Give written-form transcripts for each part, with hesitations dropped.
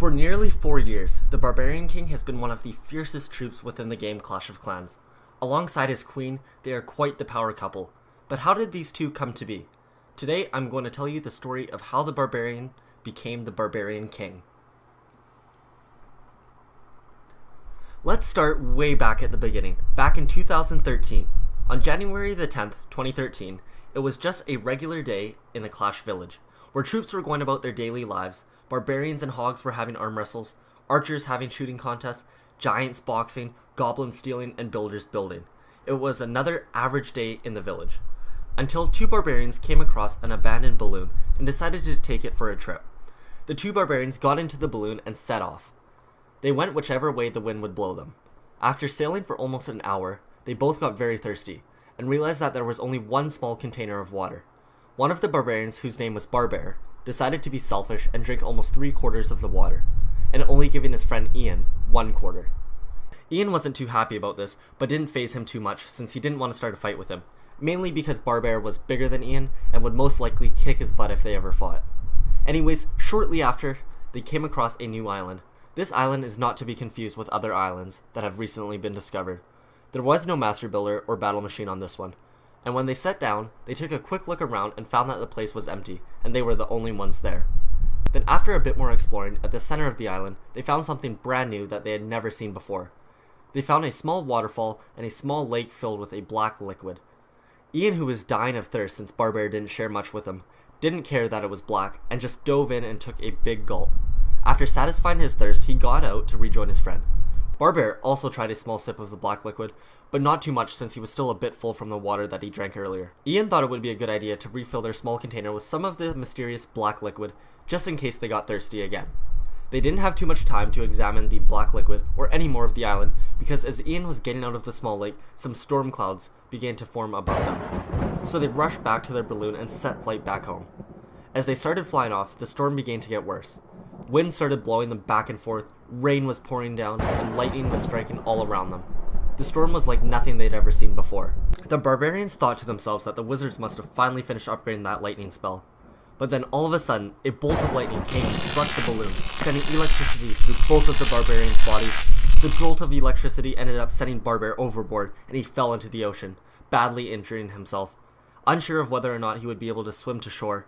For nearly 4 years, the Barbarian King has been one of the fiercest troops within the game Clash of Clans. Alongside his queen, they are quite the power couple. But how did these two come to be? Today, I'm going to tell you the story of how the Barbarian became the Barbarian King. Let's start way back at the beginning, back in 2013. On January the 10th, 2013, it was just a regular day in the Clash village, where troops were going about their daily lives. Barbarians and hogs were having arm wrestles, archers having shooting contests, giants boxing, goblins stealing, and builders building. It was another average day in the village. Until two barbarians came across an abandoned balloon and decided to take it for a trip. The two barbarians got into the balloon and set off. They went whichever way the wind would blow them. After sailing for almost an hour, they both got very thirsty and realized that there was only one small container of water. One of the barbarians, whose name was Barbear, decided to be selfish and drink almost 3/4 of the water, and only giving his friend Ian 1/4. Ian wasn't too happy about this, but didn't faze him too much since he didn't want to start a fight with him, mainly because Barbear was bigger than Ian and would most likely kick his butt if they ever fought. Anyways, shortly after, they came across a new island. This island is not to be confused with other islands that have recently been discovered. There was no master builder or battle machine on this one, and when they sat down, they took a quick look around and found that the place was empty, and they were the only ones there. Then after a bit more exploring, at the center of the island, they found something brand new that they had never seen before. They found a small waterfall and a small lake filled with a black liquid. Ian, who was dying of thirst since Barbear didn't share much with him, didn't care that it was black and just dove in and took a big gulp. After satisfying his thirst, he got out to rejoin his friend. Barbear also tried a small sip of the black liquid, but not too much since he was still a bit full from the water that he drank earlier. Ian thought it would be a good idea to refill their small container with some of the mysterious black liquid, just in case they got thirsty again. They didn't have too much time to examine the black liquid or any more of the island, because as Ian was getting out of the small lake, some storm clouds began to form above them. So they rushed back to their balloon and set flight back home. As they started flying off, the storm began to get worse. Wind started blowing them back and forth, rain was pouring down, and lightning was striking all around them. The storm was like nothing they'd ever seen before. The barbarians thought to themselves that the wizards must have finally finished upgrading that lightning spell. But then all of a sudden, a bolt of lightning came and struck the balloon, sending electricity through both of the barbarians' bodies. The jolt of electricity ended up sending Barbear overboard, and he fell into the ocean, badly injuring himself, unsure of whether or not he would be able to swim to shore.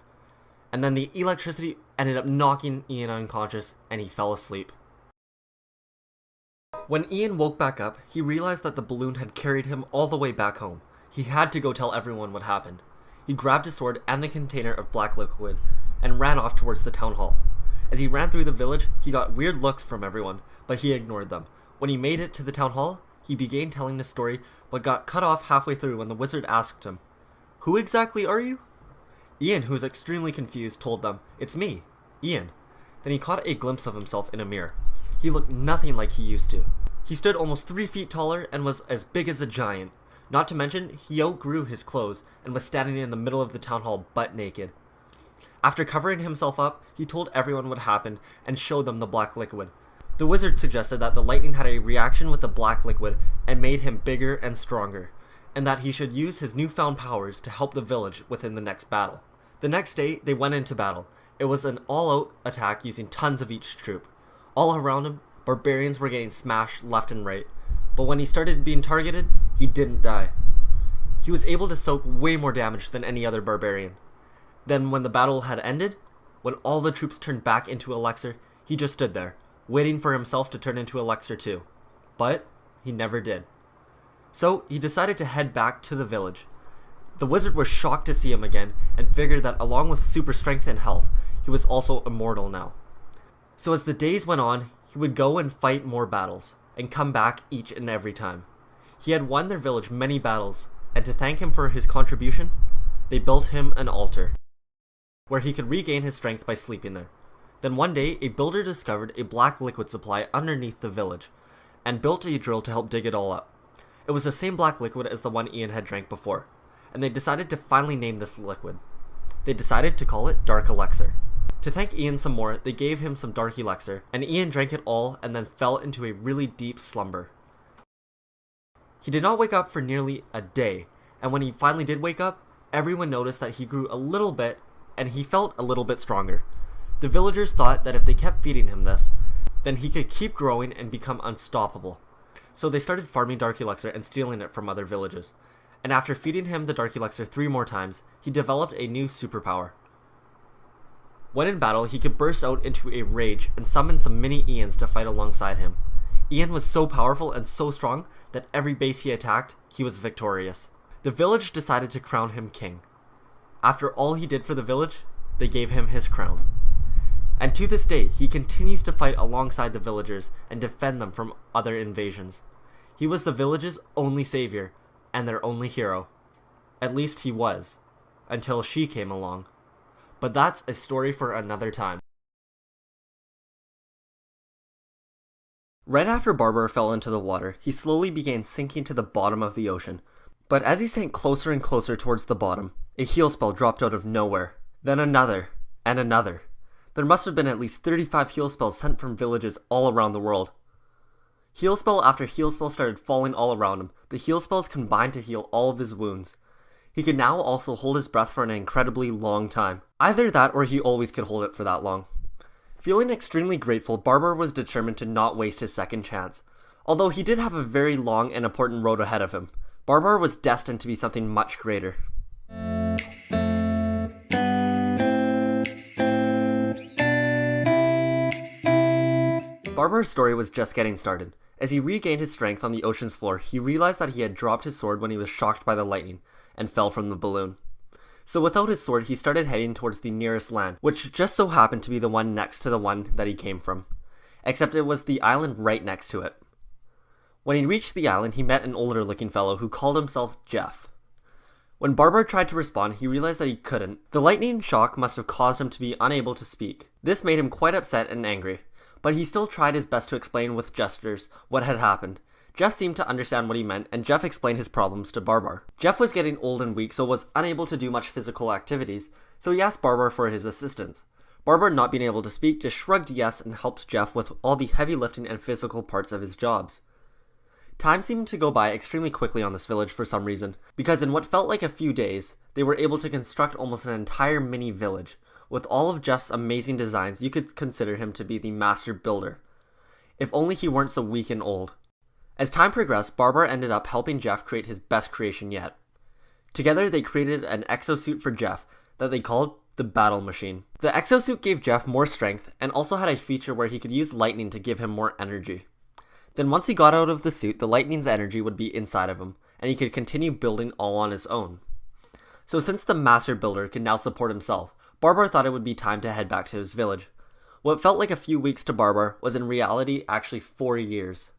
And then the electricity ended up knocking Ian unconscious, and he fell asleep. When Ian woke back up, he realized that the balloon had carried him all the way back home. He had to go tell everyone what happened. He grabbed his sword and the container of black liquid, and ran off towards the town hall. As he ran through the village, he got weird looks from everyone, but he ignored them. When he made it to the town hall, he began telling his story, but got cut off halfway through when the wizard asked him, "Who exactly are you?" Ian, who was extremely confused, told them, "It's me, Ian." Then he caught a glimpse of himself in a mirror. He looked nothing like he used to. He stood almost 3 feet taller and was as big as a giant. Not to mention, he outgrew his clothes and was standing in the middle of the town hall butt naked. After covering himself up, he told everyone what happened and showed them the black liquid. The wizard suggested that the lightning had a reaction with the black liquid and made him bigger and stronger, and that he should use his newfound powers to help the village within the next battle. The next day, they went into battle. It was an all-out attack using tons of each troop. All around him, barbarians were getting smashed left and right, but when he started being targeted, he didn't die. He was able to soak way more damage than any other barbarian. Then when the battle had ended, when all the troops turned back into elixir, he just stood there, waiting for himself to turn into elixir too. But he never did. So he decided to head back to the village. The wizard was shocked to see him again and figured that along with super strength and health, he was also immortal now. So as the days went on, he would go and fight more battles, and come back each and every time. He had won their village many battles, and to thank him for his contribution, they built him an altar, where he could regain his strength by sleeping there. Then one day, a builder discovered a black liquid supply underneath the village, and built a drill to help dig it all up. It was the same black liquid as the one Ian had drank before, and they decided to finally name this liquid. They decided to call it Dark Elixir. To thank Ian some more, they gave him some dark elixir, and Ian drank it all and then fell into a really deep slumber. He did not wake up for nearly a day, and when he finally did wake up, everyone noticed that he grew a little bit, and he felt a little bit stronger. The villagers thought that if they kept feeding him this, then he could keep growing and become unstoppable. So they started farming dark elixir and stealing it from other villages. And after feeding him the dark elixir 3 more times, he developed a new superpower. When in battle, he could burst out into a rage and summon some mini Ians to fight alongside him. Ian was so powerful and so strong that every base he attacked, he was victorious. The village decided to crown him king. After all he did for the village, they gave him his crown. And to this day, he continues to fight alongside the villagers and defend them from other invasions. He was the village's only savior and their only hero. At least he was, until she came along. But that's a story for another time. Right after Barbar fell into the water, he slowly began sinking to the bottom of the ocean. But as he sank closer and closer towards the bottom, a heal spell dropped out of nowhere. Then another, and another. There must have been at least 35 heal spells sent from villages all around the world. Heal spell after heal spell started falling all around him. The heal spells combined to heal all of his wounds. He could now also hold his breath for an incredibly long time. Either that or he always could hold it for that long. Feeling extremely grateful, Barbar was determined to not waste his second chance. Although he did have a very long and important road ahead of him, Barbar was destined to be something much greater. Barbar's story was just getting started. As he regained his strength on the ocean's floor, he realized that he had dropped his sword when he was shocked by the lightning and fell from the balloon. So without his sword, he started heading towards the nearest land, which just so happened to be the one next to the one that he came from. Except it was the island right next to it. When he reached the island, he met an older looking fellow who called himself Jeff. When Barbar tried to respond, he realized that he couldn't. The lightning shock must have caused him to be unable to speak. This made him quite upset and angry, but he still tried his best to explain with gestures what had happened. Jeff seemed to understand what he meant, and Jeff explained his problems to Barbar. Jeff was getting old and weak, so was unable to do much physical activities, so he asked Barbar for his assistance. Barbar, not being able to speak, just shrugged yes and helped Jeff with all the heavy lifting and physical parts of his jobs. Time seemed to go by extremely quickly on this village for some reason, because in what felt like a few days, they were able to construct almost an entire mini village. With all of Jeff's amazing designs, you could consider him to be the master builder. If only he weren't so weak and old. As time progressed, Barbar ended up helping Jeff create his best creation yet. Together they created an exosuit for Jeff that they called the Battle Machine. The exosuit gave Jeff more strength and also had a feature where he could use lightning to give him more energy. Then once he got out of the suit, the lightning's energy would be inside of him, and he could continue building all on his own. So since the master builder could now support himself, Barbar thought it would be time to head back to his village. What felt like a few weeks to Barbar was in reality actually 4 years.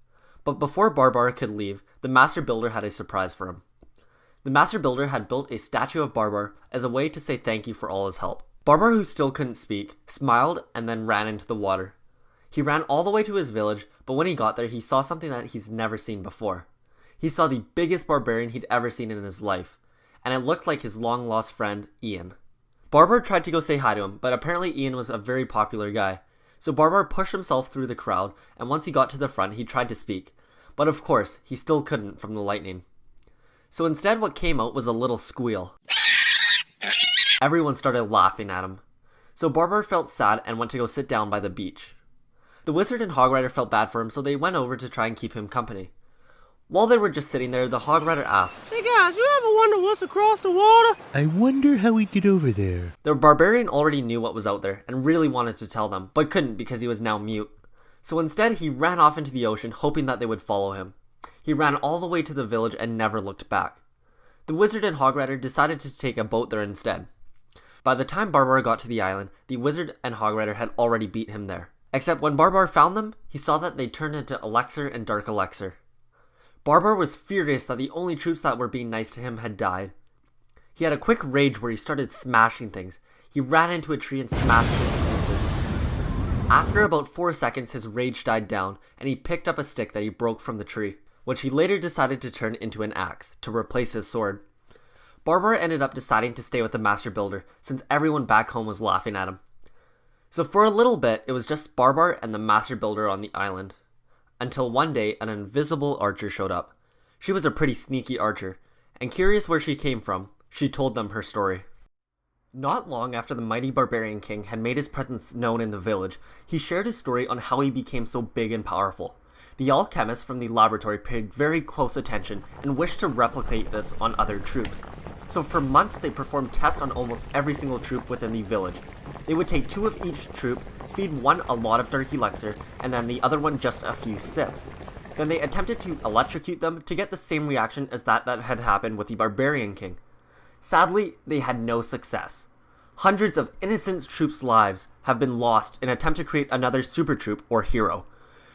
But before Barbar could leave, the master builder had a surprise for him. The master builder had built a statue of Barbar as a way to say thank you for all his help. Barbar, who still couldn't speak, smiled and then ran into the water. He ran all the way to his village, but when he got there, he saw something that he's never seen before. He saw the biggest barbarian he'd ever seen in his life, and it looked like his long-lost friend, Ian. Barbar tried to go say hi to him, but apparently Ian was a very popular guy. So Barbar pushed himself through the crowd, and once he got to the front, he tried to speak. But of course, he still couldn't from the lightning. So instead, what came out was a little squeal. Everyone started laughing at him. So Barbar felt sad and went to go sit down by the beach. The wizard and Hog Rider felt bad for him, so they went over to try and keep him company. While they were just sitting there, the Hog Rider asked, "Hey guys, you ever wonder what's across the water?" I wonder how we get over there. The barbarian already knew what was out there and really wanted to tell them, but couldn't because he was now mute. So instead, he ran off into the ocean, hoping that they would follow him. He ran all the way to the village and never looked back. The wizard and Hog Rider decided to take a boat there instead. By the time Barbar got to the island, the wizard and Hog Rider had already beat him there. Except when Barbar found them, he saw that they turned into elixir and dark elixir. Barbar was furious that the only troops that were being nice to him had died. He had a quick rage where he started smashing things. He ran into a tree and smashed it to pieces. After about 4 seconds, his rage died down, and he picked up a stick that he broke from the tree, which he later decided to turn into an axe to replace his sword. Barbar ended up deciding to stay with the master builder, since everyone back home was laughing at him. So for a little bit, it was just Barbar and the master builder on the island. Until one day, an invisible archer showed up. She was a pretty sneaky archer, and curious where she came from, she told them her story. Not long after the mighty barbarian king had made his presence known in the village, he shared his story on how he became so big and powerful. The alchemists from the laboratory paid very close attention and wished to replicate this on other troops. So for months they performed tests on almost every single troop within the village. They would take 2 of each troop, feed one a lot of dark elixir, and then the other one just a few sips. Then they attempted to electrocute them to get the same reaction as that had happened with the barbarian king. Sadly, they had no success. Hundreds of innocent troops' lives have been lost in an attempt to create another super troop or hero.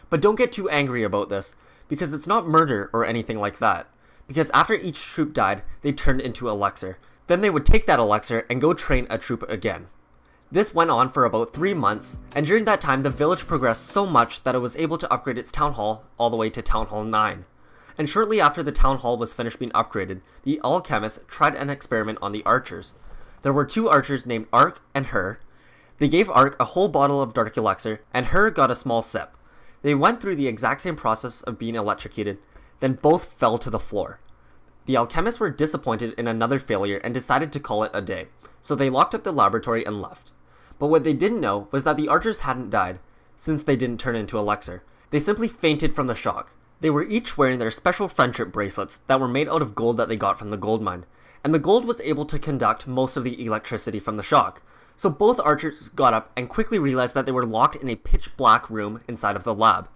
But don't get too angry about this, because it's not murder or anything like that. Because after each troop died, they turned into elixir. Then they would take that elixir and go train a troop again. This went on for about 3 months, and during that time the village progressed so much that it was able to upgrade its town hall all the way to Town Hall 9. And shortly after the town hall was finished being upgraded, the alchemists tried an experiment on the archers. There were 2 archers named Ark and Her. They gave Ark a whole bottle of dark elixir, and Her got a small sip. They went through the exact same process of being electrocuted, then both fell to the floor. The alchemists were disappointed in another failure and decided to call it a day, so they locked up the laboratory and left. But what they didn't know was that the archers hadn't died, since they didn't turn into elixir. They simply fainted from the shock. They were each wearing their special friendship bracelets that were made out of gold that they got from the gold mine, and the gold was able to conduct most of the electricity from the shock. So both archers got up and quickly realized that they were locked in a pitch black room inside of the lab.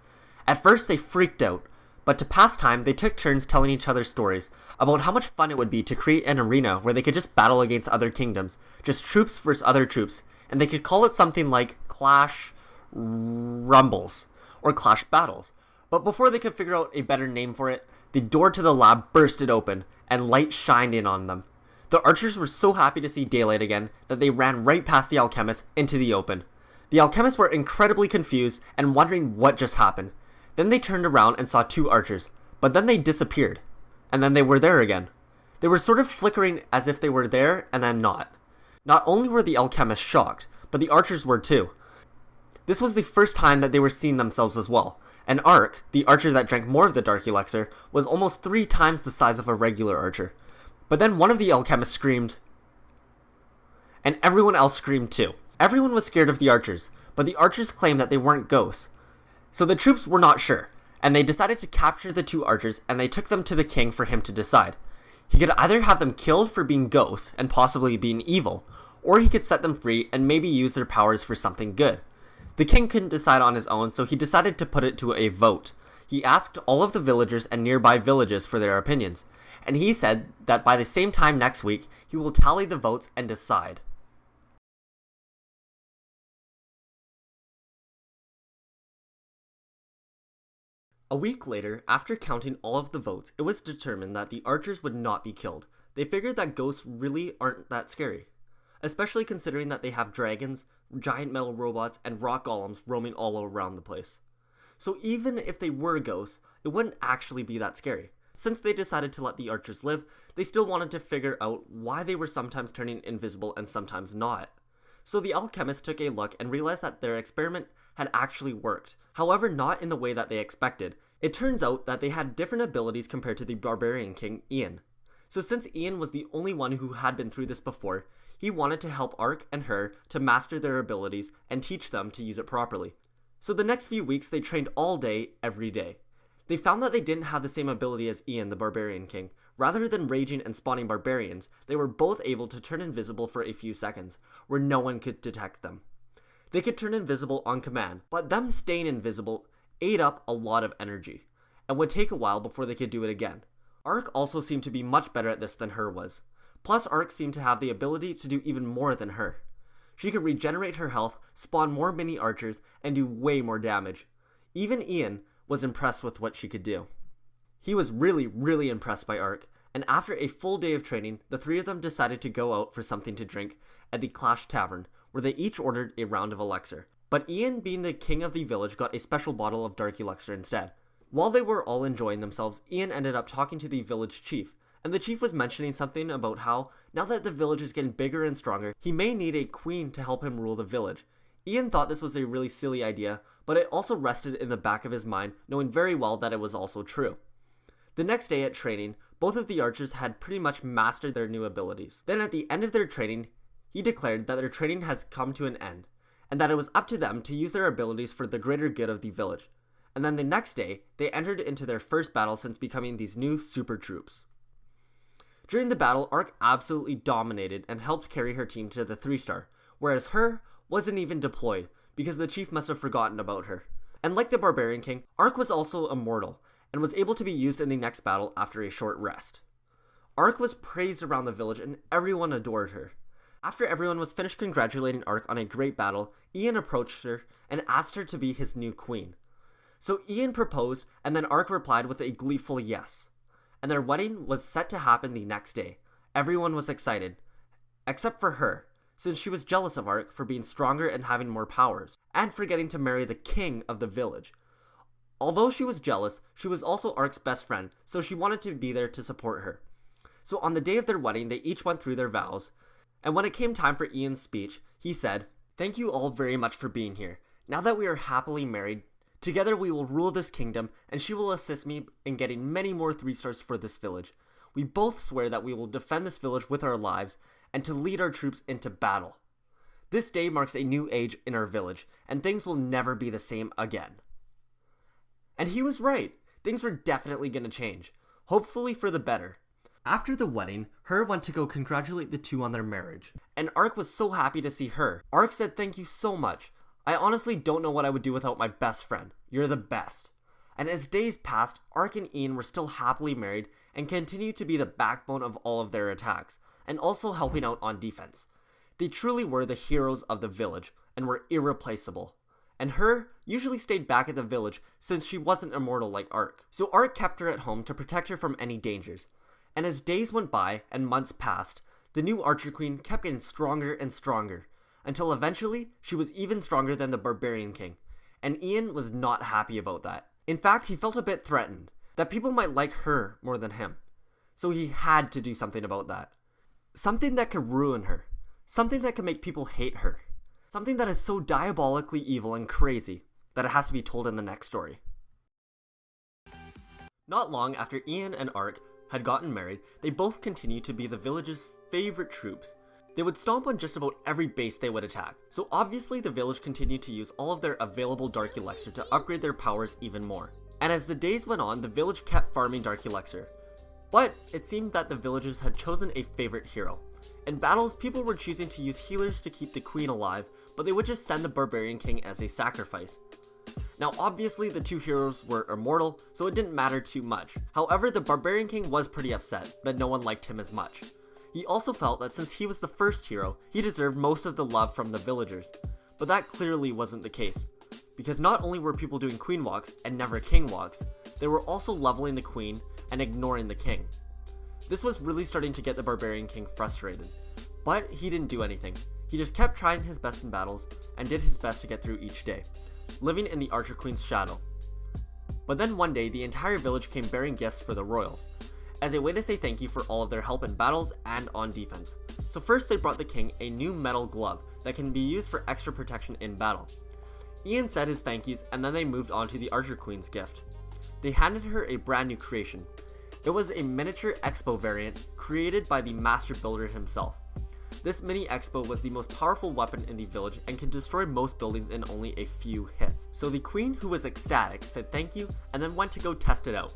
At first they freaked out, but to pass time they took turns telling each other stories about how much fun it would be to create an arena where they could just battle against other kingdoms, just troops versus other troops, and they could call it something like Clash Rumbles or Clash Battles. But before they could figure out a better name for it, the door to the lab bursted open and light shined in on them. The archers were so happy to see daylight again that they ran right past the alchemists into the open. The alchemists were incredibly confused and wondering what just happened. Then they turned around and saw 2 archers, but then they disappeared. And then they were there again. They were sort of flickering as if they were there and then not. Not only were the alchemists shocked, but the archers were too. This was the first time that they were seeing themselves as well. And Ark, the archer that drank more of the dark elixir, was almost 3 times the size of a regular archer. But then one of the alchemists screamed, and everyone else screamed too. Everyone was scared of the archers, but the archers claimed that they weren't ghosts. So the troops were not sure, and they decided to capture the 2 archers and they took them to the king for him to decide. He could either have them killed for being ghosts and possibly being evil, or he could set them free and maybe use their powers for something good. The king couldn't decide on his own, so he decided to put it to a vote. He asked all of the villagers and nearby villages for their opinions, and he said that by the same time next week, he will tally the votes and decide. A week later, after counting all of the votes, it was determined that the archers would not be killed. They figured that ghosts really aren't that scary, especially considering that they have dragons, giant metal robots, and rock golems roaming all around the place. So even if they were ghosts, it wouldn't actually be that scary. Since they decided to let the archers live, they still wanted to figure out why they were sometimes turning invisible and sometimes not. So the alchemists took a look and realized that their experiment had actually worked. However, not in the way that they expected. It turns out that they had different abilities compared to the barbarian king, Ian. So since Ian was the only one who had been through this before, he wanted to help Ark and Her to master their abilities and teach them to use it properly. So the next few weeks they trained all day, every day. They found that they didn't have the same ability as Ian, the barbarian king. Rather than raging and spawning barbarians, they were both able to turn invisible for a few seconds, where no one could detect them. They could turn invisible on command, but them staying invisible ate up a lot of energy, and would take a while before they could do it again. Ark also seemed to be much better at this than Her was. Plus, Ark seemed to have the ability to do even more than Her. She could regenerate her health, spawn more mini archers, and do way more damage. Even Ian was impressed with what she could do. He was really impressed by Ark, and after a full day of training, the 3 of them decided to go out for something to drink at the Clash Tavern, where they each ordered a round of elixir. But Ian, being the king of the village, got a special bottle of dark elixir instead. While they were all enjoying themselves, Ian ended up talking to the village chief, and the chief was mentioning something about how, now that the village is getting bigger and stronger, he may need a queen to help him rule the village. Ian thought this was a really silly idea, but it also rested in the back of his mind, knowing very well that it was also true. The next day at training, both of the archers had pretty much mastered their new abilities. Then at the end of their training, he declared that their training has come to an end, and that it was up to them to use their abilities for the greater good of the village. And then the next day, they entered into their first battle since becoming these new super troops. During the battle, Ark absolutely dominated and helped carry her team to the 3-star, whereas her wasn't even deployed because the chief must have forgotten about her. And like the Barbarian King, Ark was also immortal and was able to be used in the next battle after a short rest. Ark was praised around the village and everyone adored her. After everyone was finished congratulating Ark on a great battle, Ian approached her and asked her to be his new queen. So Ian proposed, and then Ark replied with a gleeful yes. And their wedding was set to happen the next day. Everyone was excited, except for her, since she was jealous of Ark for being stronger and having more powers, and for getting to marry the king of the village. Although she was jealous, she was also Ark's best friend, so she wanted to be there to support her. So on the day of their wedding, they each went through their vows, and when it came time for Ian's speech, he said, "Thank you all very much for being here. Now that we are happily married, together we will rule this kingdom, and she will assist me in getting many more 3-stars for this village. We both swear that we will defend this village with our lives, and to lead our troops into battle. This day marks a new age in our village, and things will never be the same again." And he was right. Things were definitely going to change, hopefully for the better. After the wedding, Her went to go congratulate the two on their marriage, and Ark was so happy to see her. Ark said, "Thank you so much. I honestly don't know what I would do without my best friend. You're the best." And as days passed, Ark and Ian were still happily married and continued to be the backbone of all of their attacks, and also helping out on defense. They truly were the heroes of the village, and were irreplaceable. And Her usually stayed back at the village since she wasn't immortal like Ark. So Ark kept her at home to protect her from any dangers. And as days went by and months passed, the new Archer Queen kept getting stronger and stronger, until eventually she was even stronger than the Barbarian King, and Ian was not happy about that. In fact, he felt a bit threatened, that people might like her more than him. So he had to do something about that. Something that could ruin her. Something that could make people hate her. Something that is so diabolically evil and crazy that it has to be told in the next story. Not long after Ian and Ark had gotten married, they both continued to be the village's favorite troops. They would stomp on just about every base they would attack, so obviously the village continued to use all of their available Dark Elixir to upgrade their powers even more. And as the days went on, the village kept farming Dark Elixir. But it seemed that the villagers had chosen a favorite hero. In battles, people were choosing to use healers to keep the queen alive, but they would just send the Barbarian King as a sacrifice. Now obviously the two heroes were immortal, so it didn't matter too much. However, the Barbarian King was pretty upset that no one liked him as much. He also felt that since he was the first hero, he deserved most of the love from the villagers. But that clearly wasn't the case, because not only were people doing queen walks and never king walks, they were also leveling the queen and ignoring the king. This was really starting to get the Barbarian King frustrated, but he didn't do anything. He just kept trying his best in battles and did his best to get through each day, living in the Archer Queen's shadow. But then one day, the entire village came bearing gifts for the royals, as a way to say thank you for all of their help in battles and on defense. So first they brought the king a new metal glove that can be used for extra protection in battle. Ian said his thank yous, and then they moved on to the Archer Queen's gift. They handed her a brand new creation. It was a miniature Expo variant created by the master builder himself. This mini Expo was the most powerful weapon in the village and could destroy most buildings in only a few hits. So the queen, who was ecstatic, said thank you and then went to go test it out.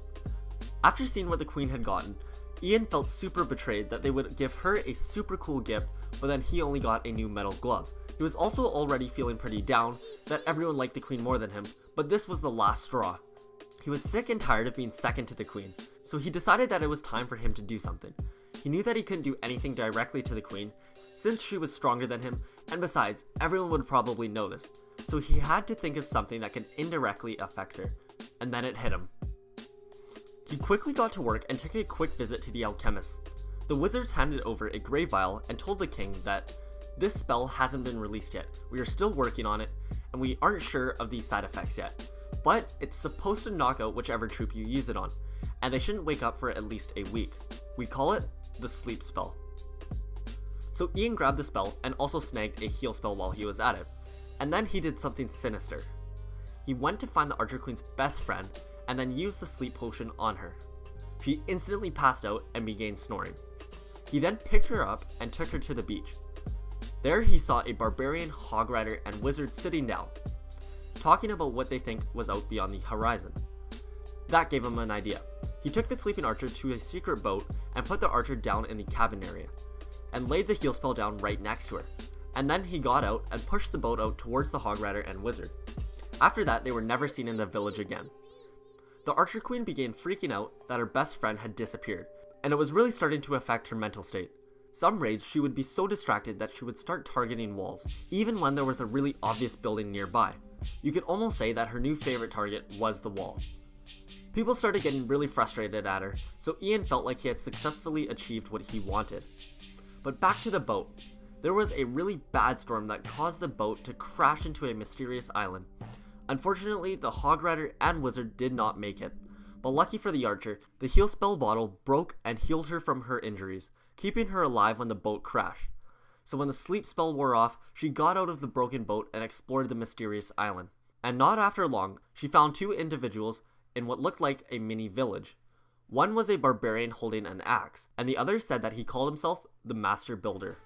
After seeing what the queen had gotten, Ian felt super betrayed that they would give her a super cool gift, but then he only got a new metal glove. He was also already feeling pretty down that everyone liked the queen more than him, but this was the last straw. He was sick and tired of being second to the queen, so he decided that it was time for him to do something. He knew that he couldn't do anything directly to the queen, since she was stronger than him, and besides, everyone would probably know this, so he had to think of something that could indirectly affect her, and then it hit him. He quickly got to work and took a quick visit to the alchemist. The wizards handed over a grey vial and told the king that this spell hasn't been released yet, we are still working on it, and we aren't sure of the side effects yet, but it's supposed to knock out whichever troop you use it on, and they shouldn't wake up for at least a week. We call it the sleep spell. So Ian grabbed the spell and also snagged a heal spell while he was at it, and then he did something sinister. He went to find the Archer Queen's best friend and then used the sleep potion on her. She instantly passed out and began snoring. He then picked her up and took her to the beach. There he saw a barbarian, hog rider, and wizard sitting down, talking about what they think was out beyond the horizon. That gave him an idea. He took the sleeping archer to a secret boat and put the archer down in the cabin area, and laid the heal spell down right next to her. And then he got out and pushed the boat out towards the hog rider and wizard. After that, they were never seen in the village again. The archer queen began freaking out that her best friend had disappeared, and it was really starting to affect her mental state. Some raids, she would be so distracted that she would start targeting walls, even when there was a really obvious building nearby. You could almost say that her new favorite target was the wall. People started getting really frustrated at her, so Ian felt like he had successfully achieved what he wanted. But back to the boat. There was a really bad storm that caused the boat to crash into a mysterious island. Unfortunately, the hog rider and wizard did not make it, but lucky for the archer, the heal spell bottle broke and healed her from her injuries, keeping her alive when the boat crashed. So when the sleep spell wore off, she got out of the broken boat and explored the mysterious island. And not after long, she found two individuals in what looked like a mini village. One was a barbarian holding an axe, and the other said that he called himself the Master Builder.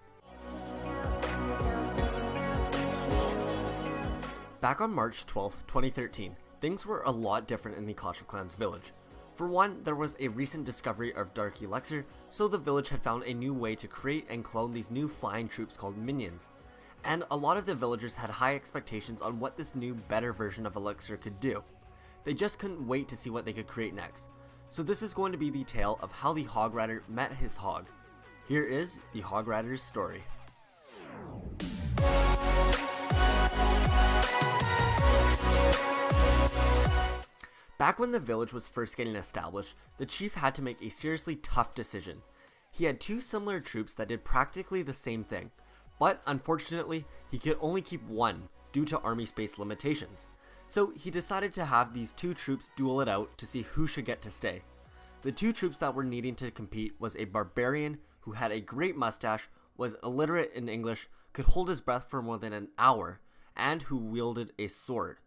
Back on March 12th, 2013, things were a lot different in the Clash of Clans village. For one, there was a recent discovery of dark elixir, so the village had found a new way to create and clone these new flying troops called minions. And a lot of the villagers had high expectations on what this new, better version of elixir could do. They just couldn't wait to see what they could create next. So this is going to be the tale of how the hog rider met his hog. Here is the hog rider's story. Back when the village was first getting established, the chief had to make a seriously tough decision. He had two similar troops that did practically the same thing, but unfortunately, he could only keep one due to army space limitations. So he decided to have these two troops duel it out to see who should get to stay. The two troops that were needing to compete was a barbarian who had a great mustache, was illiterate in English, could hold his breath for more than an hour, and who wielded a sword.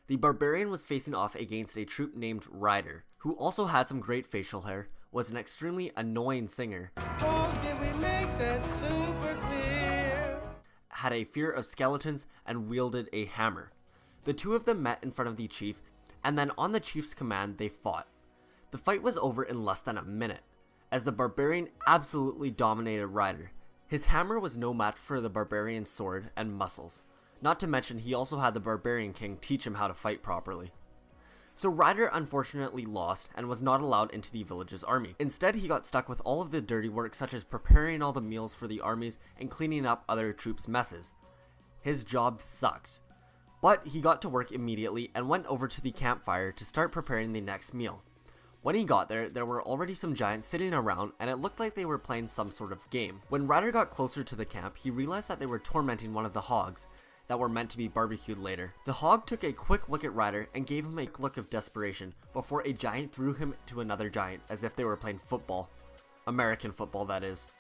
The barbarian was facing off against a troop named Ryder, who also had some great facial hair, was an extremely annoying singer, Did we make that super clear? had a fear of skeletons, and wielded a hammer. The two of them met in front of the chief, and then on the chief's command they fought. The fight was over in less than a minute, as the barbarian absolutely dominated Ryder. His hammer was no match for the barbarian's sword and muscles. Not to mention he also had the barbarian king teach him how to fight properly. So Ryder unfortunately lost and was not allowed into the village's army. Instead, he got stuck with all of the dirty work such as preparing all the meals for the armies and cleaning up other troops' messes. His job sucked. But he got to work immediately and went over to the campfire to start preparing the next meal. When he got there, there were already some giants sitting around and it looked like they were playing some sort of game. When Ryder got closer to the camp, he realized that they were tormenting one of the hogs that were meant to be barbecued later. The hog took a quick look at Ryder and gave him a look of desperation before a giant threw him to another giant as if they were playing football. American football, that is.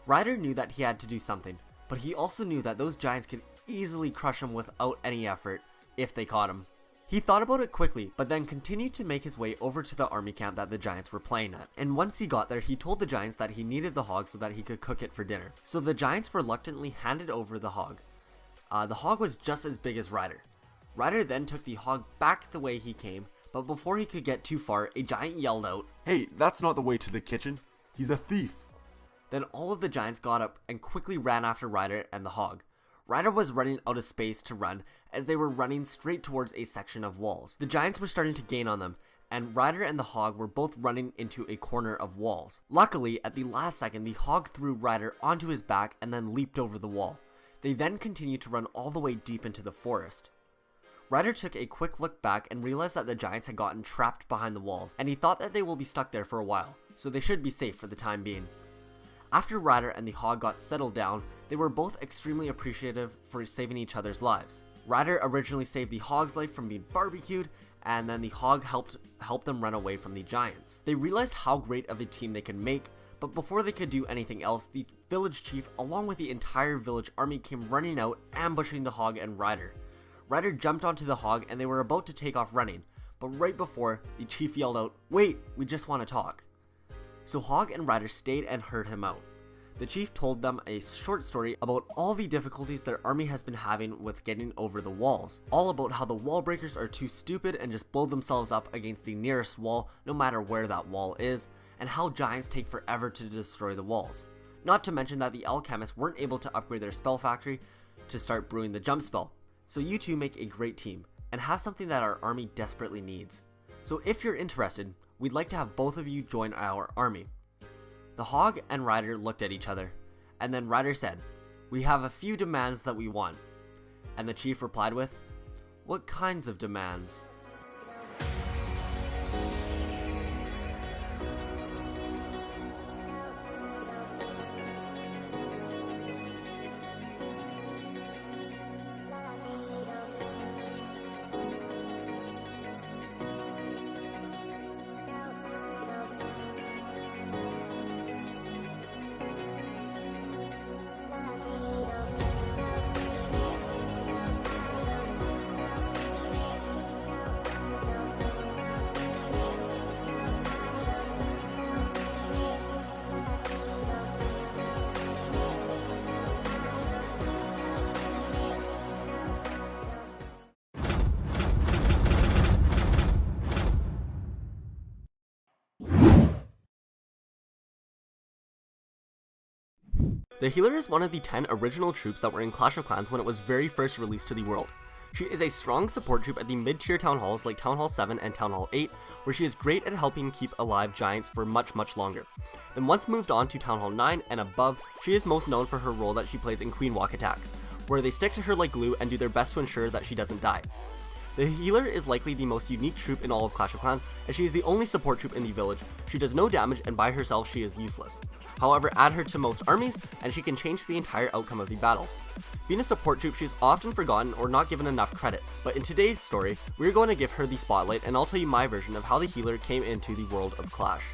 Ryder knew that he had to do something, but he also knew that those giants could easily crush him without any effort if they caught him. He thought about it quickly, but then continued to make his way over to the army camp that the giants were playing at. And once he got there, he told the giants that he needed the hog so that he could cook it for dinner. So the giants reluctantly handed over the hog. The hog was just as big as Ryder. Ryder then took the hog back the way he came, but before he could get too far, a giant yelled out, "Hey, that's not the way to the kitchen. He's a thief." Then all of the giants got up and quickly ran after Ryder and the hog. Ryder was running out of space to run as they were running straight towards a section of walls. The giants were starting to gain on them, and Ryder and the hog were both running into a corner of walls. Luckily, at the last second, the hog threw Ryder onto his back and then leaped over the wall. They then continued to run all the way deep into the forest. Ryder took a quick look back and realized that the giants had gotten trapped behind the walls, and he thought that they will be stuck there for a while, so they should be safe for the time being. After Ryder and the hog got settled down, they were both extremely appreciative for saving each other's lives. Ryder originally saved the hog's life from being barbecued, and then the hog helped them run away from the giants. They realized how great of a team they could make, but before they could do anything else, the village chief along with the entire village army came running out, ambushing the hog and Ryder. Ryder jumped onto the hog and they were about to take off running, but right before, the chief yelled out, "Wait, we just want to talk." So Hog and Ryder stayed and heard him out. The chief told them a short story about all the difficulties their army has been having with getting over the walls. All about how the wall breakers are too stupid and just blow themselves up against the nearest wall no matter where that wall is, and how giants take forever to destroy the walls. Not to mention that the alchemists weren't able to upgrade their spell factory to start brewing the jump spell. So you two make a great team, and have something that our army desperately needs. So if you're interested, we'd like to have both of you join our army. The Hog and Ryder looked at each other, and then Ryder said, "We have a few demands that we want." And the chief replied with, "What kinds of demands?" The healer is one of the 10 original troops that were in Clash of Clans when it was very first released to the world. She is a strong support troop at the mid-tier town halls like Town Hall 7 and Town Hall 8, where she is great at helping keep alive giants for much longer. Then once moved on to Town Hall 9 and above, she is most known for her role that she plays in Queen Walk attacks, where they stick to her like glue and do their best to ensure that she doesn't die. The healer is likely the most unique troop in all of Clash of Clans, as she is the only support troop in the village. She does no damage, and by herself she is useless. However, add her to most armies, and she can change the entire outcome of the battle. Being a support troop, she is often forgotten or not given enough credit, but in today's story, we're going to give her the spotlight, and I'll tell you my version of how the healer came into the world of Clash.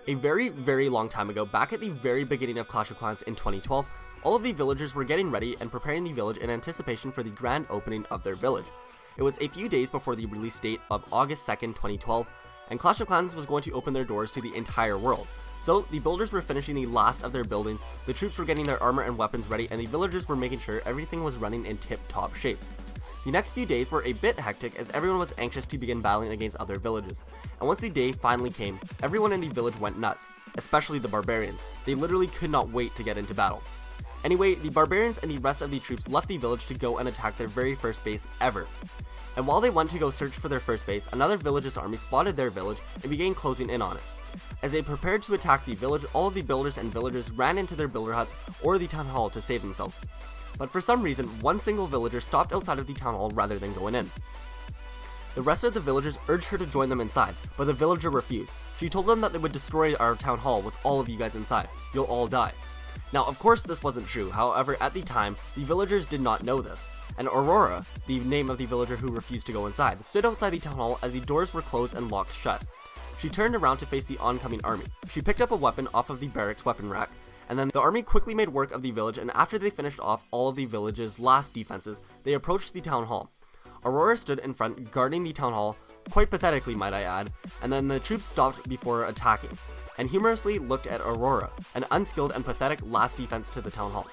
A very long time ago, back at the very beginning of Clash of Clans in 2012, all of the villagers were getting ready and preparing the village in anticipation for the grand opening of their village. It was a few days before the release date of August 2nd, 2012, and Clash of Clans was going to open their doors to the entire world. So the builders were finishing the last of their buildings, the troops were getting their armor and weapons ready, and the villagers were making sure everything was running in tip-top shape. The next few days were a bit hectic as everyone was anxious to begin battling against other villages, and once the day finally came, everyone in the village went nuts, especially the barbarians. They literally could not wait to get into battle. Anyway, the barbarians and the rest of the troops left the village to go and attack their very first base ever. And while they went to go search for their first base, another village's army spotted their village and began closing in on it. As they prepared to attack the village, all of the builders and villagers ran into their builder huts or the town hall to save themselves. But for some reason, one single villager stopped outside of the town hall rather than going in. The rest of the villagers urged her to join them inside, but the villager refused. She told them that they would destroy our town hall with all of you guys inside. You'll all die. Now, of course this wasn't true, however, at the time, the villagers did not know this, and Aurora, the name of the villager who refused to go inside, stood outside the town hall as the doors were closed and locked shut. She turned around to face the oncoming army. She picked up a weapon off of the barracks weapon rack, and then the army quickly made work of the village, and after they finished off all of the village's last defenses, they approached the town hall. Aurora stood in front, guarding the town hall, quite pathetically might I add, and then the troops stopped before attacking, and humorously looked at Aurora, an unskilled and pathetic last defense to the town hall.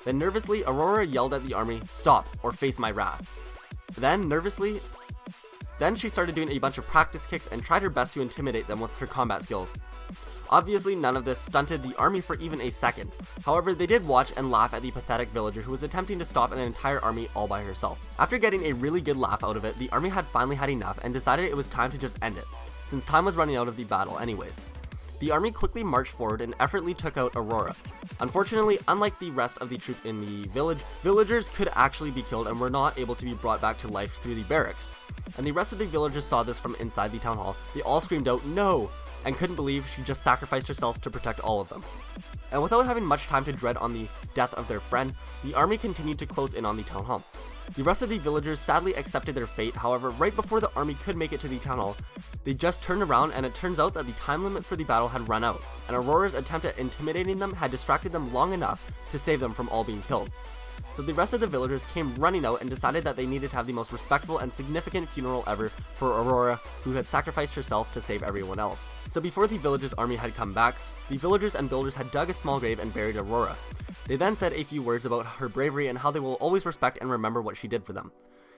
Then nervously, Aurora yelled at the army, "Stop, or face my wrath." Then she started doing a bunch of practice kicks and tried her best to intimidate them with her combat skills. Obviously, none of this stunted the army for even a second. However, they did watch and laugh at the pathetic villager who was attempting to stop an entire army all by herself. After getting a really good laugh out of it, the army had finally had enough and decided it was time to just end it, since time was running out of the battle anyways. The army quickly marched forward and effortlessly took out Aurora. Unfortunately, unlike the rest of the troops in the village, villagers could actually be killed and were not able to be brought back to life through the barracks. And the rest of the villagers saw this from inside the town hall. They all screamed out, "No!" and couldn't believe she just sacrificed herself to protect all of them. And without having much time to dread on the death of their friend, the army continued to close in on the town hall. The rest of the villagers sadly accepted their fate. However, right before the army could make it to the town hall, they just turned around, and it turns out that the time limit for the battle had run out, and Aurora's attempt at intimidating them had distracted them long enough to save them from all being killed. So the rest of the villagers came running out and decided that they needed to have the most respectful and significant funeral ever for Aurora, who had sacrificed herself to save everyone else. So before the villagers' army had come back, the villagers and builders had dug a small grave and buried Aurora. They then said a few words about her bravery and how they will always respect and remember what she did for them.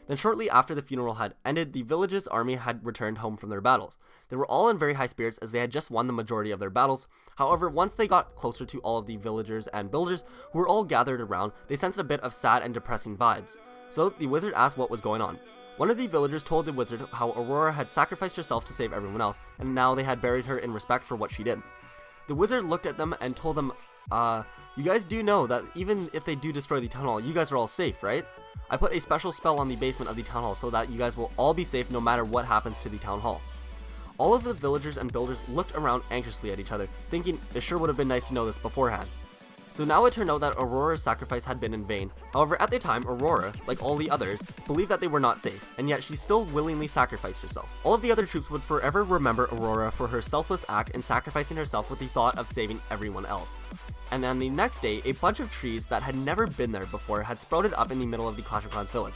Then shortly after the funeral had ended, the village's army had returned home from their battles. They were all in very high spirits as they had just won the majority of their battles. However, once they got closer to all of the villagers and builders who were all gathered around, they sensed a bit of sad and depressing vibes. So the wizard asked what was going on. One of the villagers told the wizard how Aurora had sacrificed herself to save everyone else, and now they had buried her in respect for what she did. The wizard looked at them and told them, you guys do know that even if they do destroy the town hall, you guys are all safe, right? I put a special spell on the basement of the town hall so that you guys will all be safe no matter what happens to the town hall. All of the villagers and builders looked around anxiously at each other, thinking it sure would have been nice to know this beforehand. So now it turned out that Aurora's sacrifice had been in vain. However, at the time, Aurora, like all the others, believed that they were not safe, and yet she still willingly sacrificed herself. All of the other troops would forever remember Aurora for her selfless act in sacrificing herself with the thought of saving everyone else. And then the next day, a bunch of trees that had never been there before had sprouted up in the middle of the Clash of Clans village.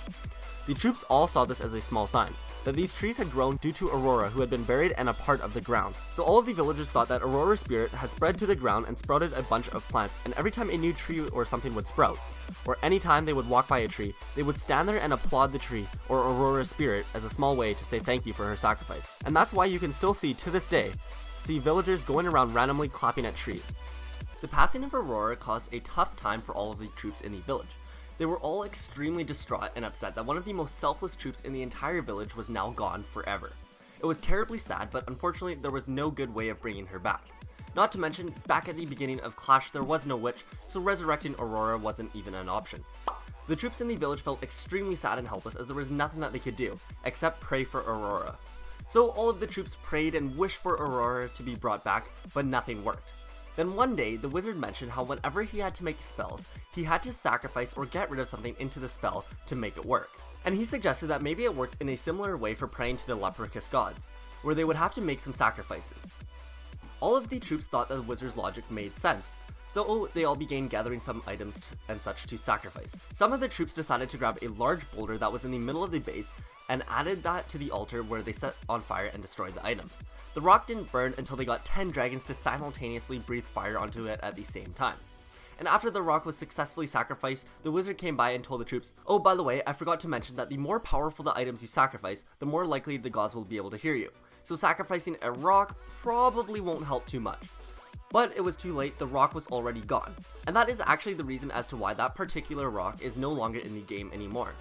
The troops all saw this as a small sign, that these trees had grown due to Aurora, who had been buried and a part of the ground. So all of the villagers thought that Aurora's spirit had spread to the ground and sprouted a bunch of plants, and every time a new tree or something would sprout, or any time they would walk by a tree, they would stand there and applaud the tree or Aurora's spirit as a small way to say thank you for her sacrifice. And that's why you can still see, to this day, villagers going around randomly clapping at trees. The passing of Aurora caused a tough time for all of the troops in the village. They were all extremely distraught and upset that one of the most selfless troops in the entire village was now gone forever. It was terribly sad, but unfortunately there was no good way of bringing her back. Not to mention, back at the beginning of Clash there was no witch, so resurrecting Aurora wasn't even an option. The troops in the village felt extremely sad and helpless as there was nothing that they could do, except pray for Aurora. So all of the troops prayed and wished for Aurora to be brought back, but nothing worked. Then one day, the wizard mentioned how whenever he had to make spells, he had to sacrifice or get rid of something into the spell to make it work. And he suggested that maybe it worked in a similar way for praying to the leprechous gods, where they would have to make some sacrifices. All of the troops thought that the wizard's logic made sense, so they all began gathering some items and such to sacrifice. Some of the troops decided to grab a large boulder that was in the middle of the base and added that to the altar where they set on fire and destroyed the items. The rock didn't burn until they got 10 dragons to simultaneously breathe fire onto it at the same time. And after the rock was successfully sacrificed, the wizard came by and told the troops, oh, by the way, I forgot to mention that the more powerful the items you sacrifice, the more likely the gods will be able to hear you. So sacrificing a rock probably won't help too much. But it was too late, the rock was already gone. And that is actually the reason as to why that particular rock is no longer in the game anymore.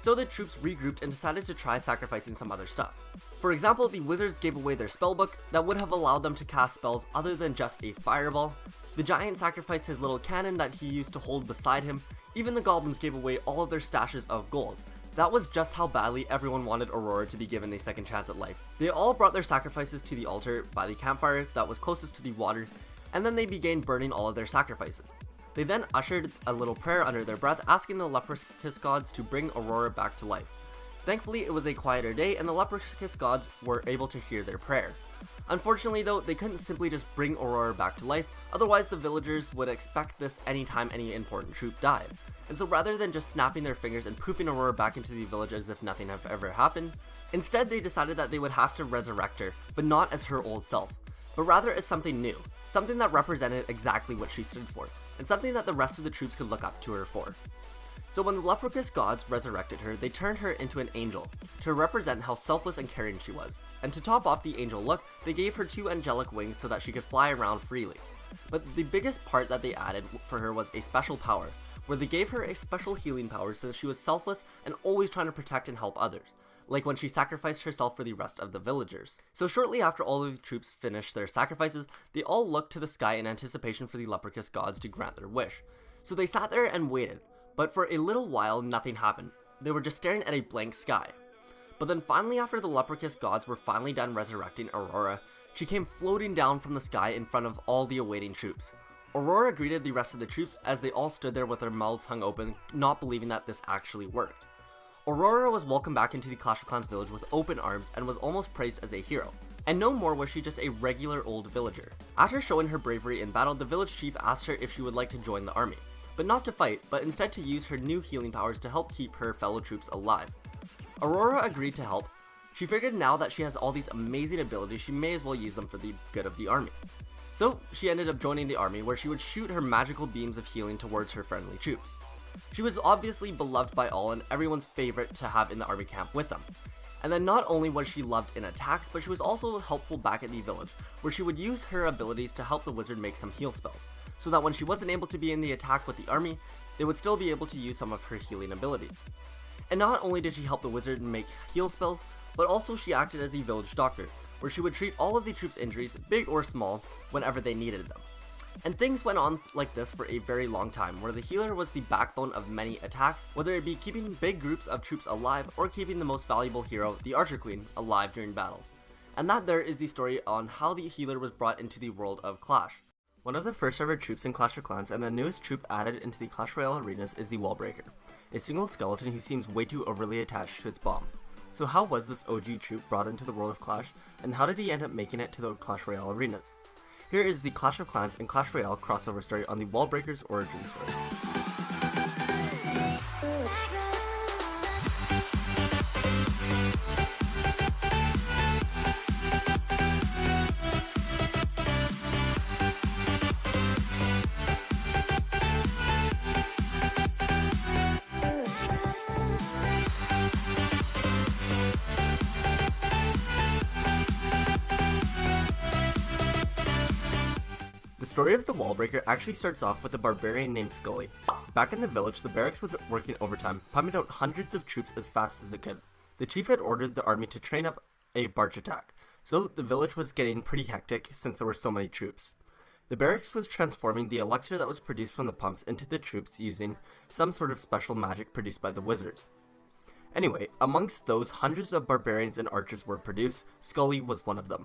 So the troops regrouped and decided to try sacrificing some other stuff. For example, the wizards gave away their spellbook that would have allowed them to cast spells other than just a fireball. The giant sacrificed his little cannon that he used to hold beside him. Even the goblins gave away all of their stashes of gold. That was just how badly everyone wanted Aurora to be given a second chance at life. They all brought their sacrifices to the altar by the campfire that was closest to the water, and then they began burning all of their sacrifices. They then ushered a little prayer under their breath, asking the leprechous gods to bring Aurora back to life. Thankfully, it was a quieter day, and the leprechous gods were able to hear their prayer. Unfortunately though, they couldn't simply just bring Aurora back to life, otherwise the villagers would expect this anytime any important troop died. And so rather than just snapping their fingers and poofing Aurora back into the village as if nothing had ever happened, instead they decided that they would have to resurrect her, but not as her old self, but rather as something new, something that represented exactly what she stood for, and something that the rest of the troops could look up to her for. So when the leprechous gods resurrected her, they turned her into an angel, to represent how selfless and caring she was. And to top off the angel look, they gave her 2 angelic wings so that she could fly around freely. But the biggest part that they added for her was a special power, where they gave her a special healing power so that she was selfless and always trying to protect and help others, like when she sacrificed herself for the rest of the villagers. So shortly after all of the troops finished their sacrifices, they all looked to the sky in anticipation for the leprechous gods to grant their wish. So they sat there and waited, but for a little while nothing happened. They were just staring at a blank sky. But then finally, after the leprechous gods were finally done resurrecting Aurora, she came floating down from the sky in front of all the awaiting troops. Aurora greeted the rest of the troops as they all stood there with their mouths hung open, not believing that this actually worked. Aurora was welcomed back into the Clash of Clans village with open arms and was almost praised as a hero. And no more was she just a regular old villager. After showing her bravery in battle, the village chief asked her if she would like to join the army, but not to fight, but instead to use her new healing powers to help keep her fellow troops alive. Aurora agreed to help. She figured now that she has all these amazing abilities, she may as well use them for the good of the army. So she ended up joining the army, where she would shoot her magical beams of healing towards her friendly troops. She was obviously beloved by all and everyone's favorite to have in the army camp with them. And then not only was she loved in attacks, but she was also helpful back at the village, where she would use her abilities to help the wizard make some heal spells, so that when she wasn't able to be in the attack with the army, they would still be able to use some of her healing abilities. And not only did she help the wizard make heal spells, but also she acted as the village doctor, where she would treat all of the troops' injuries, big or small, whenever they needed them. And things went on like this for a very long time, where the healer was the backbone of many attacks, whether it be keeping big groups of troops alive or keeping the most valuable hero, the Archer Queen, alive during battles. And that there is the story on how the healer was brought into the world of Clash. One of the first ever troops in Clash of Clans and the newest troop added into the Clash Royale arenas is the Wallbreaker, a single skeleton who seems way too overly attached to its bomb. So how was this OG troop brought into the world of Clash, and how did he end up making it to the Clash Royale arenas? Here is the Clash of Clans and Clash Royale crossover story on the Wallbreaker's origin story. The story of the Wallbreaker actually starts off with a barbarian named Scully. Back in the village, the barracks was working overtime, pumping out hundreds of troops as fast as it could. The chief had ordered the army to train up a barge attack, so the village was getting pretty hectic since there were so many troops. The barracks was transforming the elixir that was produced from the pumps into the troops using some sort of special magic produced by the wizards. Anyway, amongst those, hundreds of barbarians and archers were produced. Scully was one of them.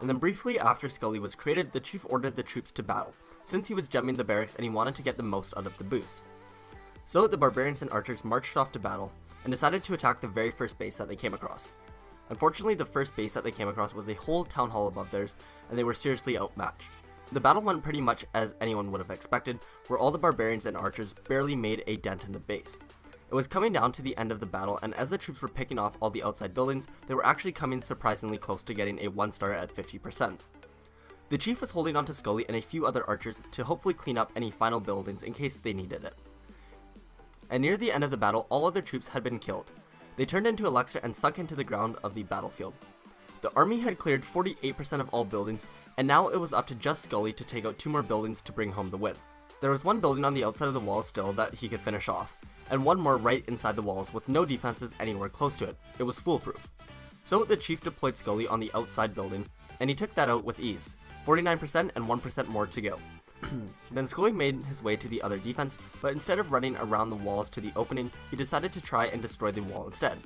And then briefly after Scully was created, the chief ordered the troops to battle, since he was gemming the barracks and he wanted to get the most out of the boost. So the barbarians and archers marched off to battle, and decided to attack the very first base that they came across. Unfortunately, the first base that they came across was a whole town hall above theirs, and they were seriously outmatched. The battle went pretty much as anyone would have expected, where all the barbarians and archers barely made a dent in the base. It was coming down to the end of the battle, and as the troops were picking off all the outside buildings, they were actually coming surprisingly close to getting a 1-star at 50%. The chief was holding on to Scully and a few other archers to hopefully clean up any final buildings in case they needed it. And near the end of the battle, all other troops had been killed. They turned into elixir and sunk into the ground of the battlefield. The army had cleared 48% of all buildings, and now it was up to just Scully to take out 2 more buildings to bring home the win. There was one building on the outside of the walls still that he could finish off, and one more right inside the walls with no defenses anywhere close to it. It was foolproof. So the chief deployed Scully on the outside building, and he took that out with ease, 49% and 1% more to go. Then Scully made his way to the other defense, but instead of running around the walls to the opening, he decided to try and destroy the wall instead.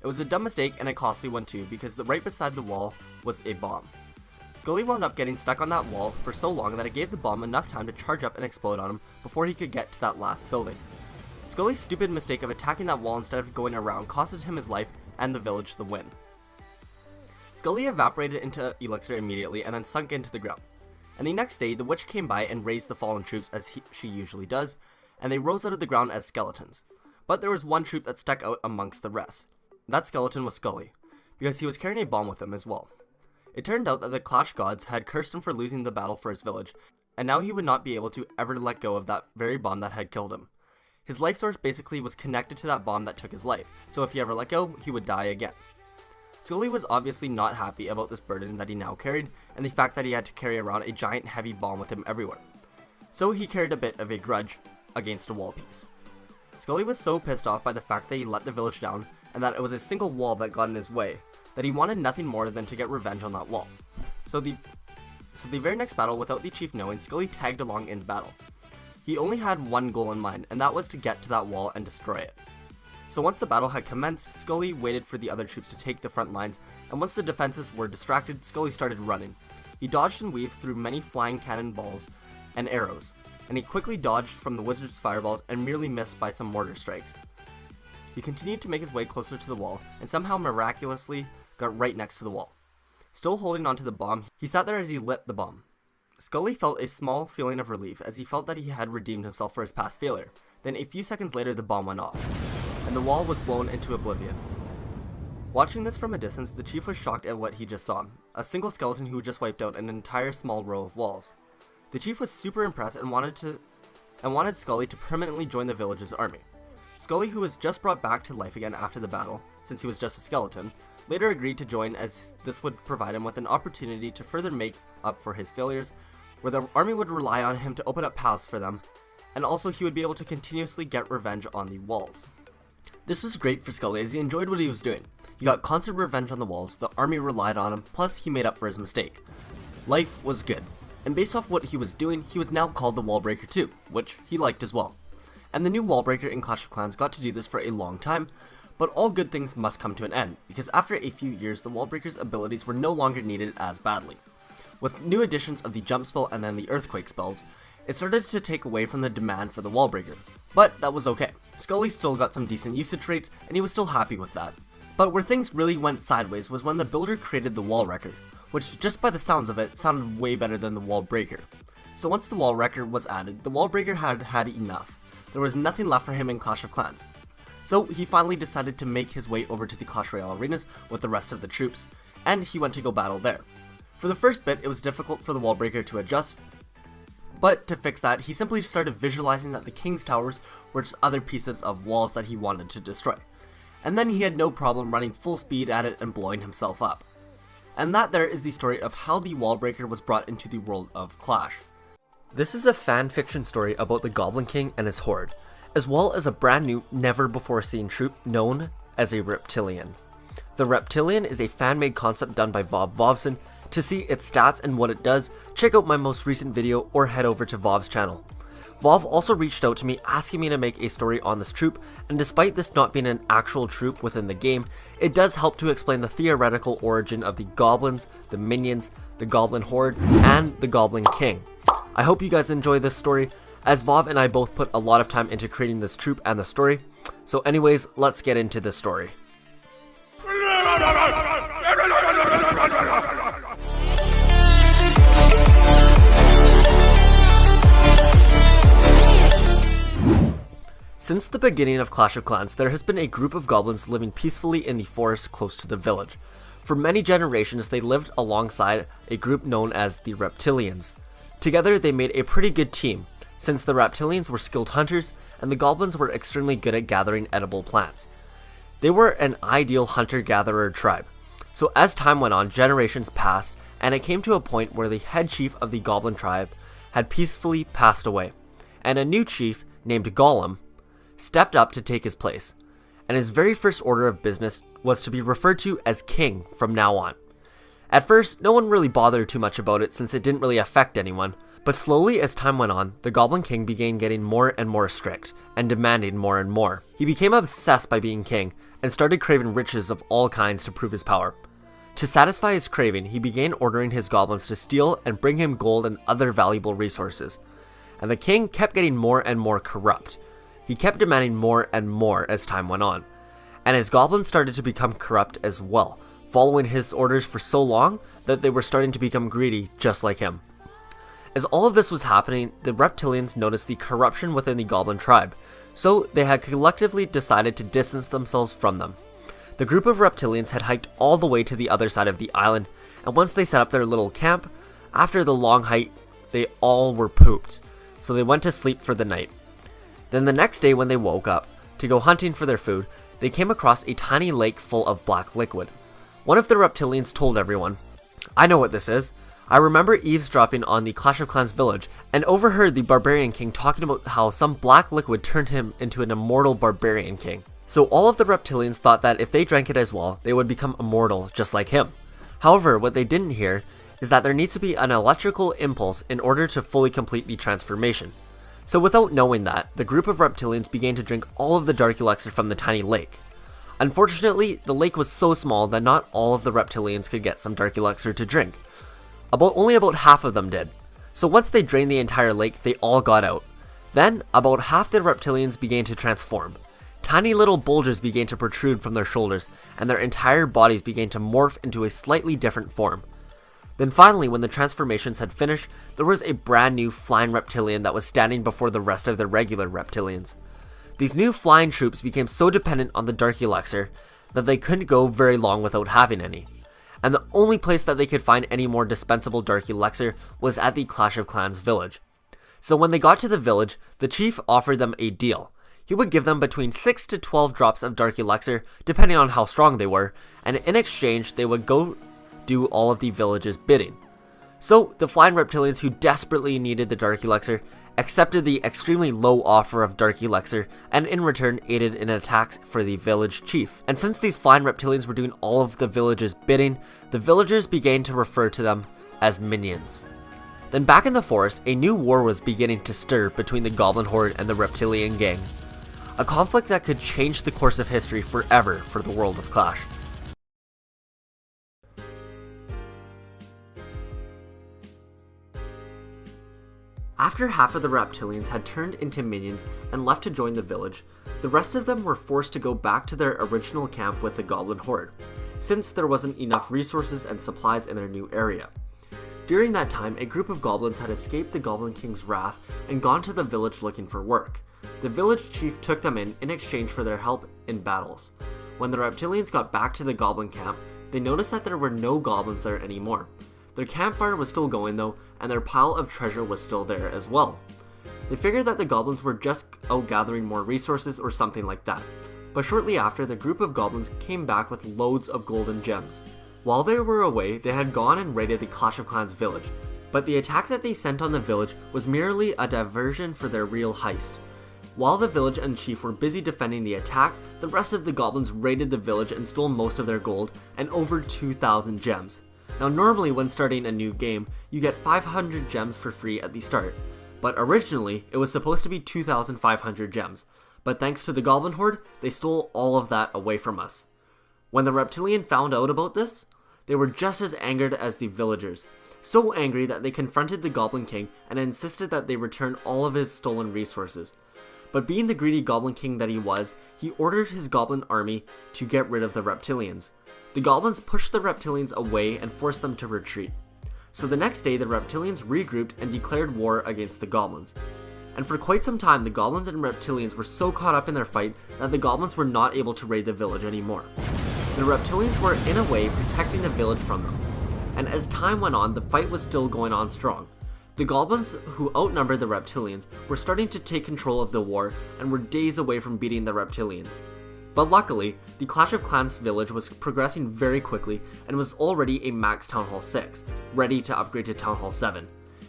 It was a dumb mistake and a costly one too, because right beside the wall was a bomb. Scully wound up getting stuck on that wall for so long that it gave the bomb enough time to charge up and explode on him before he could get to that last building. Scully's stupid mistake of attacking that wall instead of going around costed him his life and the village the win. Scully evaporated into elixir immediately and then sunk into the ground. And the next day, the witch came by and raised the fallen troops as she usually does, and they rose out of the ground as skeletons. But there was one troop that stuck out amongst the rest. That skeleton was Scully, because he was carrying a bomb with him as well. It turned out that the Clash gods had cursed him for losing the battle for his village, and now he would not be able to ever let go of that very bomb that had killed him. His life source basically was connected to that bomb that took his life, so if he ever let go, he would die again. Scully was obviously not happy about this burden that he now carried, and the fact that he had to carry around a giant heavy bomb with him everywhere. So he carried a bit of a grudge against a wall piece. Scully was so pissed off by the fact that he let the village down, and that it was a single wall that got in his way, that he wanted nothing more than to get revenge on that wall. So the very next battle, without the chief knowing, Scully tagged along in battle. He only had one goal in mind, and that was to get to that wall and destroy it. So once the battle had commenced, Scully waited for the other troops to take the front lines, and once the defenses were distracted, Scully started running. He dodged and weaved through many flying cannonballs and arrows, and he quickly dodged from the wizard's fireballs and merely missed by some mortar strikes. He continued to make his way closer to the wall, and somehow miraculously got right next to the wall. Still holding onto the bomb, he sat there as he lit the bomb. Scully felt a small feeling of relief as he felt that he had redeemed himself for his past failure. Then a few seconds later the bomb went off, and the wall was blown into oblivion. Watching this from a distance, the chief was shocked at what he just saw, a single skeleton who just wiped out an entire small row of walls. The chief was super impressed and wanted Scully to permanently join the village's army. Scully, who was just brought back to life again after the battle, since he was just a skeleton, later agreed to join as this would provide him with an opportunity to further make up for his failures, where the army would rely on him to open up paths for them, and also he would be able to continuously get revenge on the walls. This was great for Scully as he enjoyed what he was doing. He got constant revenge on the walls, the army relied on him, plus he made up for his mistake. Life was good, and based off what he was doing, he was now called the Wallbreaker too, which he liked as well. And the new Wallbreaker in Clash of Clans got to do this for a long time, but all good things must come to an end, because after a few years the Wallbreaker's abilities were no longer needed as badly. With new additions of the jump spell and then the earthquake spells, it started to take away from the demand for the Wallbreaker, but that was okay. Scully still got some decent usage rates, and he was still happy with that. But where things really went sideways was when the builder created the Wall Wrecker, which just by the sounds of it sounded way better than the Wall Breaker. So once the Wall Wrecker was added, the Wall Breaker had had enough. There was nothing left for him in Clash of Clans. So he finally decided to make his way over to the Clash Royale arenas with the rest of the troops, and he went to go battle there. For the first bit, it was difficult for the Wall Breaker to adjust, but to fix that, he simply started visualizing that the King's Towers were just other pieces of walls that he wanted to destroy. And then he had no problem running full speed at it and blowing himself up. And that there is the story of how the Wallbreaker was brought into the world of Clash. This is a fanfiction story about the Goblin King and his horde, as well as a brand new, never before seen troop known as a Reptilian. The Reptilian is a fan-made concept done by Vovson. To see its stats and what it does, check out my most recent video or head over to Vov's channel. Vov also reached out to me asking me to make a story on this troop, and despite this not being an actual troop within the game, it does help to explain the theoretical origin of the goblins, the minions, the goblin horde, and the Goblin King. I hope you guys enjoy this story, as Vov and I both put a lot of time into creating this troop and the story. So anyways, let's get into this story. Since the beginning of Clash of Clans, there has been a group of goblins living peacefully in the forest close to the village. For many generations, they lived alongside a group known as the Reptilians. Together, they made a pretty good team, since the Reptilians were skilled hunters, and the goblins were extremely good at gathering edible plants. They were an ideal hunter-gatherer tribe. So as time went on, generations passed, and it came to a point where the head chief of the goblin tribe had peacefully passed away, and a new chief named Golem stepped up to take his place, and his very first order of business was to be referred to as King from now on. At first, no one really bothered too much about it since it didn't really affect anyone, but slowly as time went on, the Goblin King began getting more and more strict, and demanding more and more. He became obsessed by being king, and started craving riches of all kinds to prove his power. To satisfy his craving, he began ordering his goblins to steal and bring him gold and other valuable resources, and the king kept getting more and more corrupt. He kept demanding more and more as time went on, and his goblins started to become corrupt as well, following his orders for so long that they were starting to become greedy just like him. As all of this was happening, the Reptilians noticed the corruption within the goblin tribe, so they had collectively decided to distance themselves from them. The group of Reptilians had hiked all the way to the other side of the island, and once they set up their little camp, after the long hike, they all were pooped, so they went to sleep for the night. Then the next day when they woke up to go hunting for their food, they came across a tiny lake full of black liquid. One of the Reptilians told everyone, "I know what this is. I remember eavesdropping on the Clash of Clans village and overheard the Barbarian King talking about how some black liquid turned him into an immortal Barbarian King." So all of the Reptilians thought that if they drank it as well, they would become immortal just like him. However, what they didn't hear is that there needs to be an electrical impulse in order to fully complete the transformation. So without knowing that, the group of Reptilians began to drink all of the dark elixir from the tiny lake. Unfortunately, the lake was so small that not all of the Reptilians could get some dark elixir to drink. Only about half of them did. So once they drained the entire lake, they all got out. Then, about half the Reptilians began to transform. Tiny little bulges began to protrude from their shoulders, and their entire bodies began to morph into a slightly different form. Then finally, when the transformations had finished, there was a brand new flying reptilian that was standing before the rest of the regular reptilians. These new flying troops became so dependent on the dark elixir that they couldn't go very long without having any. And the only place that they could find any more dispensable dark elixir was at the Clash of Clans village. So when they got to the village, the chief offered them a deal. He would give them between 6 to 12 drops of dark elixir, depending on how strong they were, and in exchange they would go do all of the village's bidding. So the flying reptilians, who desperately needed the dark elixir, accepted the extremely low offer of dark elixir, and in return aided in attacks for the village chief. And since these flying reptilians were doing all of the village's bidding, the villagers began to refer to them as minions. Then back in the forest, a new war was beginning to stir between the goblin horde and the reptilian gang. A conflict that could change the course of history forever for the world of Clash. After half of the reptilians had turned into minions and left to join the village, the rest of them were forced to go back to their original camp with the goblin horde, since there wasn't enough resources and supplies in their new area. During that time, a group of goblins had escaped the Goblin King's wrath and gone to the village looking for work. The village chief took them in exchange for their help in battles. When the reptilians got back to the goblin camp, they noticed that there were no goblins there anymore. Their campfire was still going though, and their pile of treasure was still there as well. They figured that the goblins were just out gathering more resources or something like that. But shortly after, the group of goblins came back with loads of golden gems. While they were away, they had gone and raided the Clash of Clans village, but the attack that they sent on the village was merely a diversion for their real heist. While the village and chief were busy defending the attack, the rest of the goblins raided the village and stole most of their gold and over 2,000 gems. Now normally when starting a new game, you get 500 gems for free at the start, but originally it was supposed to be 2,500 gems, but thanks to the goblin horde, they stole all of that away from us. When the reptilian found out about this, they were just as angered as the villagers, so angry that they confronted the Goblin King and insisted that they return all of his stolen resources. But being the greedy Goblin King that he was, he ordered his goblin army to get rid of the reptilians. The goblins pushed the reptilians away and forced them to retreat. So the next day, the reptilians regrouped and declared war against the goblins. And for quite some time, the goblins and reptilians were so caught up in their fight that the goblins were not able to raid the village anymore. The reptilians were in a way protecting the village from them. And as time went on, the fight was still going on strong. The goblins, who outnumbered the reptilians, were starting to take control of the war and were days away from beating the reptilians. But luckily, the Clash of Clans village was progressing very quickly and was already a max Town Hall 6, ready to upgrade to Town Hall 7.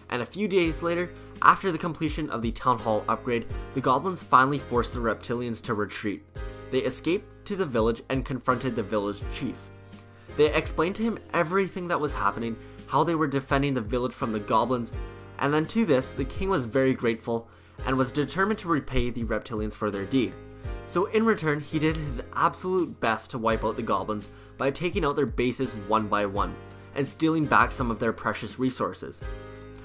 And a few days later, after the completion of the Town Hall upgrade, the goblins finally forced the reptilians to retreat. They escaped to the village and confronted the village chief. They explained to him everything that was happening, how they were defending the village from the goblins, and then to this, the king was very grateful and was determined to repay the reptilians for their deed. So in return, he did his absolute best to wipe out the goblins by taking out their bases one by one and stealing back some of their precious resources.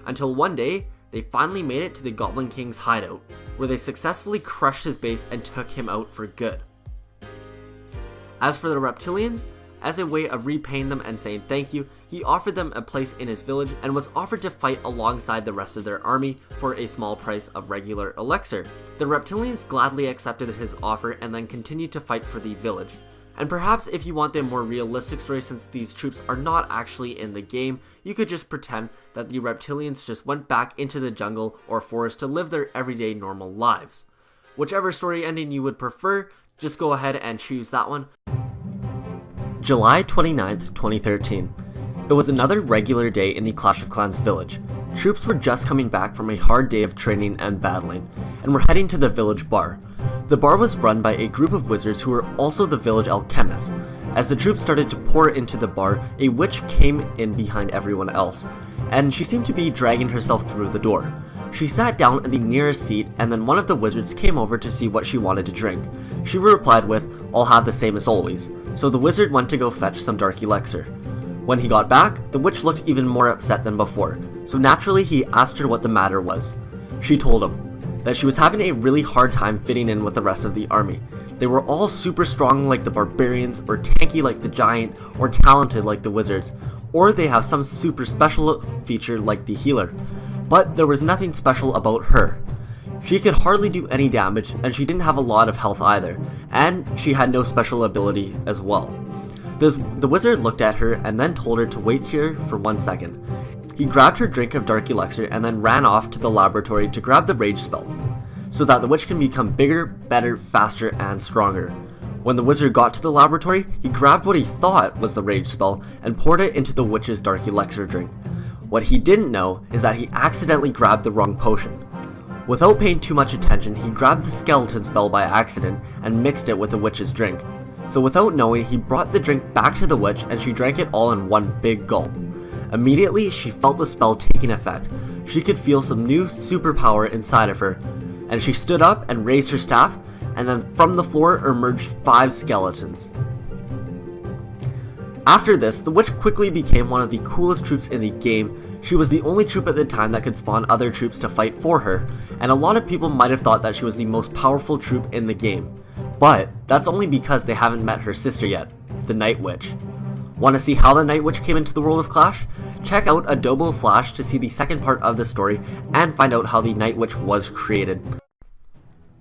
Until one day, they finally made it to the Goblin King's hideout, where they successfully crushed his base and took him out for good. As for the reptilians, as a way of repaying them and saying thank you, he offered them a place in his village and was offered to fight alongside the rest of their army for a small price of regular elixir. The reptilians gladly accepted his offer and then continued to fight for the village. And perhaps if you want the more realistic story, since these troops are not actually in the game, you could just pretend that the reptilians just went back into the jungle or forest to live their everyday normal lives. Whichever story ending you would prefer, just go ahead and choose that one. July 29th, 2013. It was another regular day in the Clash of Clans village. Troops were just coming back from a hard day of training and battling, and were heading to the village bar. The bar was run by a group of wizards who were also the village alchemists. As the troops started to pour into the bar, a witch came in behind everyone else, and she seemed to be dragging herself through the door. She sat down in the nearest seat, and then one of the wizards came over to see what she wanted to drink. She replied with, "I'll have the same as always." So the wizard went to go fetch some dark elixir. When he got back, the witch looked even more upset than before, so naturally he asked her what the matter was. She told him, that she was having a really hard time fitting in with the rest of the army. They were all super strong like the barbarians, or tanky like the giant, or talented like the wizards, or they have some super special feature like the healer. But there was nothing special about her. She could hardly do any damage, and she didn't have a lot of health either, and she had no special ability as well. The wizard looked at her and then told her to wait here for 1 second. He grabbed her drink of dark elixir and then ran off to the laboratory to grab the rage spell, so that the witch can become bigger, better, faster, and stronger. When the wizard got to the laboratory, he grabbed what he thought was the rage spell and poured it into the witch's dark elixir drink. What he didn't know is that he accidentally grabbed the wrong potion. Without paying too much attention, he grabbed the skeleton spell by accident and mixed it with the witch's drink. So without knowing, he brought the drink back to the witch and she drank it all in one big gulp. Immediately, she felt the spell taking effect. She could feel some new superpower inside of her, and she stood up and raised her staff, and then from the floor emerged 5 skeletons. After this, the witch quickly became one of the coolest troops in the game. She was the only troop at the time that could spawn other troops to fight for her, and a lot of people might have thought that she was the most powerful troop in the game. But that's only because they haven't met her sister yet, the Night Witch. Want to see how the Night Witch came into the world of Clash? Check out Adobo Flash to see the second part of the story and find out how the Night Witch was created.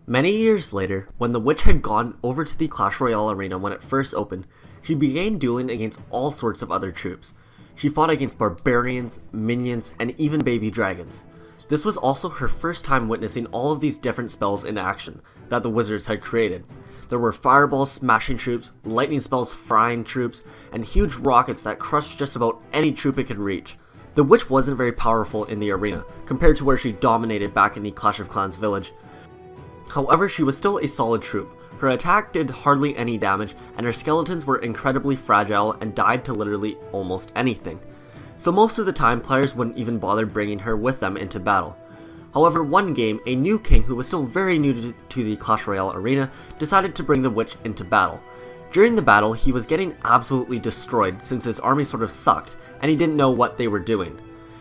Many years later, when the witch had gone over to the Clash Royale arena when it first opened, she began dueling against all sorts of other troops. She fought against barbarians, minions, and even baby dragons. This was also her first time witnessing all of these different spells in action that the wizards had created. There were fireballs smashing troops, lightning spells frying troops, and huge rockets that crushed just about any troop it could reach. The witch wasn't very powerful in the arena, compared to where she dominated back in the Clash of Clans village. However, she was still a solid troop. Her attack did hardly any damage, and her skeletons were incredibly fragile and died to literally almost anything. So most of the time, players wouldn't even bother bringing her with them into battle. However, one game, a new king who was still very new to the Clash Royale arena decided to bring the witch into battle. During the battle, he was getting absolutely destroyed since his army sort of sucked, and he didn't know what they were doing.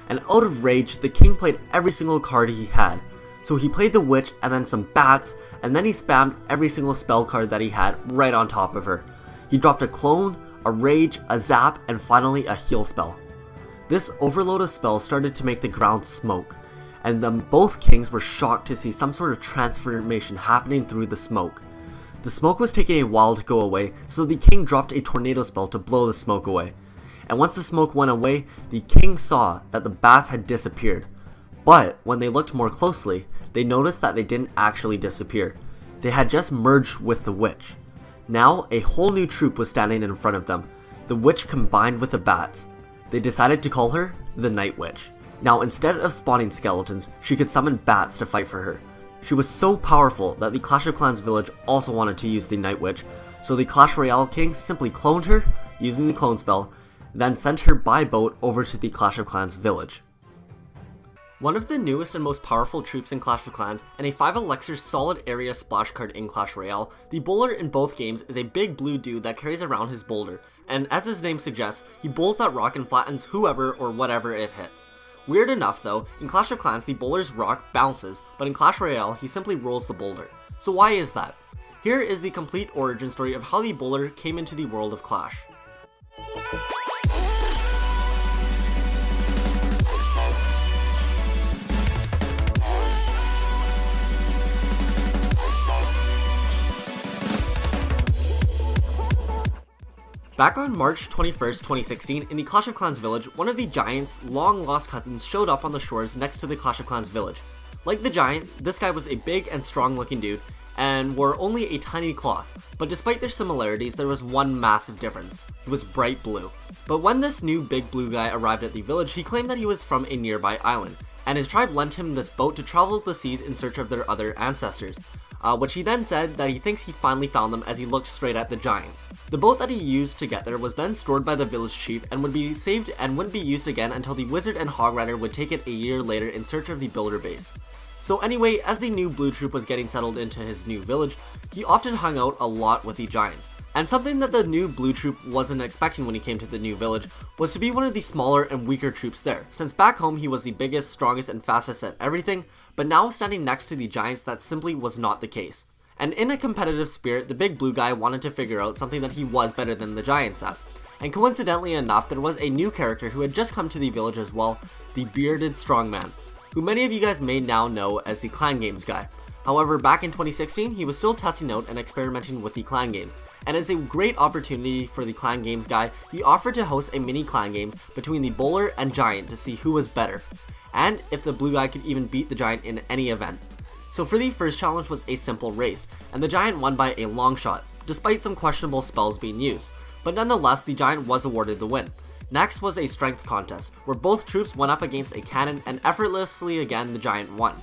And out of rage, the king played every single card he had. So he played the witch and then some bats, and then he spammed every single spell card that he had right on top of her. He dropped a clone, a rage, a zap, and finally a heal spell. This overload of spells started to make the ground smoke, and then both kings were shocked to see some sort of transformation happening through the smoke. The smoke was taking a while to go away, so the king dropped a tornado spell to blow the smoke away. And once the smoke went away, the king saw that the bats had disappeared. But when they looked more closely, they noticed that they didn't actually disappear. They had just merged with the witch. Now, a whole new troop was standing in front of them, the witch combined with the bats. They decided to call her the Night Witch. Now, instead of spawning skeletons, she could summon bats to fight for her. She was so powerful that the Clash of Clans village also wanted to use the Night Witch, so the Clash Royale kings simply cloned her, using the clone spell, then sent her by boat over to the Clash of Clans village. One of the newest and most powerful troops in Clash of Clans, and a 5 elixir solid area splash card in Clash Royale, the bowler in both games is a big blue dude that carries around his boulder, and as his name suggests, he bowls that rock and flattens whoever or whatever it hits. Weird enough though, in Clash of Clans the bowler's rock bounces, but in Clash Royale he simply rolls the boulder. So why is that? Here is the complete origin story of how the bowler came into the world of Clash. Back on March 21st, 2016, in the Clash of Clans village, one of the giant's long-lost cousins showed up on the shores next to the Clash of Clans village. Like the giant, this guy was a big and strong-looking dude, and wore only a tiny cloth. But despite their similarities, there was one massive difference. He was bright blue. But when this new big blue guy arrived at the village, he claimed that he was from a nearby island, and his tribe lent him this boat to travel the seas in search of their other ancestors. Which he then said that he thinks he finally found them as he looked straight at the giants. The boat that he used to get there was then stored by the village chief and would be saved and wouldn't be used again until the wizard and hog rider would take it a year later in search of the builder base. So anyway, as the new blue troop was getting settled into his new village, he often hung out a lot with the giants. And something that the new blue troop wasn't expecting when he came to the new village was to be one of the smaller and weaker troops there, since back home he was the biggest, strongest, and fastest at everything, but now standing next to the giants that simply was not the case. And in a competitive spirit, the big blue guy wanted to figure out something that he was better than the giants at. And coincidentally enough, there was a new character who had just come to the village as well, the bearded Strongman, who many of you guys may now know as the clan games guy. However, back in 2016, he was still testing out and experimenting with the clan games, and as a great opportunity for the clan games guy, he offered to host a mini clan games between the bowler and giant to see who was better, and if the blue guy could even beat the giant in any event. So for the first challenge was a simple race, and the giant won by a long shot, despite some questionable spells being used, but nonetheless the giant was awarded the win. Next was a strength contest, where both troops went up against a cannon, and effortlessly again the giant won.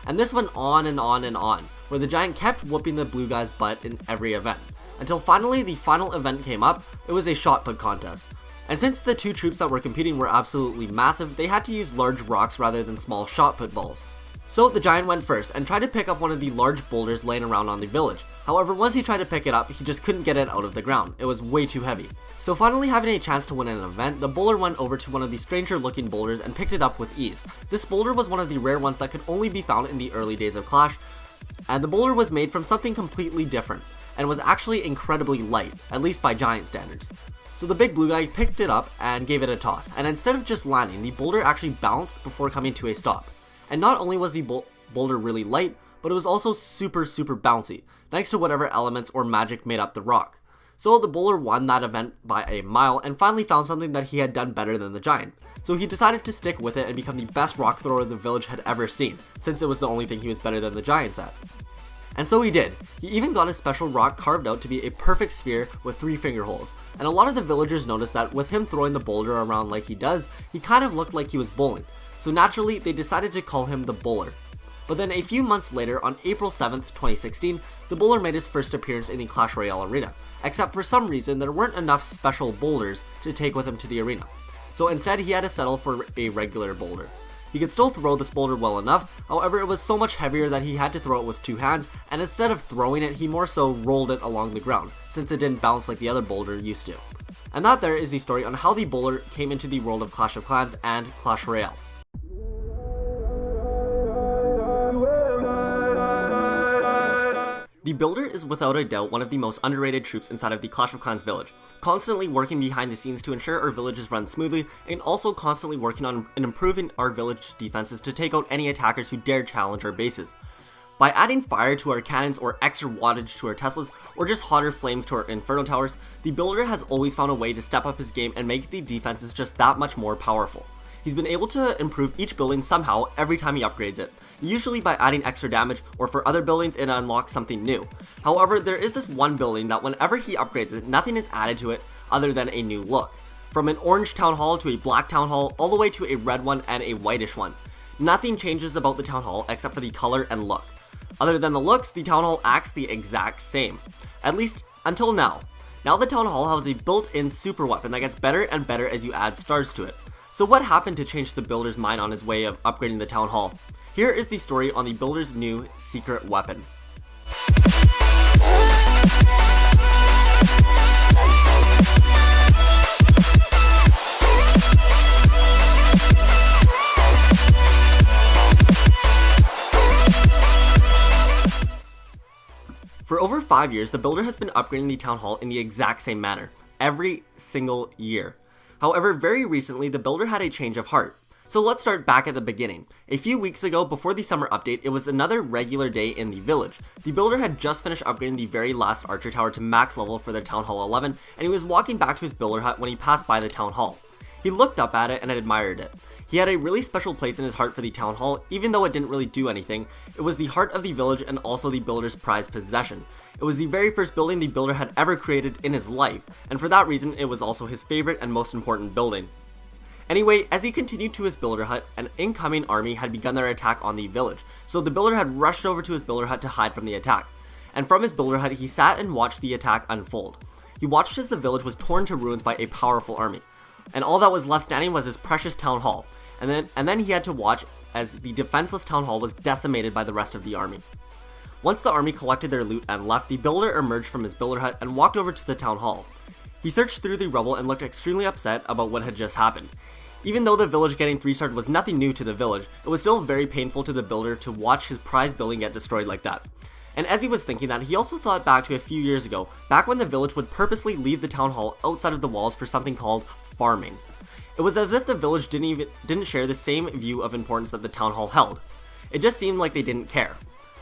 And this went on and on and on, where the giant kept whooping the blue guy's butt in every event, until finally the final event came up. It was a shot put contest. And since the two troops that were competing were absolutely massive, they had to use large rocks rather than small shot put balls. So the giant went first and tried to pick up one of the large boulders laying around on the village. However, once he tried to pick it up, he just couldn't get it out of the ground. It was way too heavy. So finally having a chance to win an event, the bowler went over to one of the stranger looking boulders and picked it up with ease. This boulder was one of the rare ones that could only be found in the early days of Clash, and the boulder was made from something completely different, and was actually incredibly light, at least by giant standards. So the big blue guy picked it up and gave it a toss, and instead of just landing, the boulder actually bounced before coming to a stop. And not only was the boulder really light, but it was also super bouncy, thanks to whatever elements or magic made up the rock. So the bowler won that event by a mile and finally found something that he had done better than the giant. So he decided to stick with it and become the best rock thrower the village had ever seen, since it was the only thing he was better than the giants at. And so he did. He even got a special rock carved out to be a perfect sphere with 3 finger holes. And a lot of the villagers noticed that with him throwing the boulder around like he does, he kind of looked like he was bowling. So naturally, they decided to call him the bowler. But then a few months later, on April 7th, 2016, the bowler made his first appearance in the Clash Royale arena, except for some reason there weren't enough special boulders to take with him to the arena. So instead he had to settle for a regular boulder. He could still throw this boulder well enough, however it was so much heavier that he had to throw it with 2 hands, and instead of throwing it, he more so rolled it along the ground, since it didn't bounce like the other boulder used to. And that there is the story on how the bowler came into the world of Clash of Clans and Clash Royale. The builder is without a doubt one of the most underrated troops inside of the Clash of Clans village, constantly working behind the scenes to ensure our villages run smoothly, and also constantly working on improving our village defenses to take out any attackers who dare challenge our bases. By adding fire to our cannons or extra wattage to our Teslas, or just hotter flames to our Inferno towers, the builder has always found a way to step up his game and make the defenses just that much more powerful. He's been able to improve each building somehow every time he upgrades it, usually by adding extra damage, or for other buildings it unlocks something new. However, there is this one building that whenever he upgrades it, nothing is added to it other than a new look. From an orange town hall to a black town hall, all the way to a red one and a whitish one. Nothing changes about the town hall except for the color and look. Other than the looks, the town hall acts the exact same. At least, until now. Now the town hall has a built-in super weapon that gets better and better as you add stars to it. So what happened to change the builder's mind on his way of upgrading the town hall? Here is the story on the builder's new secret weapon. For over 5 years, the builder has been upgrading the town hall in the exact same manner, every single year. However, very recently, the builder had a change of heart. So let's start back at the beginning. A few weeks ago, before the summer update, it was another regular day in the village. The builder had just finished upgrading the very last archer tower to max level for their Town Hall 11, and he was walking back to his builder hut when he passed by the town hall. He looked up at it and admired it. He had a really special place in his heart for the town hall, even though it didn't really do anything. It was the heart of the village and also the builder's prized possession. It was the very first building the builder had ever created in his life, and for that reason it was also his favorite and most important building. Anyway, as he continued to his builder hut, an incoming army had begun their attack on the village, so the builder had rushed over to his builder hut to hide from the attack. And from his builder hut he sat and watched the attack unfold. He watched as the village was torn to ruins by a powerful army, and all that was left standing was his precious town hall. And then he had to watch as the defenseless town hall was decimated by the rest of the army. Once the army collected their loot and left, the builder emerged from his builder hut and walked over to the town hall. He searched through the rubble and looked extremely upset about what had just happened. Even though the village getting 3-starred was nothing new to the village, it was still very painful to the builder to watch his prized building get destroyed like that. And as he was thinking that, he also thought back to a few years ago, back when the village would purposely leave the town hall outside of the walls for something called farming. It was as if the village didn't share the same view of importance that the town hall held. It just seemed like they didn't care.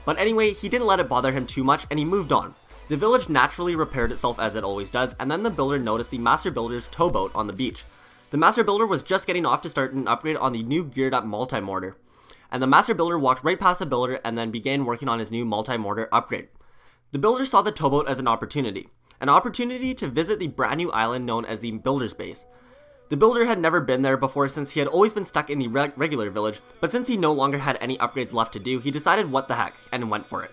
But anyway, he didn't let it bother him too much and he moved on. The village naturally repaired itself as it always does, and then the builder noticed the master builder's towboat on the beach. The master builder was just getting off to start an upgrade on the new geared up multi-mortar. And the master builder walked right past the builder and then began working on his new multi-mortar upgrade. The builder saw the towboat as an opportunity to visit the brand new island known as the builder's base. The builder had never been there before since he had always been stuck in the regular village, but since he no longer had any upgrades left to do, he decided what the heck and went for it.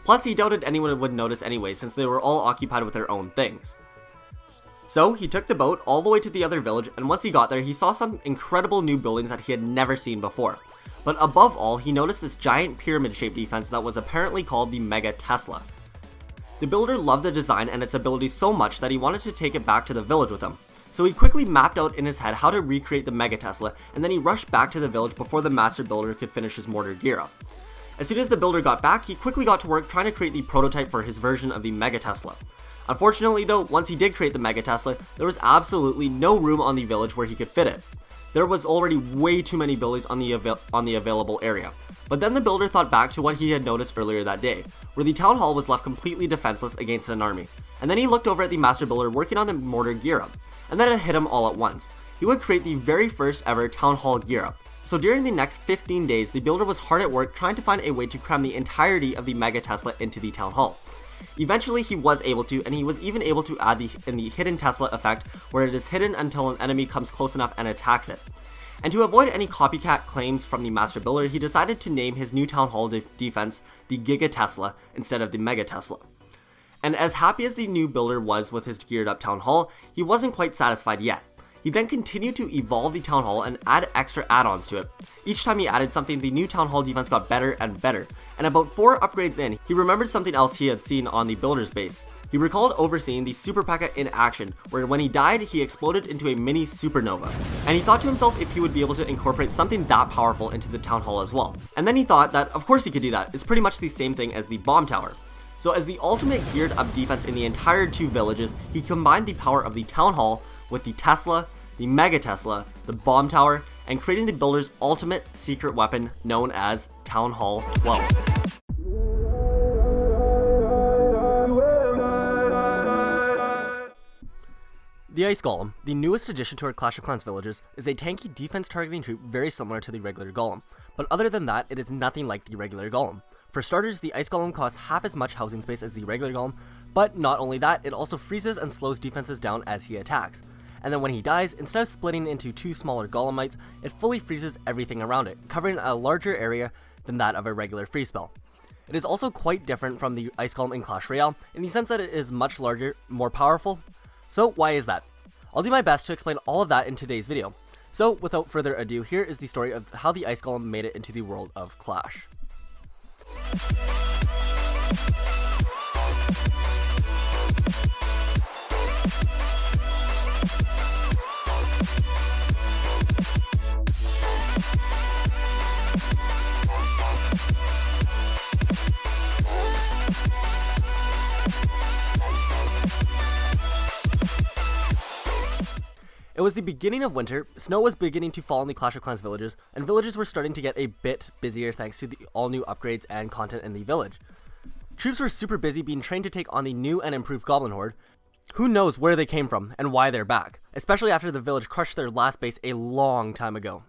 Plus, he doubted anyone would notice anyway since they were all occupied with their own things. So, he took the boat all the way to the other village, and once he got there, he saw some incredible new buildings that he had never seen before. But above all, he noticed this giant pyramid-shaped defense that was apparently called the Mega Tesla. The builder loved the design and its abilities so much that he wanted to take it back to the village with him. So he quickly mapped out in his head how to recreate the Mega Tesla, and then he rushed back to the village before the master builder could finish his mortar gear up. As soon as the builder got back, he quickly got to work trying to create the prototype for his version of the Mega Tesla. Unfortunately though, once he did create the Mega Tesla, there was absolutely no room on the village where he could fit it. There was already way too many buildings on the available area. But then the builder thought back to what he had noticed earlier that day, where the town hall was left completely defenseless against an army. And then he looked over at the master builder working on the mortar gear up, and then it hit him all at once. He would create the very first ever town hall gear up. So during the next 15 days, the builder was hard at work trying to find a way to cram the entirety of the Mega Tesla into the town hall. Eventually he was able to, and he was even able to add the hidden Tesla effect, where it is hidden until an enemy comes close enough and attacks it. And to avoid any copycat claims from the master builder, he decided to name his new town hall defense the Giga Tesla instead of the Mega Tesla. And as happy as the new builder was with his geared up town hall, he wasn't quite satisfied yet. He then continued to evolve the town hall and add extra add-ons to it. Each time he added something, the new town hall defense got better and better, and about 4 upgrades in, he remembered something else he had seen on the builder's base. He recalled overseeing the Super P.E.K.K.A in action, where when he died, he exploded into a mini supernova. And he thought to himself if he would be able to incorporate something that powerful into the town hall as well. And then he thought that of course he could do that, it's pretty much the same thing as the bomb tower. So as the ultimate geared up defense in the entire 2 villages, he combined the power of the town hall with the Tesla, the Mega Tesla, the bomb tower, and creating the builder's ultimate secret weapon known as Town Hall 12. The Ice Golem, the newest addition to our Clash of Clans villages, is a tanky defense targeting troop very similar to the regular Golem, but other than that, it is nothing like the regular Golem. For starters, the Ice Golem costs half as much housing space as the regular Golem, but not only that, it also freezes and slows defenses down as he attacks. And then when he dies, instead of splitting into 2 smaller golemites, it fully freezes everything around it, covering a larger area than that of a regular freeze spell. It is also quite different from the Ice Golem in Clash Royale, in the sense that it is much larger, more powerful. So why is that? I'll do my best to explain all of that in today's video. So without further ado, here is the story of how the Ice Golem made it into the world of Clash. It was the beginning of winter, snow was beginning to fall in the Clash of Clans villages, and villages were starting to get a bit busier thanks to the all new upgrades and content in the village. Troops were super busy being trained to take on the new and improved Goblin Horde. Who knows where they came from and why they're back, especially after the village crushed their last base a long time ago.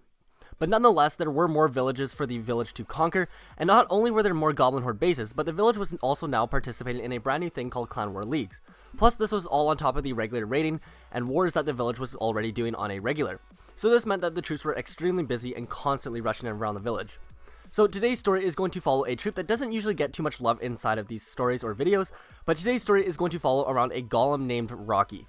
But nonetheless, there were more villages for the village to conquer, and not only were there more Goblin Horde bases, but the village was also now participating in a brand new thing called Clan War Leagues. Plus, this was all on top of the regular raiding and wars that the village was already doing on a regular. So this meant that the troops were extremely busy and constantly rushing around the village. So today's story is going to follow a troop that doesn't usually get too much love inside of these stories or videos, but today's story is going to follow around a golem named Rocky.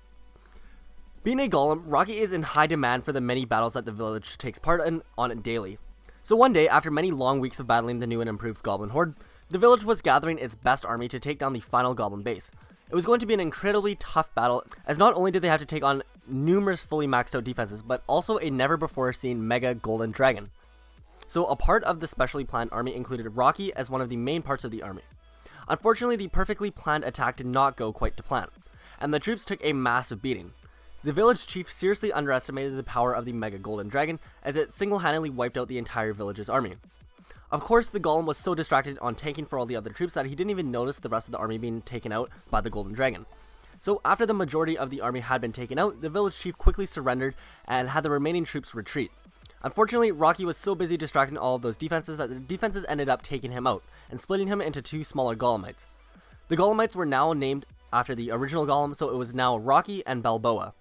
Being a golem, Rocky is in high demand for the many battles that the village takes part in on it daily. So one day, after many long weeks of battling the new and improved Goblin Horde, The village was gathering its best army to take down the final goblin base. It was going to be an incredibly tough battle, as not only did they have to take on numerous fully maxed out defenses, but also a never before seen mega golden dragon. So a part of the specially planned army included Rocky as one of the main parts of the army. Unfortunately, the perfectly planned attack did not go quite to plan, and the troops took a massive beating. The village chief seriously underestimated the power of the mega golden dragon, as it single-handedly wiped out the entire village's army. Of course, the golem was so distracted on tanking for all the other troops that he didn't even notice the rest of the army being taken out by the golden dragon. So after the majority of the army had been taken out, the village chief quickly surrendered and had the remaining troops retreat. Unfortunately, Rocky was so busy distracting all of those defenses that the defenses ended up taking him out and splitting him into two smaller golemites. The golemites were now named after the original golem, so it was now Rocky and Balboa.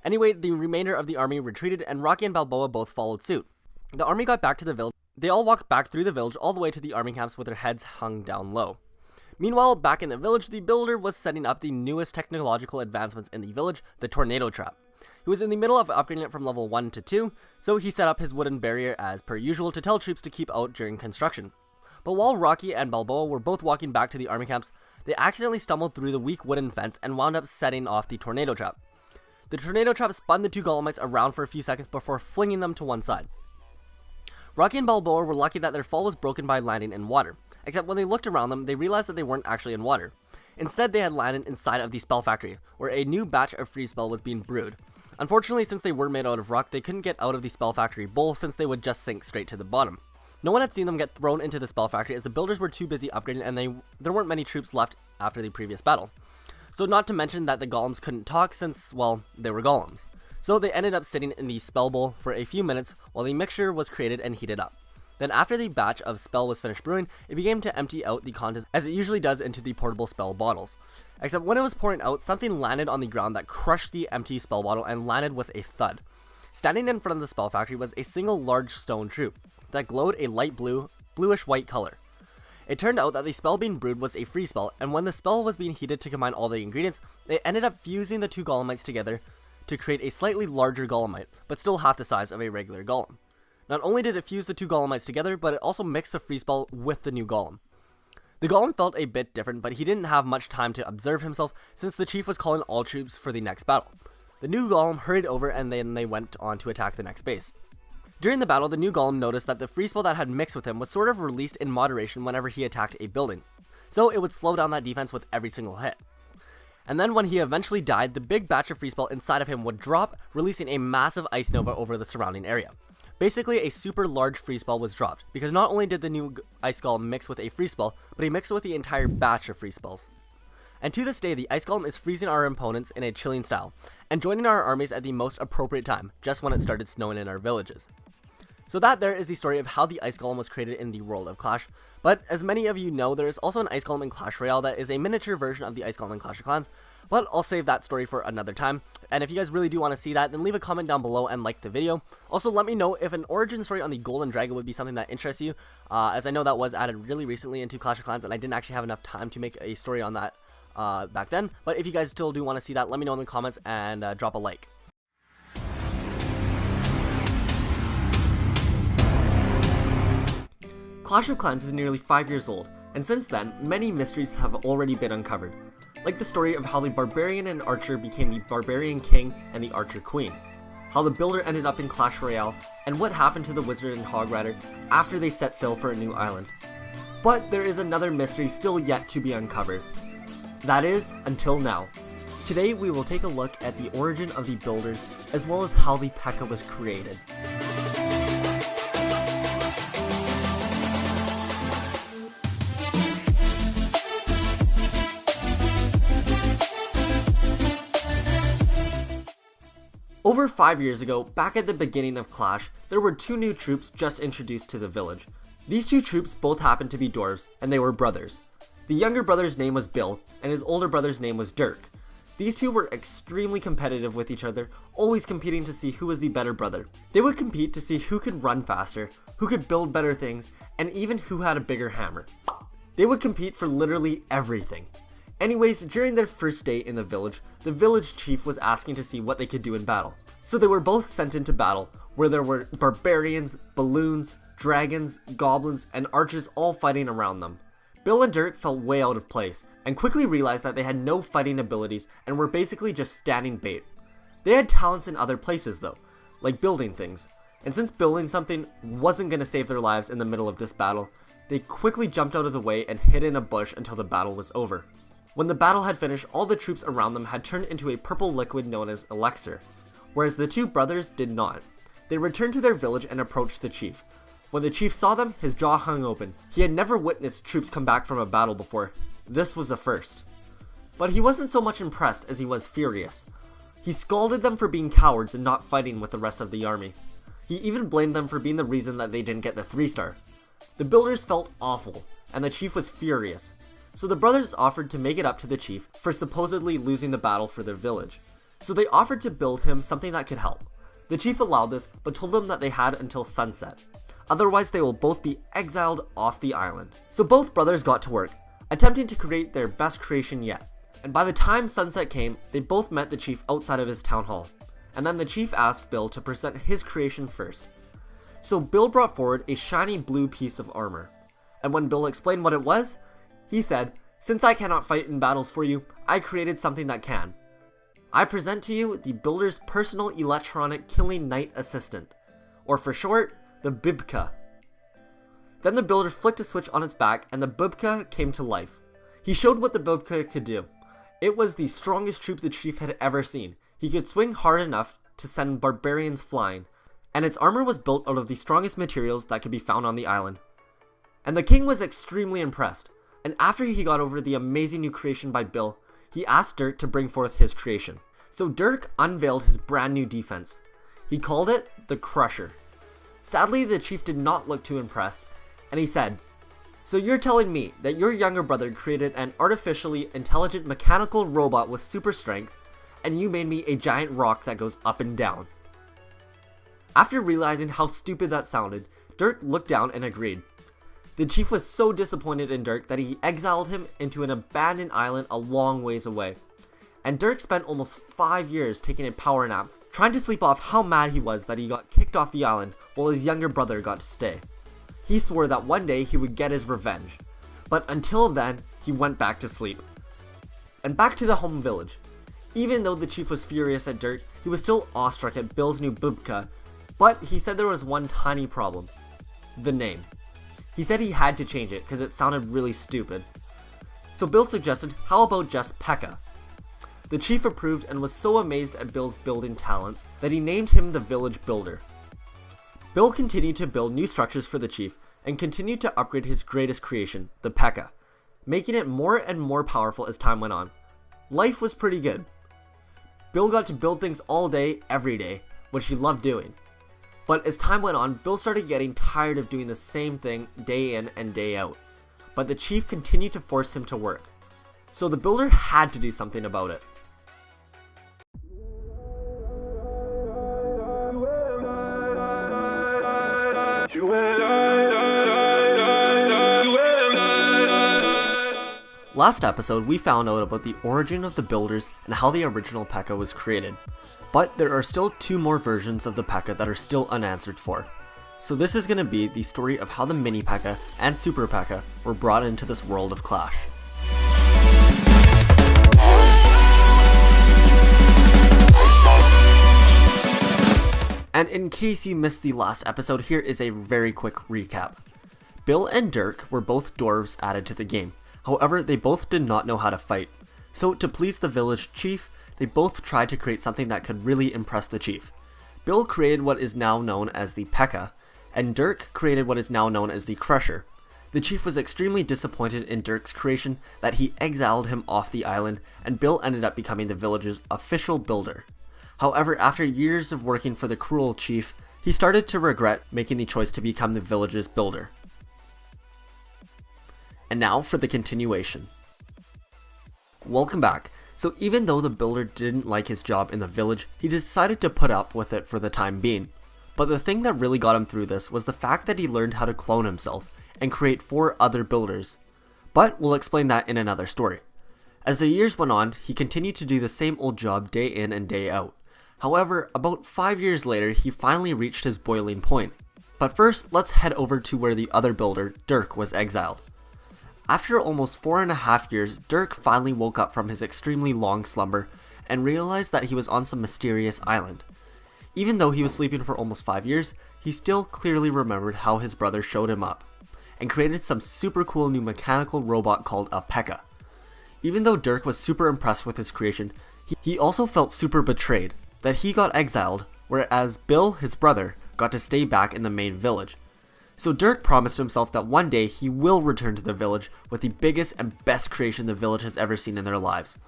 Anyway, the remainder of the army retreated and Rocky and Balboa both followed suit. The army got back to the village. They all walked back through the village all the way to the army camps with their heads hung down low. Meanwhile, back in the village, the builder was setting up the newest technological advancements in the village, the tornado trap. He was in the middle of upgrading it from level 1 to 2, so he set up his wooden barrier as per usual to tell troops to keep out during construction. But while Rocky and Balboa were both walking back to the army camps, they accidentally stumbled through the weak wooden fence and wound up setting off the tornado trap. The tornado trap spun the two golemites around for a few seconds before flinging them to one side. Rocky and Balboa were lucky that their fall was broken by landing in water, except when they looked around them, they realized that they weren't actually in water. Instead, they had landed inside of the spell factory, where a new batch of free spell was being brewed. Unfortunately, since they were made out of rock, they couldn't get out of the spell factory bowl since they would just sink straight to the bottom. No one had seen them get thrown into the spell factory as the builders were too busy upgrading and there weren't many troops left after the previous battle. So not to mention that the golems couldn't talk since, well, they were golems. So they ended up sitting in the spell bowl for a few minutes while the mixture was created and heated up. Then after the batch of spell was finished brewing, it began to empty out the contents as it usually does into the portable spell bottles. Except when it was pouring out, something landed on the ground that crushed the empty spell bottle and landed with a thud. Standing in front of the spell factory was a single large stone troop that glowed a light blue, bluish white color. It turned out that the spell being brewed was a free spell, and when the spell was being heated to combine all the ingredients, it ended up fusing the two golemites together to create a slightly larger golemite, but still half the size of a regular golem. Not only did it fuse the two golemites together, but it also mixed the free spell with the new golem. The golem felt a bit different, but he didn't have much time to observe himself since the chief was calling all troops for the next battle. The new golem hurried over and then they went on to attack the next base. During the battle, the new golem noticed that the free spell that had mixed with him was sort of released in moderation whenever he attacked a building, so it would slow down that defense with every single hit. And then when he eventually died, the big batch of free spell inside of him would drop, releasing a massive ice nova over the surrounding area. Basically, a super large free spell was dropped, because not only did the new Ice Golem mix with a free spell, but he mixed with the entire batch of free spells. And to this day, the Ice Golem is freezing our opponents in a chilling style, and joining our armies at the most appropriate time, just when it started snowing in our villages. So that there is the story of how the Ice Golem was created in the world of Clash, but as many of you know, there is also an Ice Golem in Clash Royale that is a miniature version of the Ice Golem in Clash of Clans, but I'll save that story for another time, and if you guys really do want to see that, then leave a comment down below and like the video. Also, let me know if an origin story on the Golden Dragon would be something that interests you, as I know that was added really recently into Clash of Clans, and I didn't actually have enough time to make a story on that back then, but if you guys still do want to see that, let me know in the comments and drop a like. Clash of Clans is nearly 5 years old, and since then, many mysteries have already been uncovered, like the story of how the Barbarian and Archer became the Barbarian King and the Archer Queen, how the Builder ended up in Clash Royale, and what happened to the Wizard and Hog Rider after they set sail for a new island. But there is another mystery still yet to be uncovered. That is, until now. Today we will take a look at the origin of the Builders, as well as how the P.E.K.K.A was created. Over 5 years ago, back at the beginning of Clash, there were two new troops just introduced to the village. These two troops both happened to be dwarves, and they were brothers. The younger brother's name was Bill, and his older brother's name was Dirk. These two were extremely competitive with each other, always competing to see who was the better brother. They would compete to see who could run faster, who could build better things, and even who had a bigger hammer. They would compete for literally everything. Anyways, during their first day in the village chief was asking to see what they could do in battle. So they were both sent into battle, where there were barbarians, balloons, dragons, goblins, and archers all fighting around them. Bill and Dirk felt way out of place, and quickly realized that they had no fighting abilities and were basically just standing bait. They had talents in other places though, like building things, and since building something wasn't going to save their lives in the middle of this battle, they quickly jumped out of the way and hid in a bush until the battle was over. When the battle had finished, all the troops around them had turned into a purple liquid known as elixir, whereas the two brothers did not. They returned to their village and approached the chief. When the chief saw them, his jaw hung open. He had never witnessed troops come back from a battle before. This was a first. But he wasn't so much impressed as he was furious. He scolded them for being cowards and not fighting with the rest of the army. He even blamed them for being the reason that they didn't get the 3-star. The builders felt awful, and the chief was furious. So the brothers offered to make it up to the chief for supposedly losing the battle for their village. So they offered to build him something that could help. The chief allowed this, but told them that they had until sunset. Otherwise they will both be exiled off the island. So both brothers got to work, attempting to create their best creation yet. And by the time sunset came, they both met the chief outside of his town hall. And then the chief asked Bill to present his creation first. So Bill brought forward a shiny blue piece of armor. And when Bill explained what it was, he said, "Since I cannot fight in battles for you, I created something that can. I present to you the builder's personal electronic killing knight assistant, or for short, the Bibka." Then the builder flicked a switch on its back and the Bibka came to life. He showed what the Bibka could do. It was the strongest troop the chief had ever seen. He could swing hard enough to send barbarians flying, and its armor was built out of the strongest materials that could be found on the island. And the king was extremely impressed, and after he got over the amazing new creation by Bill, he asked Dirk to bring forth his creation. So Dirk unveiled his brand new defense. He called it the Crusher. Sadly, the chief did not look too impressed, and he said, "So you're telling me that your younger brother created an artificially intelligent mechanical robot with super strength, and you made me a giant rock that goes up and down?" After realizing how stupid that sounded, Dirk looked down and agreed. The chief was so disappointed in Dirk that he exiled him into an abandoned island a long ways away. And Dirk spent almost 5 years taking a power nap, trying to sleep off how mad he was that he got kicked off the island while his younger brother got to stay. He swore that one day he would get his revenge, but until then, he went back to sleep. And back to the home village. Even though the chief was furious at Dirk, he was still awestruck at Bill's new Bubka, but he said there was one tiny problem: the name. He said he had to change it because it sounded really stupid. So Bill suggested, how about just Pekka? The chief approved and was so amazed at Bill's building talents that he named him the village builder. Bill continued to build new structures for the chief and continued to upgrade his greatest creation, the Pekka, making it more and more powerful as time went on. Life was pretty good. Bill got to build things all day, every day, which he loved doing. But as time went on, Bill started getting tired of doing the same thing day in and day out. But the chief continued to force him to work. So the builder had to do something about it. Last episode, we found out about the origin of the builders and how the original Pekka was created. But there are still 2 more versions of the Pekka that are still unanswered for. So this is going to be the story of how the mini Pekka and super Pekka were brought into this world of Clash. And in case you missed the last episode, here is a very quick recap. Bill and Dirk were both dwarves added to the game. However, they both did not know how to fight. So to please the village chief, they both tried to create something that could really impress the chief. Bill created what is now known as the Pekka, and Dirk created what is now known as the Crusher. The chief was extremely disappointed in Dirk's creation that he exiled him off the island, and Bill ended up becoming the village's official builder. However, after years of working for the cruel chief, he started to regret making the choice to become the village's builder. And now for the continuation. Welcome back. So even though the builder didn't like his job in the village, he decided to put up with it for the time being. But the thing that really got him through this was the fact that he learned how to clone himself and create 4 other builders. But we'll explain that in another story. As the years went on, he continued to do the same old job day in and day out. However, about 5 years later, he finally reached his boiling point. But first, let's head over to where the other builder, Dirk, was exiled. After almost 4.5 years, Dirk finally woke up from his extremely long slumber and realized that he was on some mysterious island. Even though he was sleeping for almost 5 years, he still clearly remembered how his brother showed him up and created some super cool new mechanical robot called a P.E.K.K.A. Even though Dirk was super impressed with his creation, he also felt super betrayed that he got exiled, whereas Bill, his brother, got to stay back in the main village. So Dirk promised himself that one day he will return to the village with the biggest and best creation the village has ever seen in their lives.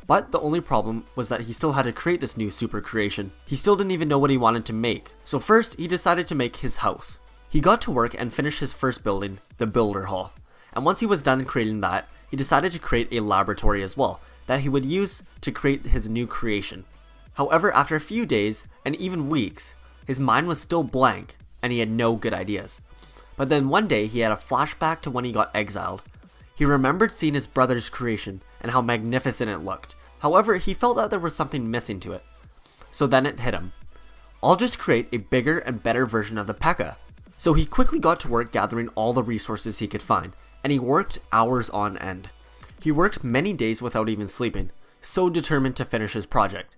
But the only problem was that he still had to create this new super creation. He still didn't even know what he wanted to make. So first, he decided to make his house. He got to work and finished his first building, the Builder Hall. And once he was done creating that, he decided to create a laboratory as well, that he would use to create his new creation. However, after a few days, and even weeks, his mind was still blank, and he had no good ideas. But then one day, he had a flashback to when he got exiled. He remembered seeing his brother's creation, and how magnificent it looked. However, he felt that there was something missing to it. So then it hit him. I'll just create a bigger and better version of the P.E.K.K.A. So he quickly got to work gathering all the resources he could find, and he worked hours on end. He worked many days without even sleeping, so determined to finish his project.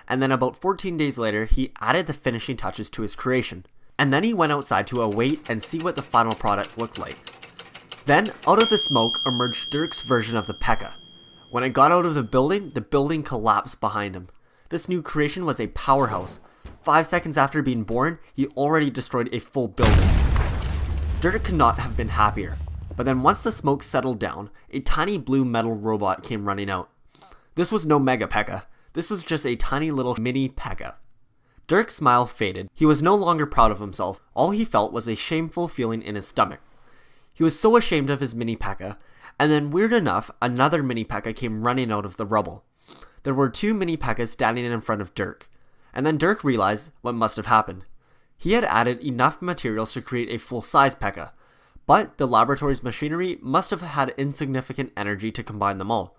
And then about 14 days later, he added the finishing touches to his creation. And then he went outside to await and see what the final product looked like. Then, out of the smoke emerged Dirk's version of the P.E.K.K.A. When it got out of the building collapsed behind him. This new creation was a powerhouse. 5 seconds after being born, he already destroyed a full building. Dirk could not have been happier. But then once the smoke settled down, a tiny blue metal robot came running out. This was no Mega P.E.K.K.A. This was just a tiny little mini P.E.K.K.A. Dirk's smile faded. He was no longer proud of himself. All he felt was a shameful feeling in his stomach. He was so ashamed of his mini P.E.K.K.A. And then weird enough, another mini P.E.K.K.A. came running out of the rubble. There were 2 mini P.E.K.K.A.s standing in front of Dirk. And then Dirk realized what must have happened. He had added enough materials to create a full-size P.E.K.K.A. But the laboratory's machinery must have had insignificant energy to combine them all.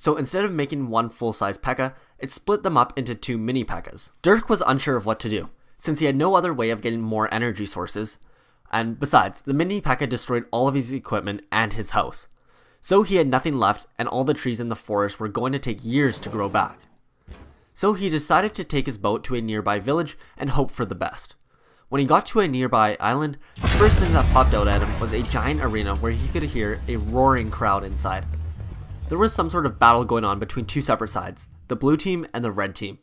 So instead of making one full-size P.E.K.K.A., it split them up into 2 mini P.E.K.K.A.s. Dirk was unsure of what to do, since he had no other way of getting more energy sources. And besides, the mini P.E.K.K.A. destroyed all of his equipment and his house. So he had nothing left, and all the trees in the forest were going to take years to grow back. So he decided to take his boat to a nearby village and hope for the best. When he got to a nearby island, the first thing that popped out at him was a giant arena where he could hear a roaring crowd inside. There was some sort of battle going on between 2 separate sides, the blue team and the red team.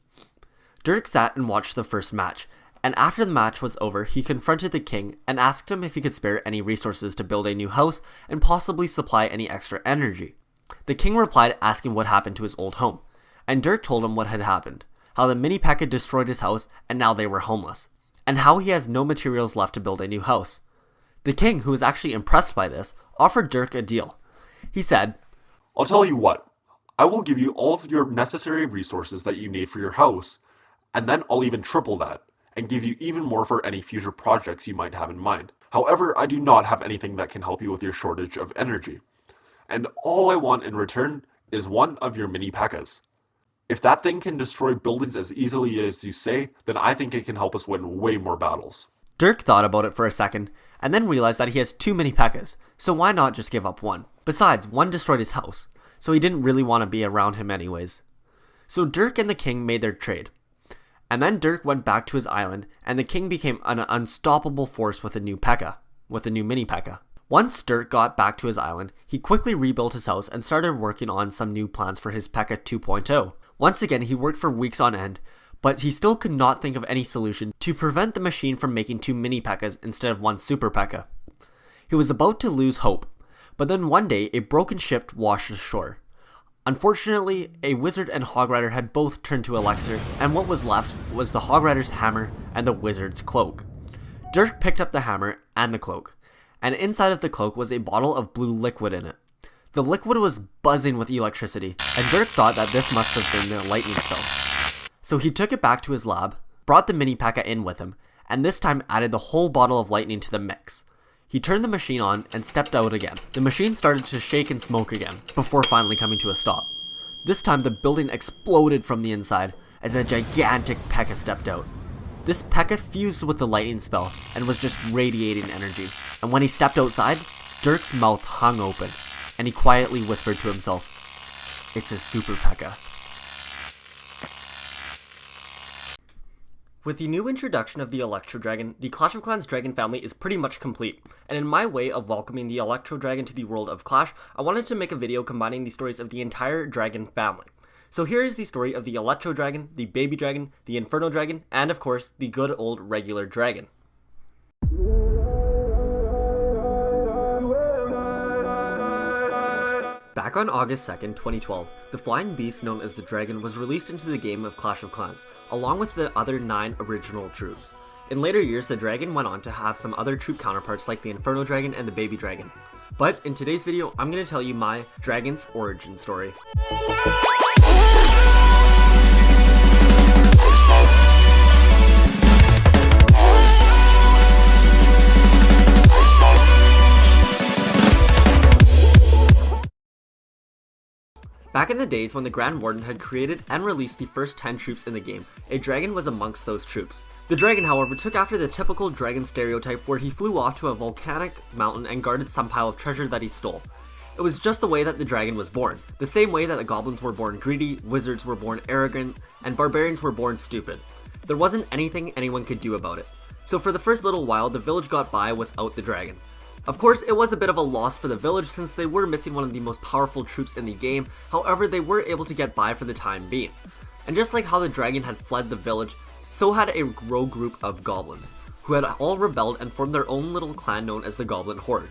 Dirk sat and watched the first match, and after the match was over, he confronted the king and asked him if he could spare any resources to build a new house and possibly supply any extra energy. The king replied asking what happened to his old home, and Dirk told him what had happened, how the mini P.E.K.K.A. destroyed his house and now they were homeless, and how he has no materials left to build a new house. The king, who was actually impressed by this, offered Dirk a deal. He said, I'll tell you what, I will give you all of your necessary resources that you need for your house, and then I'll even triple that, and give you even more for any future projects you might have in mind. However, I do not have anything that can help you with your shortage of energy. And all I want in return is one of your mini P.E.K.K.A.s. If that thing can destroy buildings as easily as you say, then I think it can help us win way more battles. Dirk thought about it for a second, and then realized that he has 2 mini P.E.K.K.A.s, so why not just give up one? Besides, one destroyed his house, so he didn't really want to be around him anyways. So Dirk and the king made their trade. And then Dirk went back to his island, and the king became an unstoppable force with a new P.E.K.K.A., with a new mini P.E.K.K.A. Once Dirk got back to his island, he quickly rebuilt his house and started working on some new plans for his P.E.K.K.A. 2.0. Once again, he worked for weeks on end, but he still could not think of any solution to prevent the machine from making 2 mini P.E.K.K.A.s instead of one super P.E.K.K.A. He was about to lose hope, but then one day a broken ship washed ashore. Unfortunately, a wizard and hog rider had both turned to elixir, and what was left was the hog rider's hammer and the wizard's cloak. Dirk picked up the hammer and the cloak, and inside of the cloak was a bottle of blue liquid in it. The liquid was buzzing with electricity, and Dirk thought that this must have been the lightning spell. So he took it back to his lab, brought the mini P.E.K.K.A. in with him, and this time added the whole bottle of lightning to the mix. He turned the machine on and stepped out again. The machine started to shake and smoke again, before finally coming to a stop. This time the building exploded from the inside, as a gigantic P.E.K.K.A. stepped out. This P.E.K.K.A. fused with the lightning spell, and was just radiating energy. And when he stepped outside, Dirk's mouth hung open, and he quietly whispered to himself, "It's a Super P.E.K.K.A." With the new introduction of the Electro Dragon, the Clash of Clans Dragon family is pretty much complete, and in my way of welcoming the Electro Dragon to the world of Clash, I wanted to make a video combining the stories of the entire Dragon family. So here is the story of the Electro Dragon, the Baby Dragon, the Inferno Dragon, and of course, the good old regular dragon. Back on August 2nd, 2012, the flying beast known as the Dragon was released into the game of Clash of Clans, along with the other 9 original troops. In later years, the Dragon went on to have some other troop counterparts like the Inferno Dragon and the Baby Dragon. But in today's video, I'm going to tell you my Dragon's origin story. Back in the days when the Grand Warden had created and released the first 10 troops in the game, a dragon was amongst those troops. The dragon, however, took after the typical dragon stereotype where he flew off to a volcanic mountain and guarded some pile of treasure that he stole. It was just the way that the dragon was born, the same way that the goblins were born greedy, wizards were born arrogant, and barbarians were born stupid. There wasn't anything anyone could do about it. So for the first little while, the village got by without the dragon. Of course, it was a bit of a loss for the village since they were missing one of the most powerful troops in the game, however they were able to get by for the time being. And just like how the dragon had fled the village, so had a rogue group of goblins, who had all rebelled and formed their own little clan known as the Goblin Horde.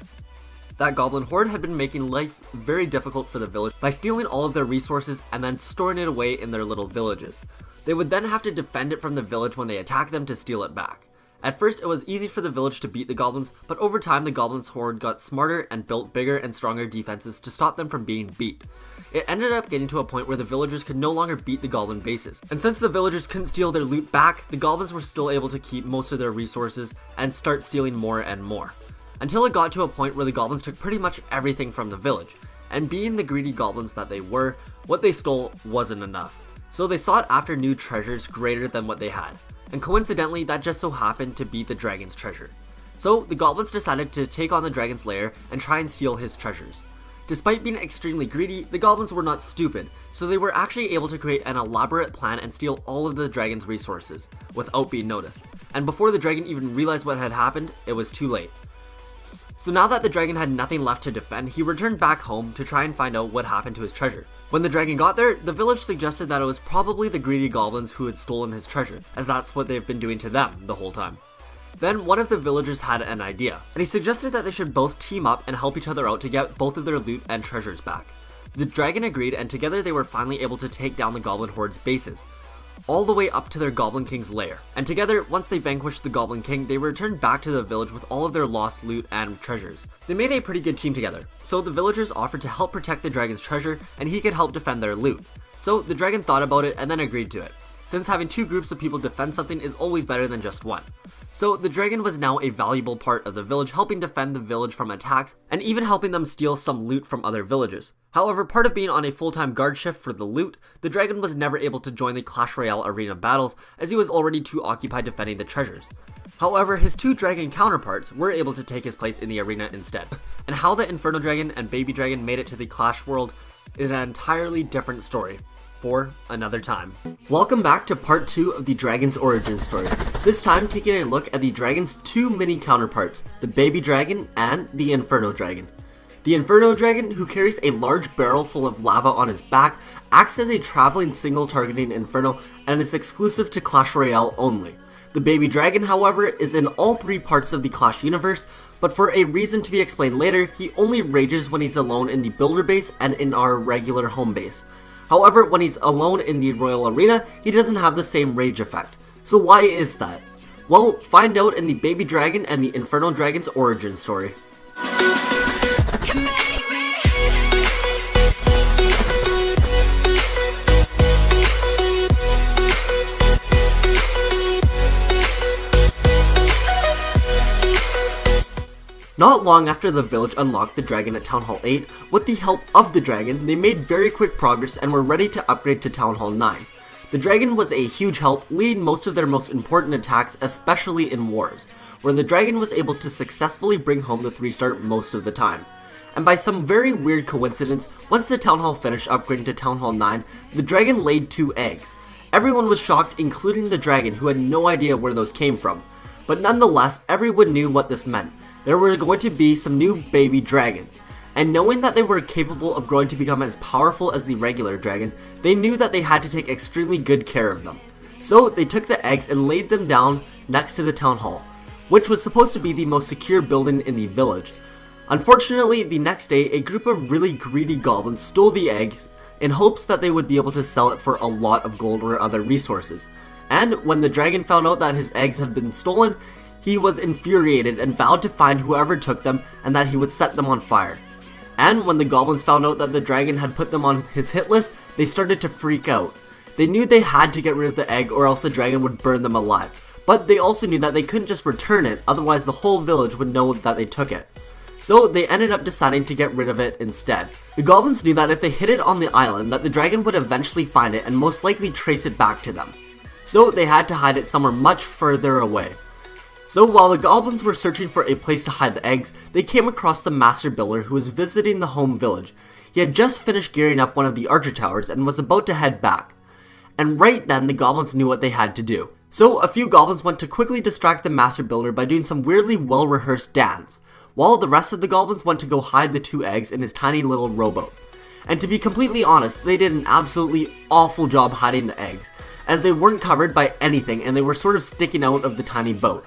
That Goblin Horde had been making life very difficult for the village by stealing all of their resources and then storing it away in their little villages. They would then have to defend it from the village when they attacked them to steal it back. At first, it was easy for the village to beat the goblins, but over time the goblins' horde got smarter and built bigger and stronger defenses to stop them from being beat. It ended up getting to a point where the villagers could no longer beat the goblin bases, and since the villagers couldn't steal their loot back, the goblins were still able to keep most of their resources and start stealing more and more. Until it got to a point where the goblins took pretty much everything from the village, and being the greedy goblins that they were, what they stole wasn't enough. So they sought after new treasures greater than what they had. And coincidentally, that just so happened to be the dragon's treasure. So the goblins decided to take on the dragon's lair and try and steal his treasures. Despite being extremely greedy, the goblins were not stupid, so they were actually able to create an elaborate plan and steal all of the dragon's resources, without being noticed. And before the dragon even realized what had happened, it was too late. So now that the dragon had nothing left to defend, he returned back home to try and find out what happened to his treasure. When the dragon got there, the village suggested that it was probably the greedy goblins who had stolen his treasure, as that's what they've been doing to them the whole time. Then one of the villagers had an idea, and he suggested that they should both team up and help each other out to get both of their loot and treasures back. The dragon agreed, and together they were finally able to take down the Goblin Horde's bases, all the way up to their Goblin King's lair. And together, once they vanquished the Goblin King, they returned back to the village with all of their lost loot and treasures. They made a pretty good team together, so the villagers offered to help protect the dragon's treasure, and he could help defend their loot. So the dragon thought about it and then agreed to it, since having 2 groups of people defend something is always better than just one. So the dragon was now a valuable part of the village, helping defend the village from attacks, and even helping them steal some loot from other villages. However, part of being on a full-time guard shift for the loot, the dragon was never able to join the Clash Royale arena battles, as he was already too occupied defending the treasures. However, his 2 dragon counterparts were able to take his place in the arena instead. And how the Inferno Dragon and Baby Dragon made it to the Clash world is an entirely different story, for another time. Welcome back to part 2 of the dragon's origin story. This time taking a look at the dragon's 2 mini counterparts, the Baby Dragon and the Inferno Dragon. The Inferno Dragon, who carries a large barrel full of lava on his back, acts as a traveling single targeting Inferno and is exclusive to Clash Royale only. The Baby Dragon, however, is in all 3 parts of the Clash universe, but for a reason to be explained later, he only rages when he's alone in the builder base and in our regular home base. However, when he's alone in the Royal Arena, he doesn't have the same rage effect. So why is that? Well, find out in the Baby Dragon and the Inferno Dragon's origin story. Not long after the village unlocked the dragon at Town Hall 8, with the help of the dragon, they made very quick progress and were ready to upgrade to Town Hall 9. The dragon was a huge help, leading most of their most important attacks, especially in wars, where the dragon was able to successfully bring home the 3-star most of the time. and by some very weird coincidence, once the Town Hall finished upgrading to Town Hall 9, the dragon laid 2 eggs. Everyone was shocked, including the dragon, who had no idea where those came from. But nonetheless, everyone knew what this meant. There were going to be some new baby dragons. And knowing that they were capable of growing to become as powerful as the regular dragon, they knew that they had to take extremely good care of them. So they took the eggs and laid them down next to the Town Hall, which was supposed to be the most secure building in the village. Unfortunately, the next day, a group of really greedy goblins stole the eggs in hopes that they would be able to sell it for a lot of gold or other resources. And when the dragon found out that his eggs had been stolen, he was infuriated and vowed to find whoever took them and that he would set them on fire. And when the goblins found out that the dragon had put them on his hit list, they started to freak out. They knew they had to get rid of the egg or else the dragon would burn them alive. But they also knew that they couldn't just return it, otherwise the whole village would know that they took it. So they ended up deciding to get rid of it instead. The goblins knew that if they hid it on the island, that the dragon would eventually find it and most likely trace it back to them. So they had to hide it somewhere much further away. So while the goblins were searching for a place to hide the eggs, they came across the master builder who was visiting the home village. He had just finished gearing up one of the archer towers and was about to head back. And right then the goblins knew what they had to do. So a few goblins went to quickly distract the master builder by doing some weirdly well-rehearsed dance, while the rest of the goblins went to go hide the 2 eggs in his tiny little rowboat. And to be completely honest, they did an absolutely awful job hiding the eggs, as they weren't covered by anything and they were sort of sticking out of the tiny boat.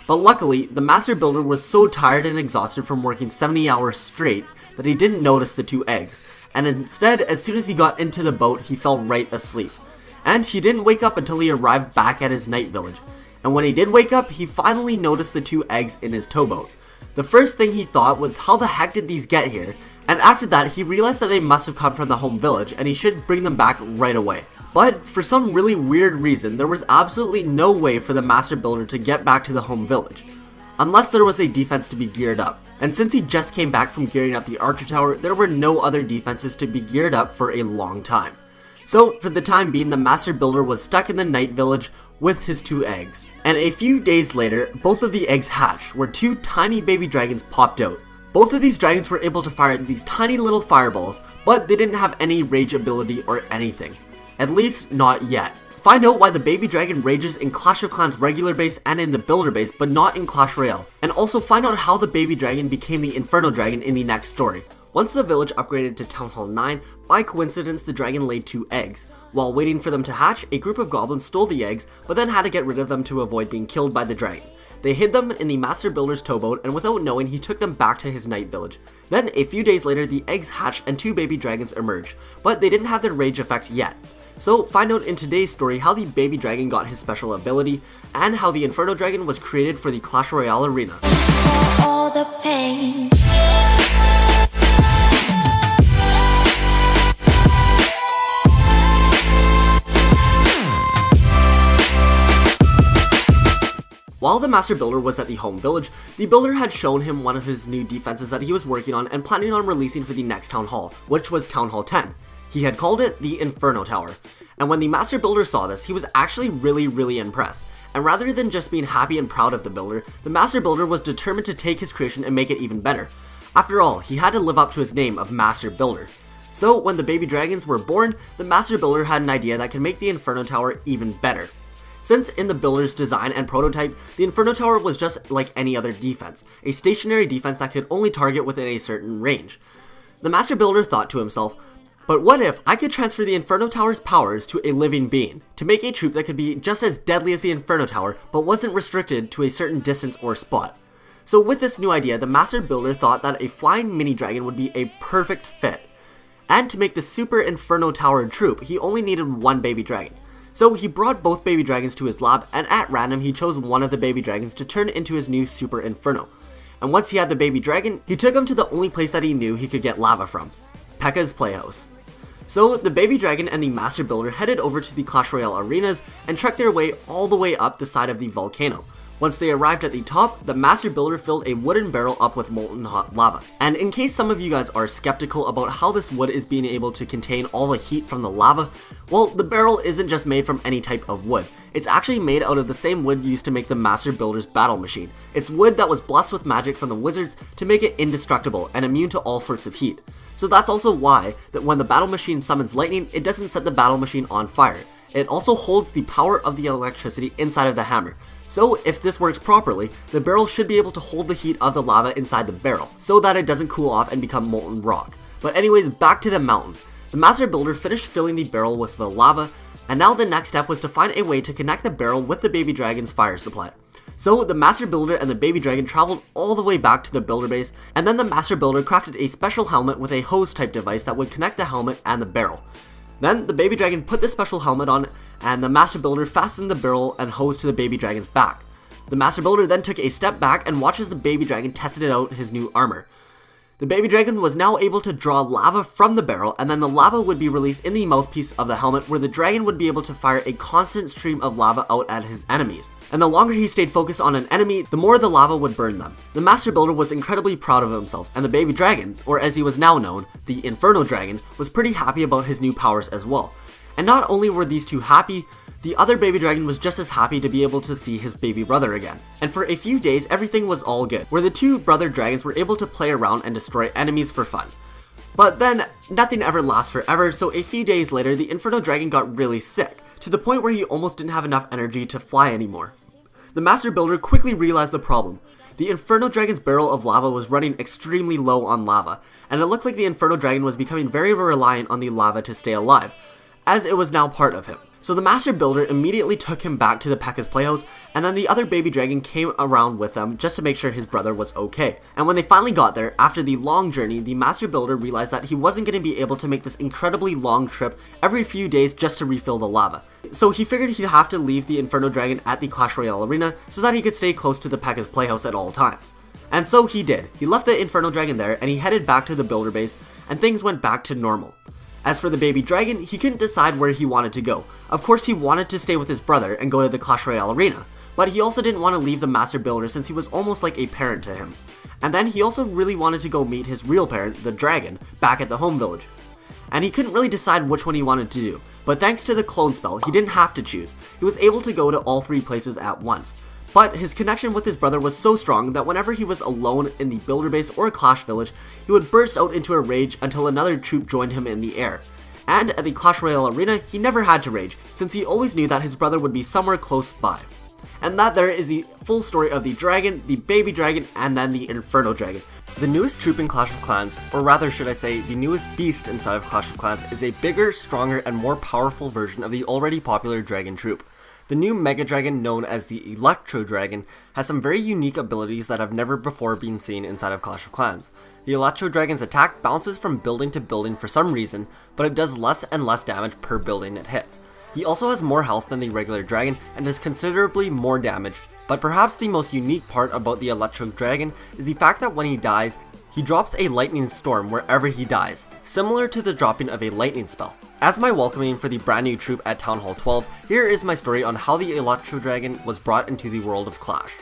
But luckily, the master builder was so tired and exhausted from working 70 hours straight that he didn't notice the 2 eggs, and instead, as soon as he got into the boat, he fell right asleep. And he didn't wake up until he arrived back at his night village. And when he did wake up, he finally noticed the 2 eggs in his towboat. The first thing he thought was, how the heck did these get here? And after that, he realized that they must have come from the home village and he should bring them back right away. But for some really weird reason, there was absolutely no way for the master builder to get back to the home village, unless there was a defense to be geared up. And since he just came back from gearing up the archer tower, there were no other defenses to be geared up for a long time. So for the time being, the master builder was stuck in the night village with his 2 eggs. And a few days later, both of the eggs hatched, where 2 tiny baby dragons popped out. Both of these dragons were able to fire these tiny little fireballs, but they didn't have any rage ability or anything. At least, not yet. Find out why the baby dragon rages in Clash of Clans regular base and in the builder base, but not in Clash Royale. And also find out how the baby dragon became the Inferno dragon in the next story. Once the village upgraded to Town Hall 9, by coincidence the dragon laid 2 eggs. While waiting for them to hatch, a group of goblins stole the eggs, but then had to get rid of them to avoid being killed by the dragon. They hid them in the master builder's towboat, and without knowing, he took them back to his night village. Then, a few days later, the eggs hatched and 2 baby dragons emerged, but they didn't have their rage effect yet. So find out in today's story how the baby dragon got his special ability, and how the Inferno dragon was created for the Clash Royale arena. All the pain. While the master builder was at the home village, the builder had shown him one of his new defenses that he was working on and planning on releasing for the next town hall, which was Town Hall 10. He had called it the Inferno Tower. And when the master builder saw this, he was actually really impressed. And rather than just being happy and proud of the builder, the master builder was determined to take his creation and make it even better. After all, he had to live up to his name of master builder. So when the baby dragons were born, the master builder had an idea that could make the Inferno Tower even better. Since in the builder's design and prototype, the Inferno Tower was just like any other defense, a stationary defense that could only target within a certain range. The master builder thought to himself, but what if I could transfer the Inferno Tower's powers to a living being, to make a troop that could be just as deadly as the Inferno Tower, but wasn't restricted to a certain distance or spot? So with this new idea, the master builder thought that a flying mini dragon would be a perfect fit. And to make the Super Inferno Tower troop, he only needed 1 baby dragon. So he brought both baby dragons to his lab, and at random he chose one of the baby dragons to turn into his new Super Inferno. And once he had the baby dragon, he took him to the only place that he knew he could get lava from, P.E.K.K.A.'s playhouse. So the baby dragon and the master builder headed over to the Clash Royale arenas and trekked their way all the way up the side of the volcano. Once they arrived at the top, the master builder filled a wooden barrel up with molten hot lava. And in case some of you guys are skeptical about how this wood is being able to contain all the heat from the lava, well, the barrel isn't just made from any type of wood. It's actually made out of the same wood used to make the Master Builder's battle machine. It's wood that was blessed with magic from the wizards to make it indestructible and immune to all sorts of heat. So that's also why that when the battle machine summons lightning, it doesn't set the battle machine on fire. It also holds the power of the electricity inside of the hammer. So if this works properly, the barrel should be able to hold the heat of the lava inside the barrel, so that it doesn't cool off and become molten rock. But anyways, back to the mountain. The Master Builder finished filling the barrel with the lava, and now the next step was to find a way to connect the barrel with the baby dragon's fire supply. So the Master Builder and the baby dragon traveled all the way back to the builder base, and then the Master Builder crafted a special helmet with a hose type device that would connect the helmet and the barrel. Then the baby dragon put the special helmet on, and the Master Builder fastened the barrel and hose to the baby dragon's back. The Master Builder then took a step back and watches the baby dragon tested out his new armor. The baby dragon was now able to draw lava from the barrel, and then the lava would be released in the mouthpiece of the helmet, where the dragon would be able to fire a constant stream of lava out at his enemies. And the longer he stayed focused on an enemy, the more the lava would burn them. The Master Builder was incredibly proud of himself, and the baby dragon, or as he was now known, the Inferno Dragon, was pretty happy about his new powers as well. And not only were these two happy, the other baby dragon was just as happy to be able to see his baby brother again. And for a few days, everything was all good, where the two brother dragons were able to play around and destroy enemies for fun. But then, nothing ever lasts forever, so a few days later, the Inferno Dragon got really sick, to the point where he almost didn't have enough energy to fly anymore. The Master Builder quickly realized the problem. The Inferno Dragon's barrel of lava was running extremely low on lava, and it looked like the Inferno Dragon was becoming very reliant on the lava to stay alive, as it was now part of him. So the Master Builder immediately took him back to the P.E.K.K.A.'s playhouse, and then the other baby dragon came around with them just to make sure his brother was okay. And when they finally got there, after the long journey, the Master Builder realized that he wasn't going to be able to make this incredibly long trip every few days just to refill the lava. So he figured he'd have to leave the Inferno Dragon at the Clash Royale arena so that he could stay close to the P.E.K.K.A.'s playhouse at all times. And so he did. He left the Inferno Dragon there, and he headed back to the builder base, and things went back to normal. As for the baby dragon, he couldn't decide where he wanted to go. Of course, he wanted to stay with his brother and go to the Clash Royale arena, but he also didn't want to leave the Master Builder since he was almost like a parent to him. And then he also really wanted to go meet his real parent, the dragon, back at the home village. And he couldn't really decide which one he wanted to do, but thanks to the clone spell, he didn't have to choose. He was able to go to all three places at once. But his connection with his brother was so strong that whenever he was alone in the builder base or Clash village, he would burst out into a rage until another troop joined him in the air. And at the Clash Royale arena, he never had to rage, since he always knew that his brother would be somewhere close by. And that there is the full story of the dragon, the baby dragon, and then the Inferno Dragon. The newest troop in Clash of Clans, or rather should I say the newest beast inside of Clash of Clans, is a bigger, stronger, and more powerful version of the already popular dragon troop. The new Mega Dragon, known as the Electro Dragon, has some very unique abilities that have never before been seen inside of Clash of Clans. The Electro Dragon's attack bounces from building to building for some reason, but it does less and less damage per building it hits. He also has more health than the regular dragon and does considerably more damage, but perhaps the most unique part about the Electro Dragon is the fact that when he dies, he drops a lightning storm wherever he dies, similar to the dropping of a lightning spell. As my welcoming for the brand new troop at Town Hall 12, here is my story on how the Electro Dragon was brought into the world of Clash.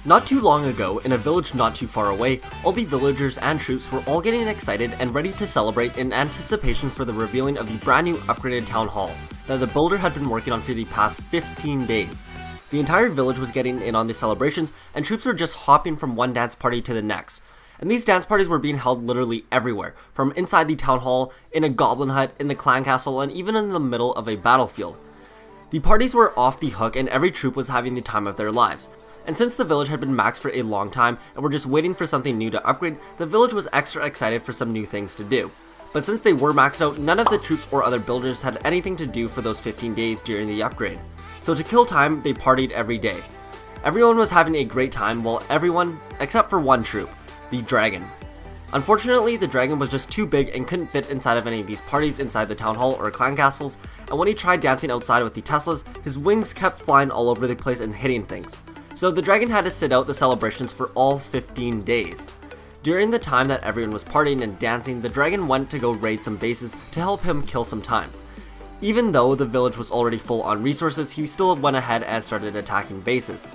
Not too long ago, in a village not too far away, all the villagers and troops were all getting excited and ready to celebrate in anticipation for the revealing of the brand new upgraded town hall that the builder had been working on for the past 15 days. The entire village was getting in on the celebrations, and troops were just hopping from one dance party to the next. And these dance parties were being held literally everywhere, from inside the town hall, in a goblin hut, in the clan castle, and even in the middle of a battlefield. The parties were off the hook and every troop was having the time of their lives. And since the village had been maxed for a long time and were just waiting for something new to upgrade, the village was extra excited for some new things to do. But since they were maxed out, none of the troops or other builders had anything to do for those 15 days during the upgrade. So to kill time, they partied every day. Everyone was having a great time, while everyone, except for one troop, the dragon. Unfortunately, the dragon was just too big and couldn't fit inside of any of these parties inside the town hall or clan castles, and when he tried dancing outside with the Teslas, his wings kept flying all over the place and hitting things. So the dragon had to sit out the celebrations for all 15 days. During the time that everyone was partying and dancing, the dragon went to go raid some bases to help him kill some time. Even though the village was already full on resources, he still went ahead and started attacking bases.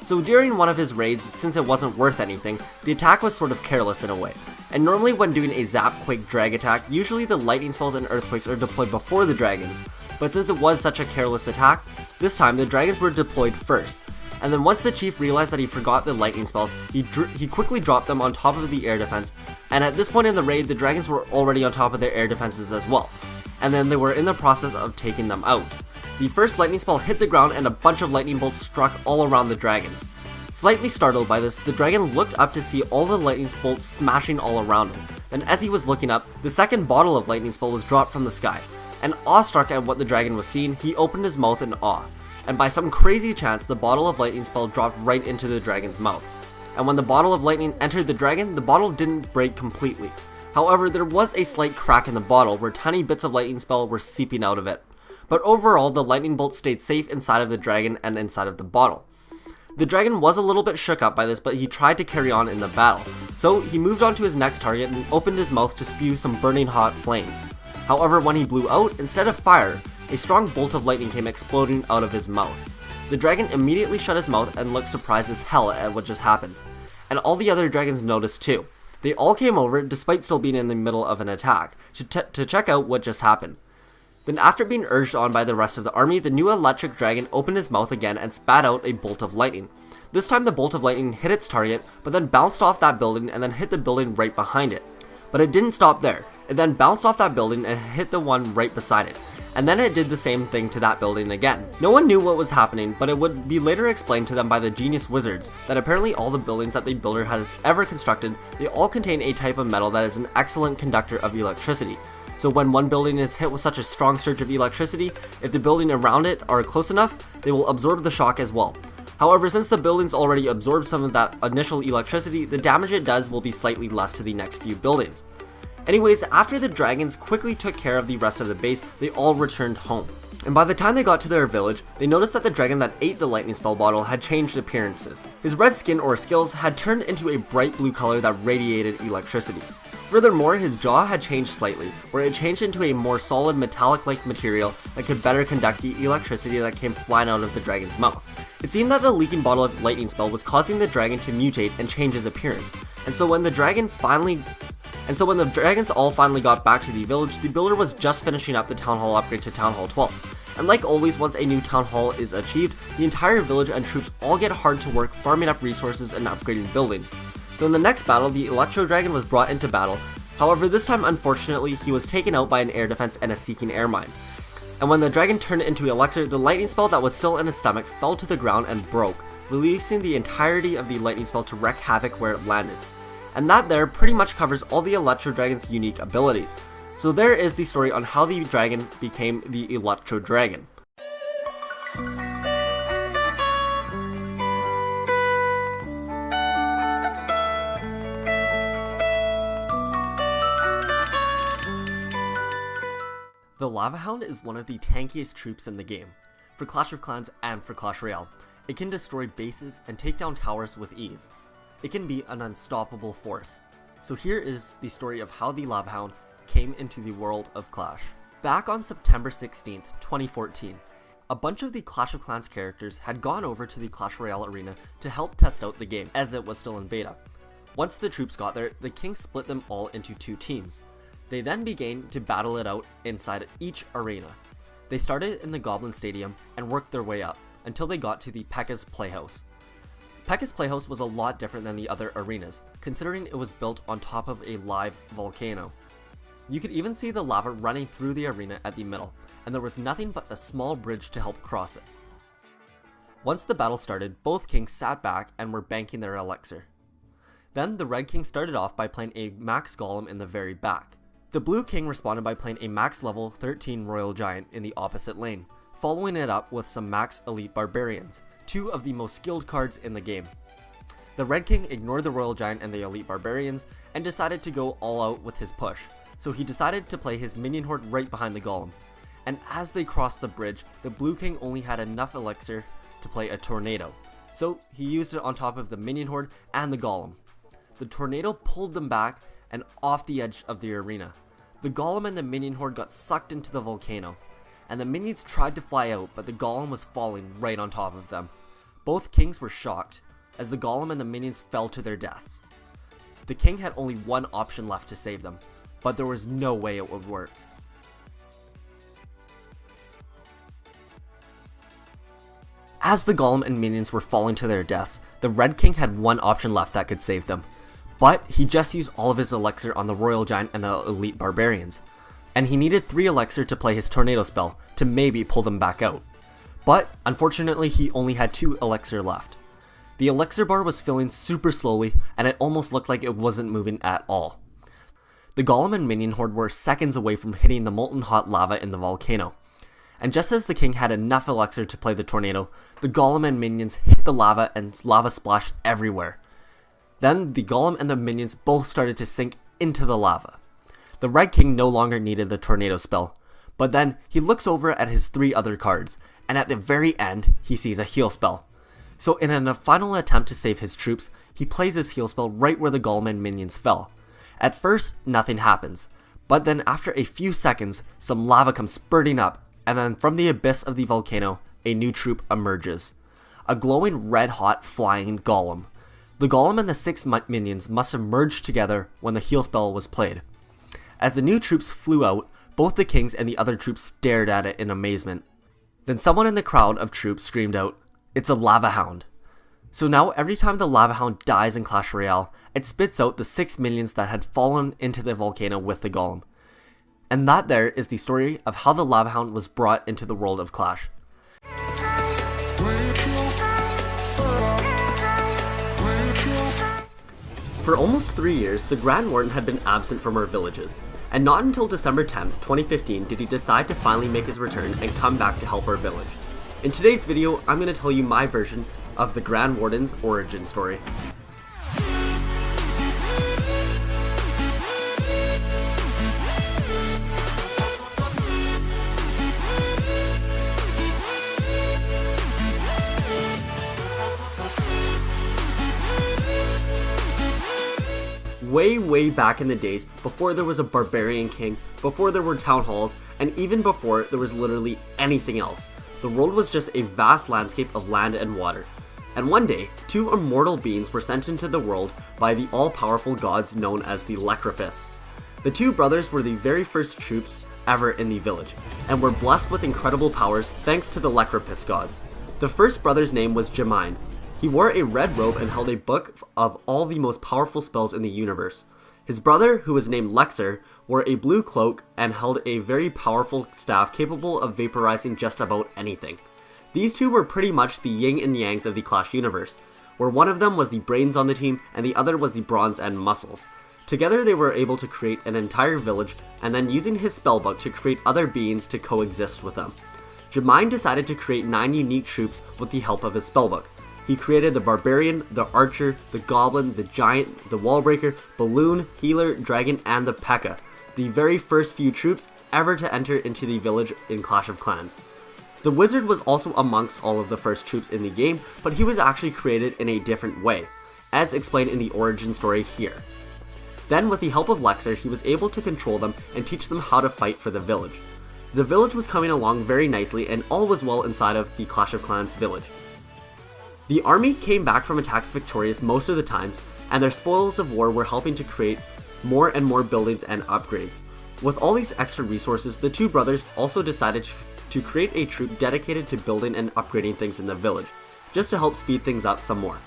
So during one of his raids, since it wasn't worth anything, the attack was sort of careless in a way. And normally when doing a zap, quake, drag attack, usually the lightning spells and earthquakes are deployed before the dragons. But since it was such a careless attack, this time the dragons were deployed first. And then once the chief realized that he forgot the lightning spells, he quickly dropped them on top of the air defense, and at this point in the raid, the dragons were already on top of their air defenses as well. And then they were in the process of taking them out. The first lightning spell hit the ground and a bunch of lightning bolts struck all around the dragons. Slightly startled by this, the dragon looked up to see all the lightning bolts smashing all around him. And as he was looking up, the second bottle of lightning spell was dropped from the sky. And awestruck at what the dragon was seeing, he opened his mouth in awe. And by some crazy chance, the bottle of lightning spell dropped right into the dragon's mouth. And when the bottle of lightning entered the dragon, the bottle didn't break completely. However, there was a slight crack in the bottle where tiny bits of lightning spell were seeping out of it. But overall, the lightning bolt stayed safe inside of the dragon and inside of the bottle. The dragon was a little bit shook up by this, but he tried to carry on in the battle. So he moved on to his next target and opened his mouth to spew some burning hot flames. However, when he blew out, instead of fire, a strong bolt of lightning came exploding out of his mouth. The dragon immediately shut his mouth and looked surprised as hell at what just happened. And all the other dragons noticed too. They all came over, despite still being in the middle of an attack, to check out what just happened. Then after being urged on by the rest of the army, the new electric dragon opened his mouth again and spat out a bolt of lightning. This time the bolt of lightning hit its target, but then bounced off that building and then hit the building right behind it. But it didn't stop there. It then bounced off that building and hit the one right beside it. And then it did the same thing to that building again. No one knew what was happening, but it would be later explained to them by the genius wizards that apparently all the buildings that the builder has ever constructed, they all contain a type of metal that is an excellent conductor of electricity. So when one building is hit with such a strong surge of electricity, if the building around it are close enough, they will absorb the shock as well. However, since the buildings already absorbed some of that initial electricity, the damage it does will be slightly less to the next few buildings. Anyways, after the dragons quickly took care of the rest of the base, they all returned home. And by the time they got to their village, they noticed that the dragon that ate the lightning spell bottle had changed appearances. His red skin or scales had turned into a bright blue color that radiated electricity. Furthermore, his jaw had changed slightly, where it changed into a more solid metallic-like material that could better conduct the electricity that came flying out of the dragon's mouth. It seemed that the leaking bottle of lightning spell was causing the dragon to mutate and change his appearance, and so when the dragons all finally got back to the village, the builder was just finishing up the town hall upgrade to Town Hall 12. And like always, once a new town hall is achieved, the entire village and troops all get hard to work farming up resources and upgrading buildings. So in the next battle, the Electro Dragon was brought into battle. However, this time unfortunately, he was taken out by an air defense and a seeking air mine. And when the dragon turned into elixir, the lightning spell that was still in his stomach fell to the ground and broke, releasing the entirety of the lightning spell to wreak havoc where it landed. And that there pretty much covers all the Electro Dragon's unique abilities. So there is the story on how the dragon became the Electro Dragon. The Lava Hound is one of the tankiest troops in the game, for Clash of Clans and for Clash Royale. It can destroy bases and take down towers with ease. It can be an unstoppable force. So here is the story of how the Lava Hound came into the world of Clash. Back on September 16th, 2014, a bunch of the Clash of Clans characters had gone over to the Clash Royale arena to help test out the game, as it was still in beta. Once the troops got there, the king split them all into two teams. They then began to battle it out inside each arena. They started in the Goblin Stadium and worked their way up, until they got to the P.E.K.K.A.'s Playhouse. P.E.K.K.A.'s Playhouse was a lot different than the other arenas, considering it was built on top of a live volcano. You could even see the lava running through the arena at the middle, and there was nothing but a small bridge to help cross it. Once the battle started, both kings sat back and were banking their elixir. Then the Red King started off by playing a Max Golem in the very back. The Blue King responded by playing a max level 13 Royal Giant in the opposite lane, following it up with some max Elite Barbarians, two of the most skilled cards in the game. The Red King ignored the Royal Giant and the Elite Barbarians and decided to go all out with his push, so he decided to play his minion horde right behind the Golem. And as they crossed the bridge, the Blue King only had enough elixir to play a tornado, so he used it on top of the minion horde and the Golem. The tornado pulled them back and off the edge of the arena. The Golem and the minion horde got sucked into the volcano, and the minions tried to fly out, but the golem was falling right on top of them. Both kings were shocked, as the golem and the minions fell to their deaths. The king had only one option left to save them, but there was no way it would work. As the golem and minions were falling to their deaths, the Red King had one option left that could save them. But he just used all of his elixir on the Royal Giant and the Elite Barbarians. And he needed 3 elixir to play his tornado spell to maybe pull them back out. But unfortunately he only had 2 elixir left. The elixir bar was filling super slowly and it almost looked like it wasn't moving at all. The golem and minion horde were seconds away from hitting the molten hot lava in the volcano. And just as the king had enough elixir to play the tornado, the golem and minions hit the lava and lava splashed everywhere. Then the golem and the minions both started to sink into the lava. The Red King no longer needed the tornado spell, but then he looks over at his 3 other cards, and at the very end he sees a heal spell. So in a final attempt to save his troops, he plays his heal spell right where the golem and minions fell. At first, nothing happens, but then after a few seconds, some lava comes spurting up, and then from the abyss of the volcano, a new troop emerges. A glowing red-hot flying golem. The golem and the 6 minions must have merged together when the heal spell was played. As the new troops flew out, both the kings and the other troops stared at it in amazement. Then someone in the crowd of troops screamed out, "It's a lava hound." So now every time the lava hound dies in Clash Royale, it spits out the 6 minions that had fallen into the volcano with the golem. And that there is the story of how the lava hound was brought into the world of Clash. For almost 3 years, the Grand Warden had been absent from our villages, and not until December 10th, 2015 did he decide to finally make his return and come back to help our village. In today's video, I'm going to tell you my version of the Grand Warden's origin story. Way back in the days, before there was a barbarian king, before there were town halls, and even before there was literally anything else, the world was just a vast landscape of land and water. And one day, 2 immortal beings were sent into the world by the all-powerful gods known as the Lecropis. The 2 brothers were the very first troops ever in the village, and were blessed with incredible powers thanks to the Lecropis gods. The first brother's name was Gemine. He wore a red robe and held a book of all the most powerful spells in the universe. His brother, who was named Elixir, wore a blue cloak and held a very powerful staff capable of vaporizing just about anything. These 2 were pretty much the yin and yangs of the Clash universe, where one of them was the brains on the team and the other was the bronze and muscles. Together they were able to create an entire village and then using his spellbook to create other beings to coexist with them. Gemine decided to create 9 unique troops with the help of his spellbook. He created the Barbarian, the Archer, the Goblin, the Giant, the Wallbreaker, Balloon, Healer, Dragon, and the P.E.K.K.A, the very first few troops ever to enter into the village in Clash of Clans. The Wizard was also amongst all of the first troops in the game, but he was actually created in a different way, as explained in the origin story here. Then with the help of Elixir, he was able to control them and teach them how to fight for the village. The village was coming along very nicely and all was well inside of the Clash of Clans village. The army came back from attacks victorious most of the times, and their spoils of war were helping to create more and more buildings and upgrades. With all these extra resources, the 2 brothers also decided to create a troop dedicated to building and upgrading things in the village, just to help speed things up some more.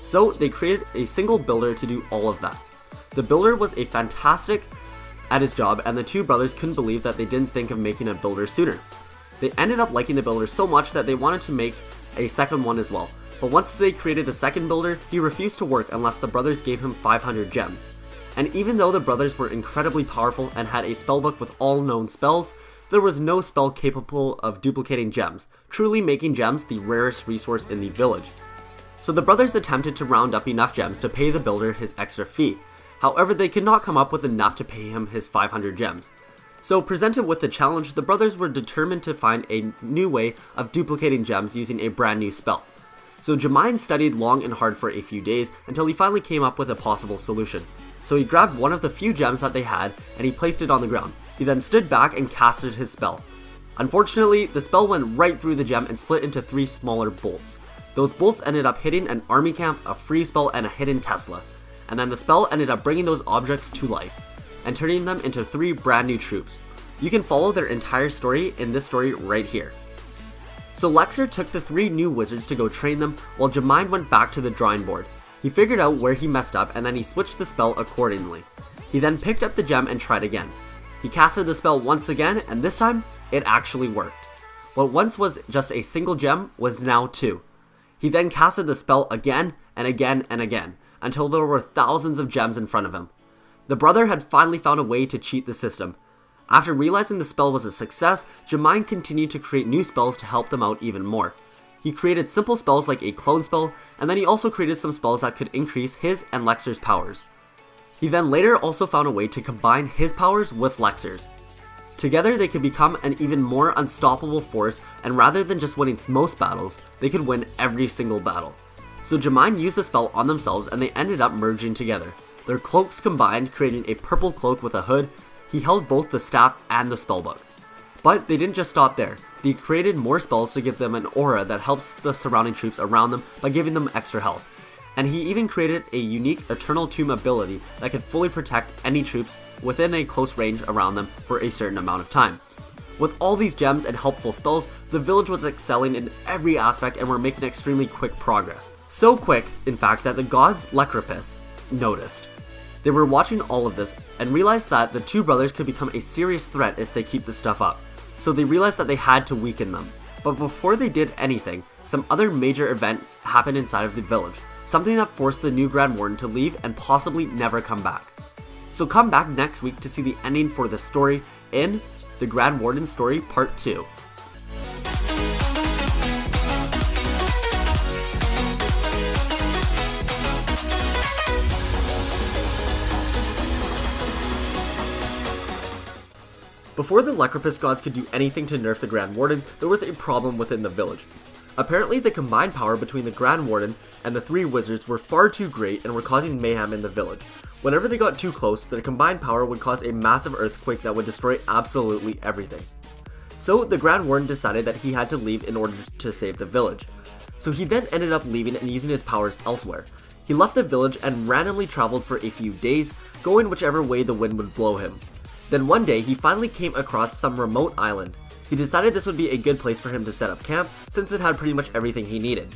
So they created a single builder to do all of that. The builder was a fantastic at his job, and the 2 brothers couldn't believe that they didn't think of making a builder sooner. They ended up liking the builder so much that they wanted to make a second one as well. But once they created the second builder, he refused to work unless the brothers gave him 500 gems. And even though the brothers were incredibly powerful and had a spellbook with all known spells, there was no spell capable of duplicating gems, truly making gems the rarest resource in the village. So the brothers attempted to round up enough gems to pay the builder his extra fee. However, they could not come up with enough to pay him his 500 gems. So presented with the challenge, the brothers were determined to find a new way of duplicating gems using a brand new spell. So Gemine studied long and hard for a few days until he finally came up with a possible solution. So he grabbed one of the few gems that they had and he placed it on the ground. He then stood back and casted his spell. Unfortunately, the spell went right through the gem and split into 3 smaller bolts. Those bolts ended up hitting an army camp, a free spell, and a hidden Tesla. And then the spell ended up bringing those objects to life and turning them into 3 brand new troops. You can follow their entire story in this story right here. So Elixir took the 3 new wizards to go train them, while Jemind went back to the drawing board. He figured out where he messed up and then he switched the spell accordingly. He then picked up the gem and tried again. He casted the spell once again, and this time, it actually worked. What once was just a single gem was now 2. He then casted the spell again and again and again, until there were thousands of gems in front of him. The brother had finally found a way to cheat the system. After realizing the spell was a success, Jemind continued to create new spells to help them out even more. He created simple spells like a clone spell, and then he also created some spells that could increase his and Lexir's powers. He then later also found a way to combine his powers with Lexir's. Together they could become an even more unstoppable force, and rather than just winning most battles, they could win every single battle. So Jemind used the spell on themselves and they ended up merging together. Their cloaks combined, creating a purple cloak with a hood. He held both the staff and the spellbook. But they didn't just stop there. They created more spells to give them an aura that helps the surrounding troops around them by giving them extra health. And he even created a unique Eternal Tomb ability that could fully protect any troops within a close range around them for a certain amount of time. With all these gems and helpful spells, the village was excelling in every aspect and were making extremely quick progress. So quick, in fact, that the gods Lecropus noticed. They were watching all of this and realized that the 2 brothers could become a serious threat if they keep this stuff up. So they realized that they had to weaken them. But before they did anything, some other major event happened inside of the village. Something that forced the new Grand Warden to leave and possibly never come back. So come back next week to see the ending for this story in The Grand Warden Story Part 2. Before the Lecropus gods could do anything to nerf the Grand Warden, there was a problem within the village. Apparently the combined power between the Grand Warden and the 3 wizards were far too great and were causing mayhem in the village. Whenever they got too close, their combined power would cause a massive earthquake that would destroy absolutely everything. So the Grand Warden decided that he had to leave in order to save the village. So he then ended up leaving and using his powers elsewhere. He left the village and randomly traveled for a few days, going whichever way the wind would blow him. Then one day he finally came across some remote island. He decided this would be a good place for him to set up camp since it had pretty much everything he needed.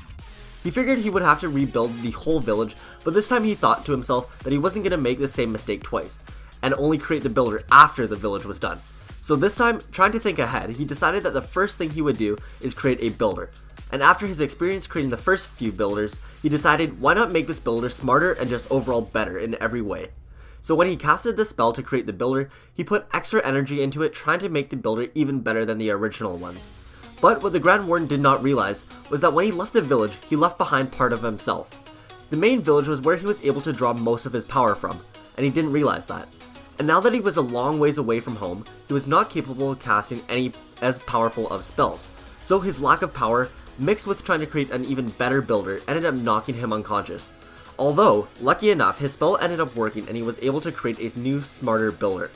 He figured he would have to rebuild the whole village, but this time he thought to himself that he wasn't going to make the same mistake twice, and only create the builder after the village was done. So this time, trying to think ahead, he decided that the first thing he would do is create a builder. And after his experience creating the first few builders, he decided why not make this builder smarter and just overall better in every way. So when he casted the spell to create the builder, he put extra energy into it, trying to make the builder even better than the original ones. But what the Grand Warden did not realize was that when he left the village, he left behind part of himself. The main village was where he was able to draw most of his power from, and he didn't realize that. And now that he was a long ways away from home, he was not capable of casting any as powerful of spells. So his lack of power, mixed with trying to create an even better builder, ended up knocking him unconscious. Although, lucky enough, his spell ended up working and he was able to create a new, smarter builder.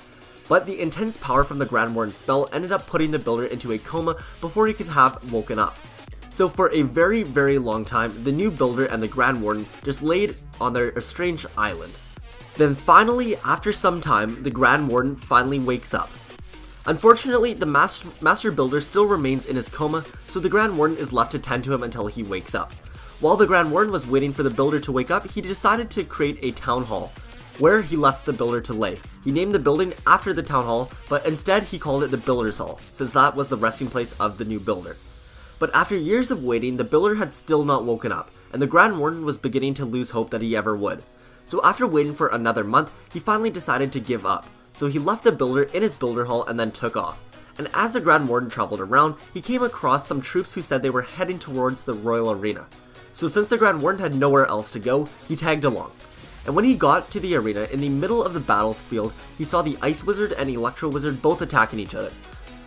But the intense power from the Grand Warden's spell ended up putting the builder into a coma before he could have woken up. So for a very, very long time, the new builder and the Grand Warden just laid on their estranged island. Then finally, after some time, the Grand Warden finally wakes up. Unfortunately, the Master Builder still remains in his coma, so the Grand Warden is left to tend to him until he wakes up. While the Grand Warden was waiting for the builder to wake up, he decided to create a town hall, where he left the builder to lay. He named the building after the town hall, but instead he called it the Builder's Hall, since that was the resting place of the new builder. But after years of waiting, the builder had still not woken up, and the Grand Warden was beginning to lose hope that he ever would. So after waiting for another month, he finally decided to give up. So he left the builder in his builder hall and then took off. And as the Grand Warden traveled around, he came across some troops who said they were heading towards the Royal Arena. So since the Grand Warden had nowhere else to go, he tagged along. And when he got to the arena, in the middle of the battlefield, he saw the Ice Wizard and Electro Wizard both attacking each other.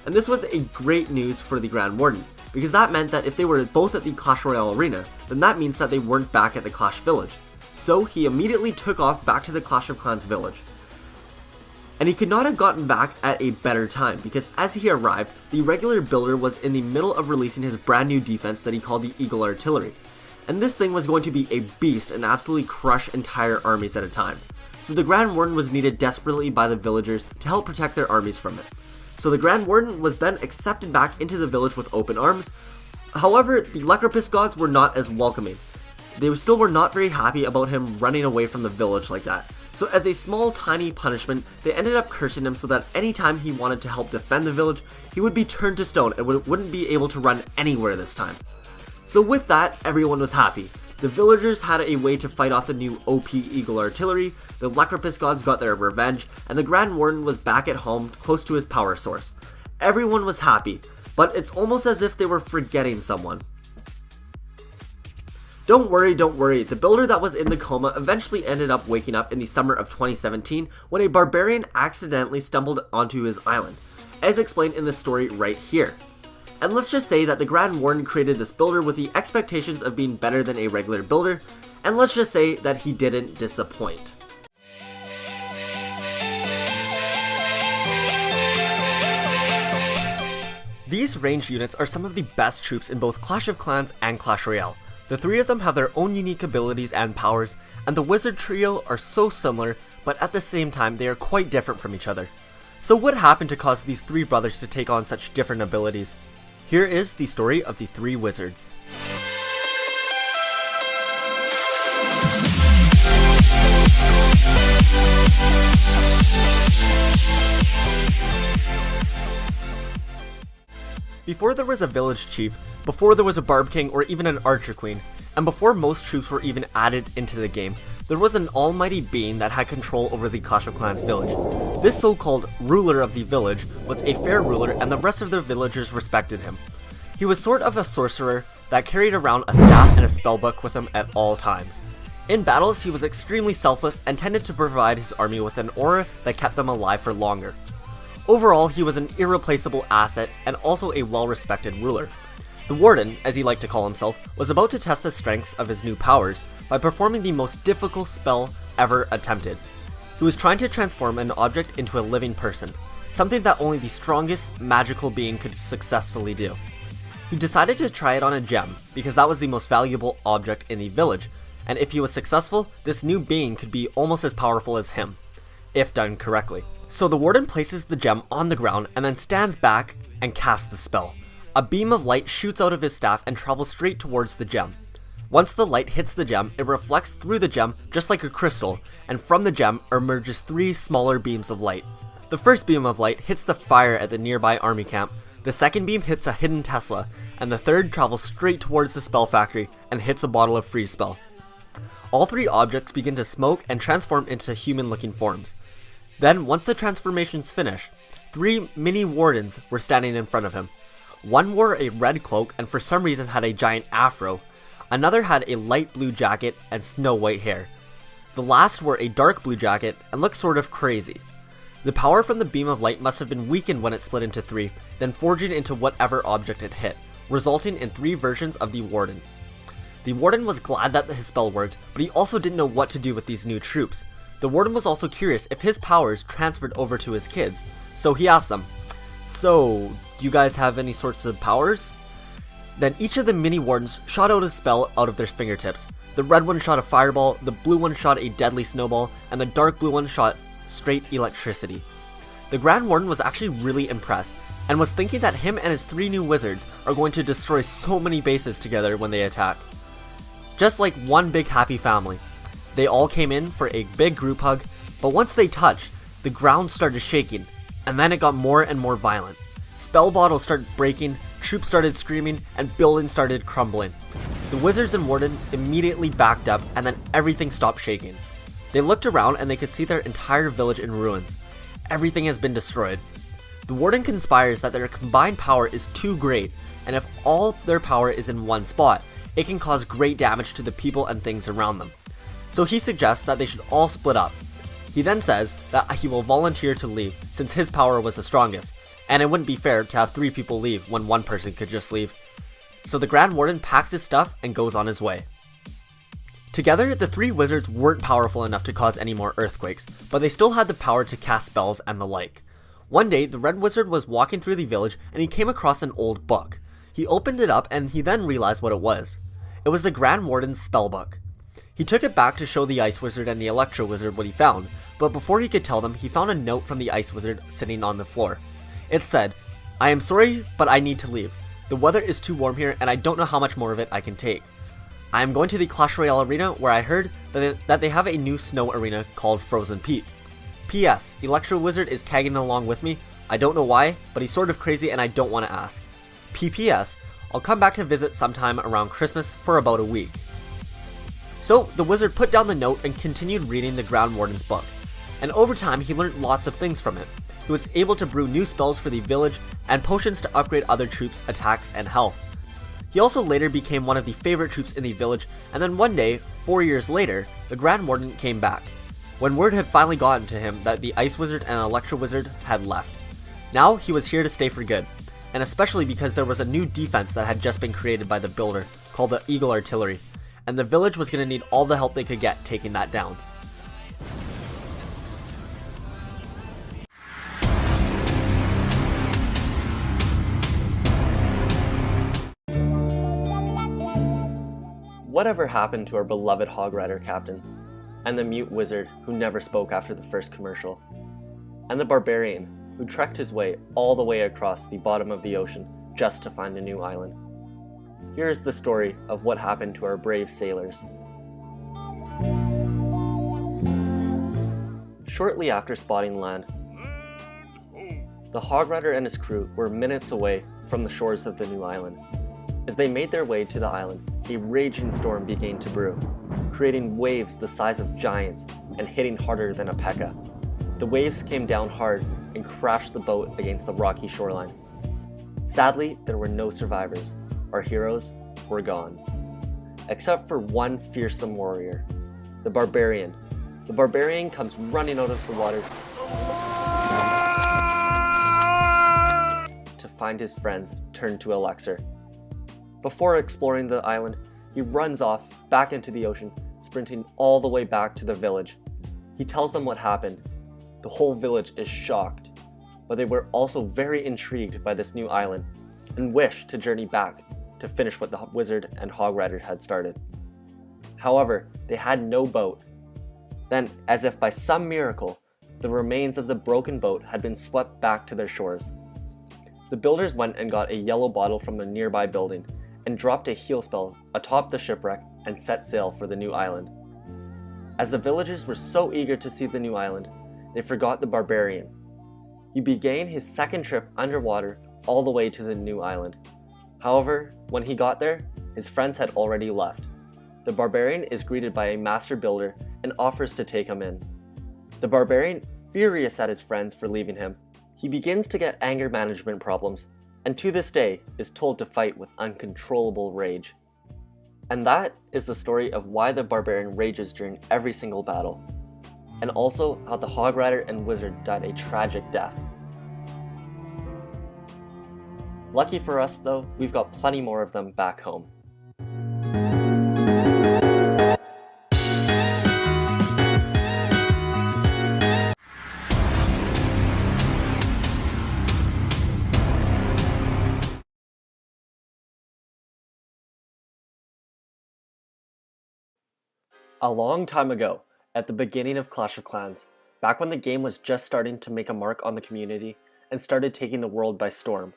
And this was a great news for the Grand Warden, because that meant that if they were both at the Clash Royale arena, then that means that they weren't back at the Clash Village. So he immediately took off back to the Clash of Clans village. And he could not have gotten back at a better time, because as he arrived, the regular builder was in the middle of releasing his brand new defense that he called the Eagle Artillery. And this thing was going to be a beast and absolutely crush entire armies at a time. So the Grand Warden was needed desperately by the villagers to help protect their armies from it. So the Grand Warden was then accepted back into the village with open arms. However, the Lecropus gods were not as welcoming. They still were not very happy about him running away from the village like that. So as a small tiny punishment, they ended up cursing him so that anytime he wanted to help defend the village, he would be turned to stone and wouldn't be able to run anywhere this time. So with that, everyone was happy. The villagers had a way to fight off the new OP Eagle Artillery, the Lecropus gods got their revenge, and the Grand Warden was back at home close to his power source. Everyone was happy, but it's almost as if they were forgetting someone. Don't worry, the builder that was in the coma eventually ended up waking up in the summer of 2017 when a barbarian accidentally stumbled onto his island, as explained in the story right here. And let's just say that the Grand Warden created this builder with the expectations of being better than a regular builder, and let's just say that he didn't disappoint. These ranged units are some of the best troops in both Clash of Clans and Clash Royale. The three of them have their own unique abilities and powers, and the wizard trio are so similar, but at the same time they are quite different from each other. So what happened to cause these three brothers to take on such different abilities? Here is the story of the three wizards. Before there was a village chief, before there was a barb king or even an archer queen, and before most troops were even added into the game, there was an almighty being that had control over the Clash of Clans village. This so-called ruler of the village was a fair ruler and the rest of the villagers respected him. He was sort of a sorcerer that carried around a staff and a spellbook with him at all times. In battles, he was extremely selfless and tended to provide his army with an aura that kept them alive for longer. Overall, he was an irreplaceable asset and also a well-respected ruler. The Warden, as he liked to call himself, was about to test the strengths of his new powers by performing the most difficult spell ever attempted. He was trying to transform an object into a living person, something that only the strongest magical being could successfully do. He decided to try it on a gem, because that was the most valuable object in the village, and if he was successful, this new being could be almost as powerful as him, if done correctly. So the Warden places the gem on the ground and then stands back and casts the spell. A beam of light shoots out of his staff and travels straight towards the gem. Once the light hits the gem, it reflects through the gem just like a crystal, and from the gem emerges three smaller beams of light. The first beam of light hits the fire at the nearby army camp, the second beam hits a hidden Tesla, and the third travels straight towards the spell factory and hits a bottle of freeze spell. All three objects begin to smoke and transform into human-looking forms. Then, once the transformations finish, three mini wardens were standing in front of him. One wore a red cloak and for some reason had a giant afro. Another had a light blue jacket and snow white hair. The last wore a dark blue jacket and looked sort of crazy. The power from the beam of light must have been weakened when it split into three, then forging into whatever object it hit, resulting in three versions of the Warden. The Warden was glad that his spell worked, but he also didn't know what to do with these new troops. The Warden was also curious if his powers transferred over to his kids, so he asked them, "So, do you guys have any sorts of powers?" Then each of the mini wardens shot out a spell out of their fingertips. The red one shot a fireball, the blue one shot a deadly snowball, and the dark blue one shot straight electricity. The Grand Warden was actually really impressed, and was thinking that him and his three new wizards are going to destroy so many bases together when they attack. Just like one big happy family. They all came in for a big group hug, but once they touched, the ground started shaking, and then it got more and more violent. Spell bottles started breaking, troops started screaming, and buildings started crumbling. The wizards and warden immediately backed up, and then everything stopped shaking. They looked around and they could see their entire village in ruins. Everything has been destroyed. The warden conspires that their combined power is too great, and if all their power is in one spot, it can cause great damage to the people and things around them. So he suggests that they should all split up. He then says that he will volunteer to leave since his power was the strongest, and it wouldn't be fair to have three people leave when one person could just leave. So the Grand Warden packs his stuff and goes on his way. Together, the three wizards weren't powerful enough to cause any more earthquakes, but they still had the power to cast spells and the like. One day, the red wizard was walking through the village and he came across an old book. He opened it up and he then realized what it was. It was the Grand Warden's spellbook. He took it back to show the Ice Wizard and the Electro Wizard what he found, but before he could tell them, he found a note from the Ice Wizard sitting on the floor. It said, "I am sorry, but I need to leave. The weather is too warm here and I don't know how much more of it I can take. I am going to the Clash Royale arena where I heard that they have a new snow arena called Frozen Peak. P.S. Electro Wizard is tagging along with me. I don't know why, but he's sort of crazy and I don't want to ask. P.P.S. I'll come back to visit sometime around Christmas for about a week." So the wizard put down the note and continued reading the Grand Warden's book. And over time he learned lots of things from it. He was able to brew new spells for the village and potions to upgrade other troops' attacks and health. He also later became one of the favorite troops in the village, and then one day, 4 years later, the Grand Warden came back, when word had finally gotten to him that the Ice Wizard and Electro Wizard had left. Now he was here to stay for good, and especially because there was a new defense that had just been created by the builder, called the Eagle Artillery, and the village was going to need all the help they could get taking that down. Whatever happened to our beloved Hog Rider captain, and the mute wizard who never spoke after the first commercial, and the barbarian who trekked his way all the way across the bottom of the ocean just to find a new island? Here is the story of what happened to our brave sailors. Shortly after spotting land, the Hog Rider and his crew were minutes away from the shores of the new island. As they made their way to the island, a raging storm began to brew, creating waves the size of giants and hitting harder than a P.E.K.K.A. The waves came down hard and crashed the boat against the rocky shoreline. Sadly, there were no survivors. Our heroes were gone. Except for one fearsome warrior, the barbarian. The barbarian comes running out of the water to find his friends turned to elixir. Before exploring the island, he runs off back into the ocean, sprinting all the way back to the village. He tells them what happened. The whole village is shocked, but they were also very intrigued by this new island and wish to journey back to finish what the wizard and Hog Rider had started. However, they had no boat. Then, as if by some miracle, the remains of the broken boat had been swept back to their shores. The builders went and got a yellow bottle from a nearby building and dropped a heal spell atop the shipwreck and set sail for the new island. As the villagers were so eager to see the new island, they forgot the barbarian. He began his second trip underwater all the way to the new island. However, when he got there, his friends had already left. The barbarian is greeted by a master builder and offers to take him in. The barbarian, furious at his friends for leaving him, he begins to get anger management problems, and to this day is told to fight with uncontrollable rage. And that is the story of why the barbarian rages during every single battle, and also how the Hog Rider and Wizard died a tragic death. Lucky for us though, we've got plenty more of them back home. A long time ago, at the beginning of Clash of Clans, back when the game was just starting to make a mark on the community and started taking the world by storm,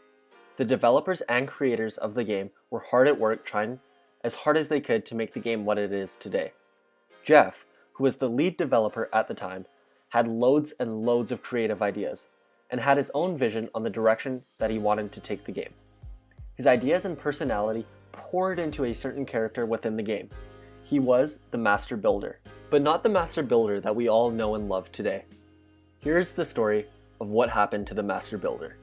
the developers and creators of the game were hard at work trying as hard as they could to make the game what it is today. Jeff, who was the lead developer at the time, had loads and loads of creative ideas, and had his own vision on the direction that he wanted to take the game. His ideas and personality poured into a certain character within the game. He was the Master Builder, but not the Master Builder that we all know and love today. Here's the story of what happened to the Master Builder.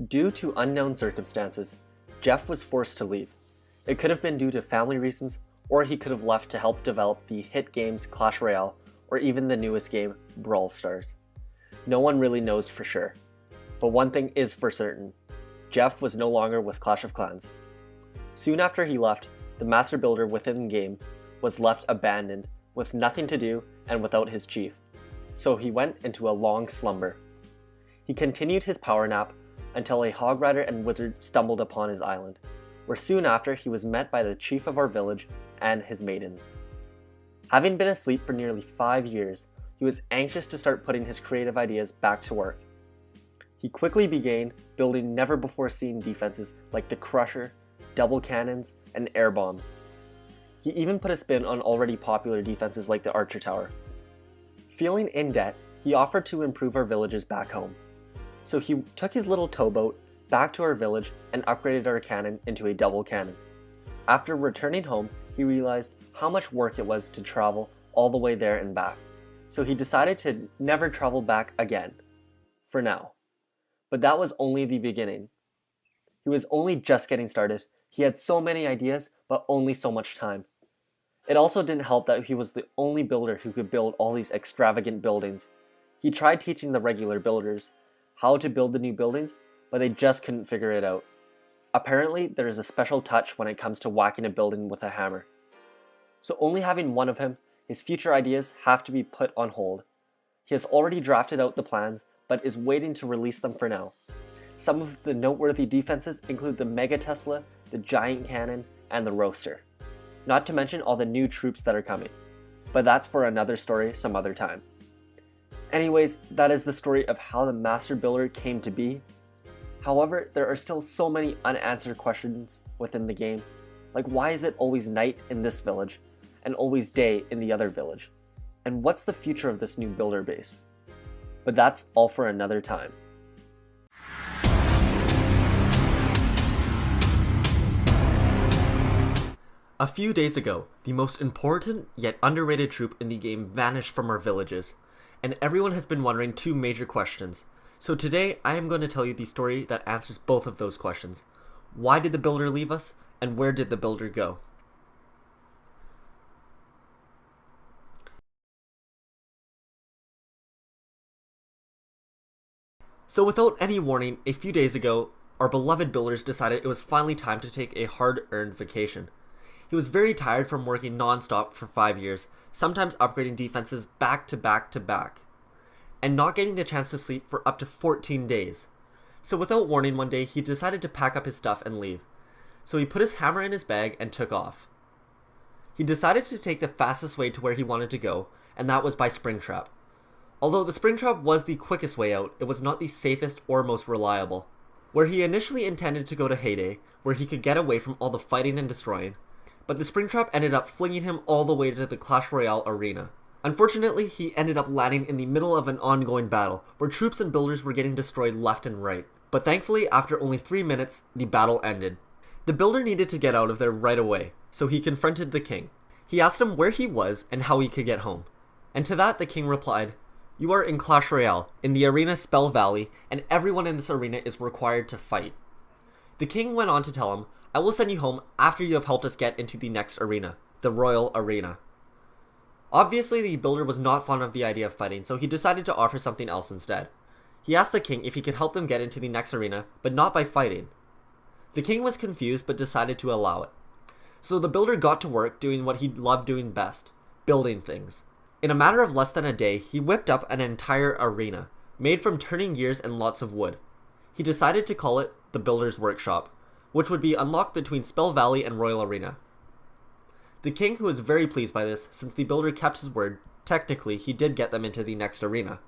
Due to unknown circumstances, Jeff was forced to leave. It could have been due to family reasons, or he could have left to help develop the hit games Clash Royale, or even the newest game, Brawl Stars. No one really knows for sure. But one thing is for certain, Jeff was no longer with Clash of Clans. Soon after he left, the master builder within the game was left abandoned, with nothing to do and without his chief. So he went into a long slumber. He continued his power nap until a hog rider and wizard stumbled upon his island, where soon after he was met by the chief of our village and his maidens. Having been asleep for nearly 5 years, he was anxious to start putting his creative ideas back to work. He quickly began building never-before-seen defenses like the Crusher, double cannons, and air bombs. He even put a spin on already popular defenses like the Archer Tower. Feeling in debt, he offered to improve our villages back home. So he took his little towboat back to our village and upgraded our cannon into a double cannon. After returning home, he realized how much work it was to travel all the way there and back. So he decided to never travel back again. For now. But that was only the beginning. He was only just getting started. He had so many ideas, but only so much time. It also didn't help that he was the only builder who could build all these extravagant buildings. He tried teaching the regular builders how to build the new buildings, but they just couldn't figure it out. Apparently, there is a special touch when it comes to whacking a building with a hammer. So only having one of him, his future ideas have to be put on hold. He has already drafted out the plans, but is waiting to release them for now. Some of the noteworthy defenses include the Mega Tesla, the Giant Cannon, and the Roaster. Not to mention all the new troops that are coming. But that's for another story some other time. Anyways, that is the story of how the Master Builder came to be. However, there are still so many unanswered questions within the game. Like, why is it always night in this village, and always day in the other village? And what's the future of this new builder base? But that's all for another time. A few days ago, the most important yet underrated troop in the game vanished from our villages, and everyone has been wondering two major questions. So today, I am going to tell you the story that answers both of those questions. Why did the builder leave us, and where did the builder go? So without any warning, a few days ago, our beloved builders decided it was finally time to take a hard-earned vacation. He was very tired from working non-stop for 5 years, sometimes upgrading defenses back to back to back, and not getting the chance to sleep for up to 14 days. So without warning one day, he decided to pack up his stuff and leave. So he put his hammer in his bag and took off. He decided to take the fastest way to where he wanted to go, and that was by Springtrap. Although the Springtrap was the quickest way out, it was not the safest or most reliable. Where he initially intended to go to Heyday, where he could get away from all the fighting and destroying, but the Springtrap ended up flinging him all the way to the Clash Royale arena. Unfortunately, he ended up landing in the middle of an ongoing battle, where troops and builders were getting destroyed left and right. But thankfully, after only 3 minutes, the battle ended. The builder needed to get out of there right away, so he confronted the king. He asked him where he was and how he could get home. And to that, the king replied, "You are in Clash Royale, in the arena Spell Valley, and everyone in this arena is required to fight." The king went on to tell him, "I will send you home after you have helped us get into the next arena, the Royal Arena." Obviously, the builder was not fond of the idea of fighting, so he decided to offer something else instead. He asked the king if he could help them get into the next arena, but not by fighting. The king was confused, but decided to allow it. So the builder got to work doing what he loved doing best, building things. In a matter of less than a day, he whipped up an entire arena, made from turning gears and lots of wood. He decided to call it the Builder's Workshop, which would be unlocked between Spell Valley and Royal Arena. The king, who was very pleased by this, since the builder kept his word, technically he did get them into the next arena.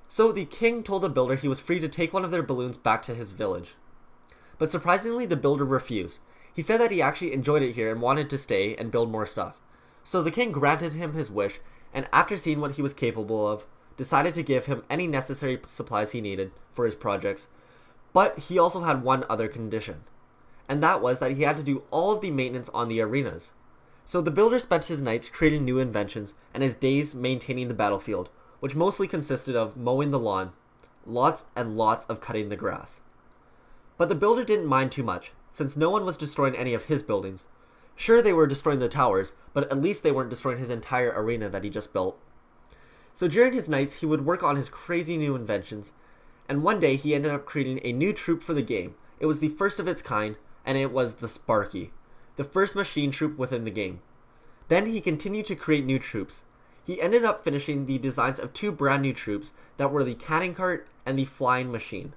So the king told the builder he was free to take one of their balloons back to his village. But surprisingly, the builder refused. He said that he actually enjoyed it here and wanted to stay and build more stuff. So the king granted him his wish, and after seeing what he was capable of, decided to give him any necessary supplies he needed for his projects. But he also had one other condition, and that was that he had to do all of the maintenance on the arenas. So the builder spent his nights creating new inventions and his days maintaining the battlefield, which mostly consisted of mowing the lawn, lots and lots of cutting the grass. But the builder didn't mind too much, since no one was destroying any of his buildings. Sure, they were destroying the towers, but at least they weren't destroying his entire arena that he just built. So during his nights, he would work on his crazy new inventions, and one day he ended up creating a new troop for the game. It was the first of its kind, and it was the Sparky, the first machine troop within the game. Then he continued to create new troops. He ended up finishing the designs of 2 brand new troops that were the cannon cart and the flying machine.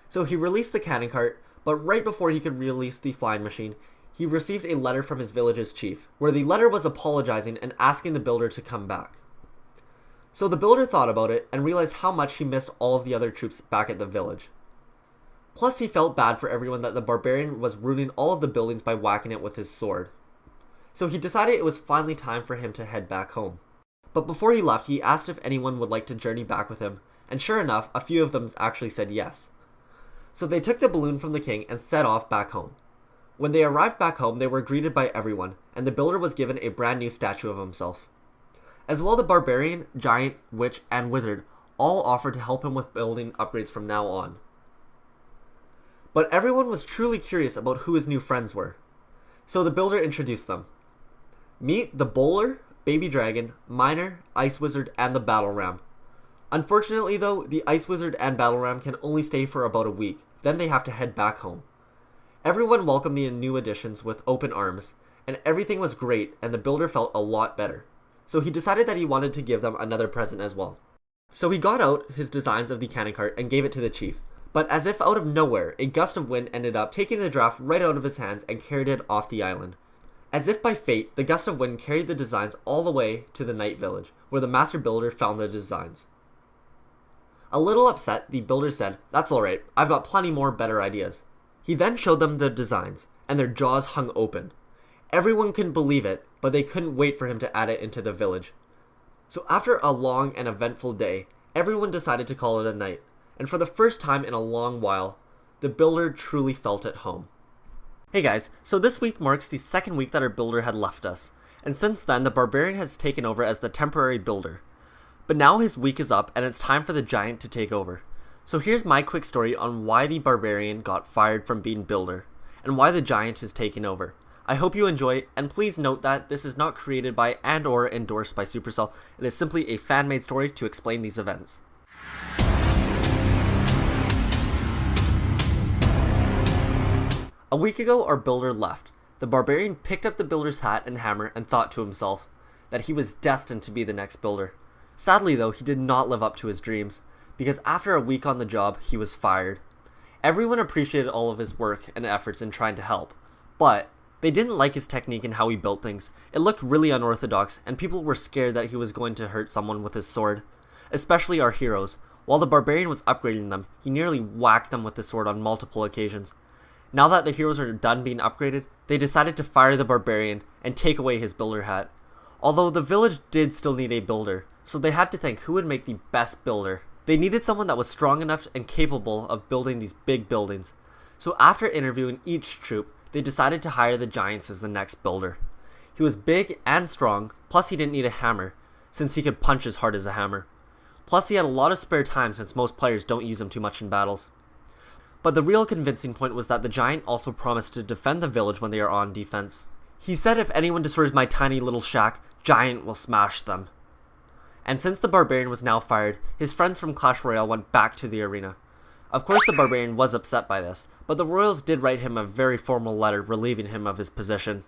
So he released the cannon cart, but right before he could release the flying machine, he received a letter from his village's chief, where the letter was apologizing and asking the builder to come back. So the builder thought about it and realized how much he missed all of the other troops back at the village. Plus he felt bad for everyone that the barbarian was ruining all of the buildings by whacking it with his sword. So he decided it was finally time for him to head back home. But before he left, he asked if anyone would like to journey back with him, and sure enough, a few of them actually said yes. So they took the balloon from the king and set off back home. When they arrived back home, they were greeted by everyone, and the builder was given a brand new statue of himself. As well, the barbarian, giant, witch, and wizard all offered to help him with building upgrades from now on. But everyone was truly curious about who his new friends were. So the builder introduced them. Meet the bowler, baby dragon, miner, ice wizard, and the battle ram. Unfortunately though, the ice wizard and battle ram can only stay for about a week, then they have to head back home. Everyone welcomed the new additions with open arms, and everything was great and the builder felt a lot better. So he decided that he wanted to give them another present as well. So he got out his designs of the cannon cart and gave it to the chief. But as if out of nowhere, a gust of wind ended up taking the draft right out of his hands and carried it off the island. As if by fate, the gust of wind carried the designs all the way to the night village, where the master builder found the designs. A little upset, the builder said, "That's alright, I've got plenty more better ideas." He then showed them the designs, and their jaws hung open. Everyone couldn't believe it, but they couldn't wait for him to add it into the village. So after a long and eventful day, everyone decided to call it a night, and for the first time in a long while, the builder truly felt at home. Hey guys, so this week marks the second week that our builder had left us, and since then the barbarian has taken over as the temporary builder. But now his week is up and it's time for the giant to take over. So here's my quick story on why the barbarian got fired from being builder, and why the giant is taking over. I hope you enjoy, and please note that this is not created by and or endorsed by Supercell. It is simply a fan-made story to explain these events. A week ago, our builder left. The barbarian picked up the builder's hat and hammer and thought to himself that he was destined to be the next builder. Sadly though, he did not live up to his dreams, because after a week on the job, he was fired. Everyone appreciated all of his work and efforts in trying to help, but they didn't like his technique and how he built things. It looked really unorthodox, and people were scared that he was going to hurt someone with his sword, especially our heroes. While the barbarian was upgrading them, he nearly whacked them with the sword on multiple occasions. Now that the heroes are done being upgraded, they decided to fire the barbarian and take away his builder hat. Although the village did still need a builder, so they had to think who would make the best builder. They needed someone that was strong enough and capable of building these big buildings. So after interviewing each troop, they decided to hire the giant as the next builder. He was big and strong, plus he didn't need a hammer, since he could punch as hard as a hammer. Plus he had a lot of spare time since most players don't use him too much in battles. But the real convincing point was that the giant also promised to defend the village when they are on defense. He said if anyone destroys my tiny little shack, giant will smash them. And since the barbarian was now fired, his friends from Clash Royale went back to the arena. Of course the barbarian was upset by this, but the royals did write him a very formal letter relieving him of his position.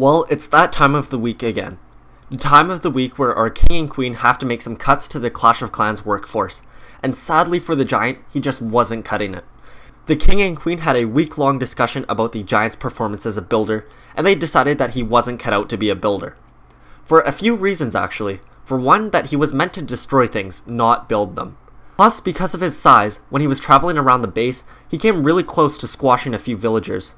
Well, it's that time of the week again. The time of the week where our king and queen have to make some cuts to the Clash of Clans workforce, and sadly for the giant, he just wasn't cutting it. The king and queen had a week-long discussion about the giant's performance as a builder, and they decided that he wasn't cut out to be a builder. For a few reasons actually. For one, that he was meant to destroy things, not build them. Plus, because of his size, when he was traveling around the base, he came really close to squashing a few villagers.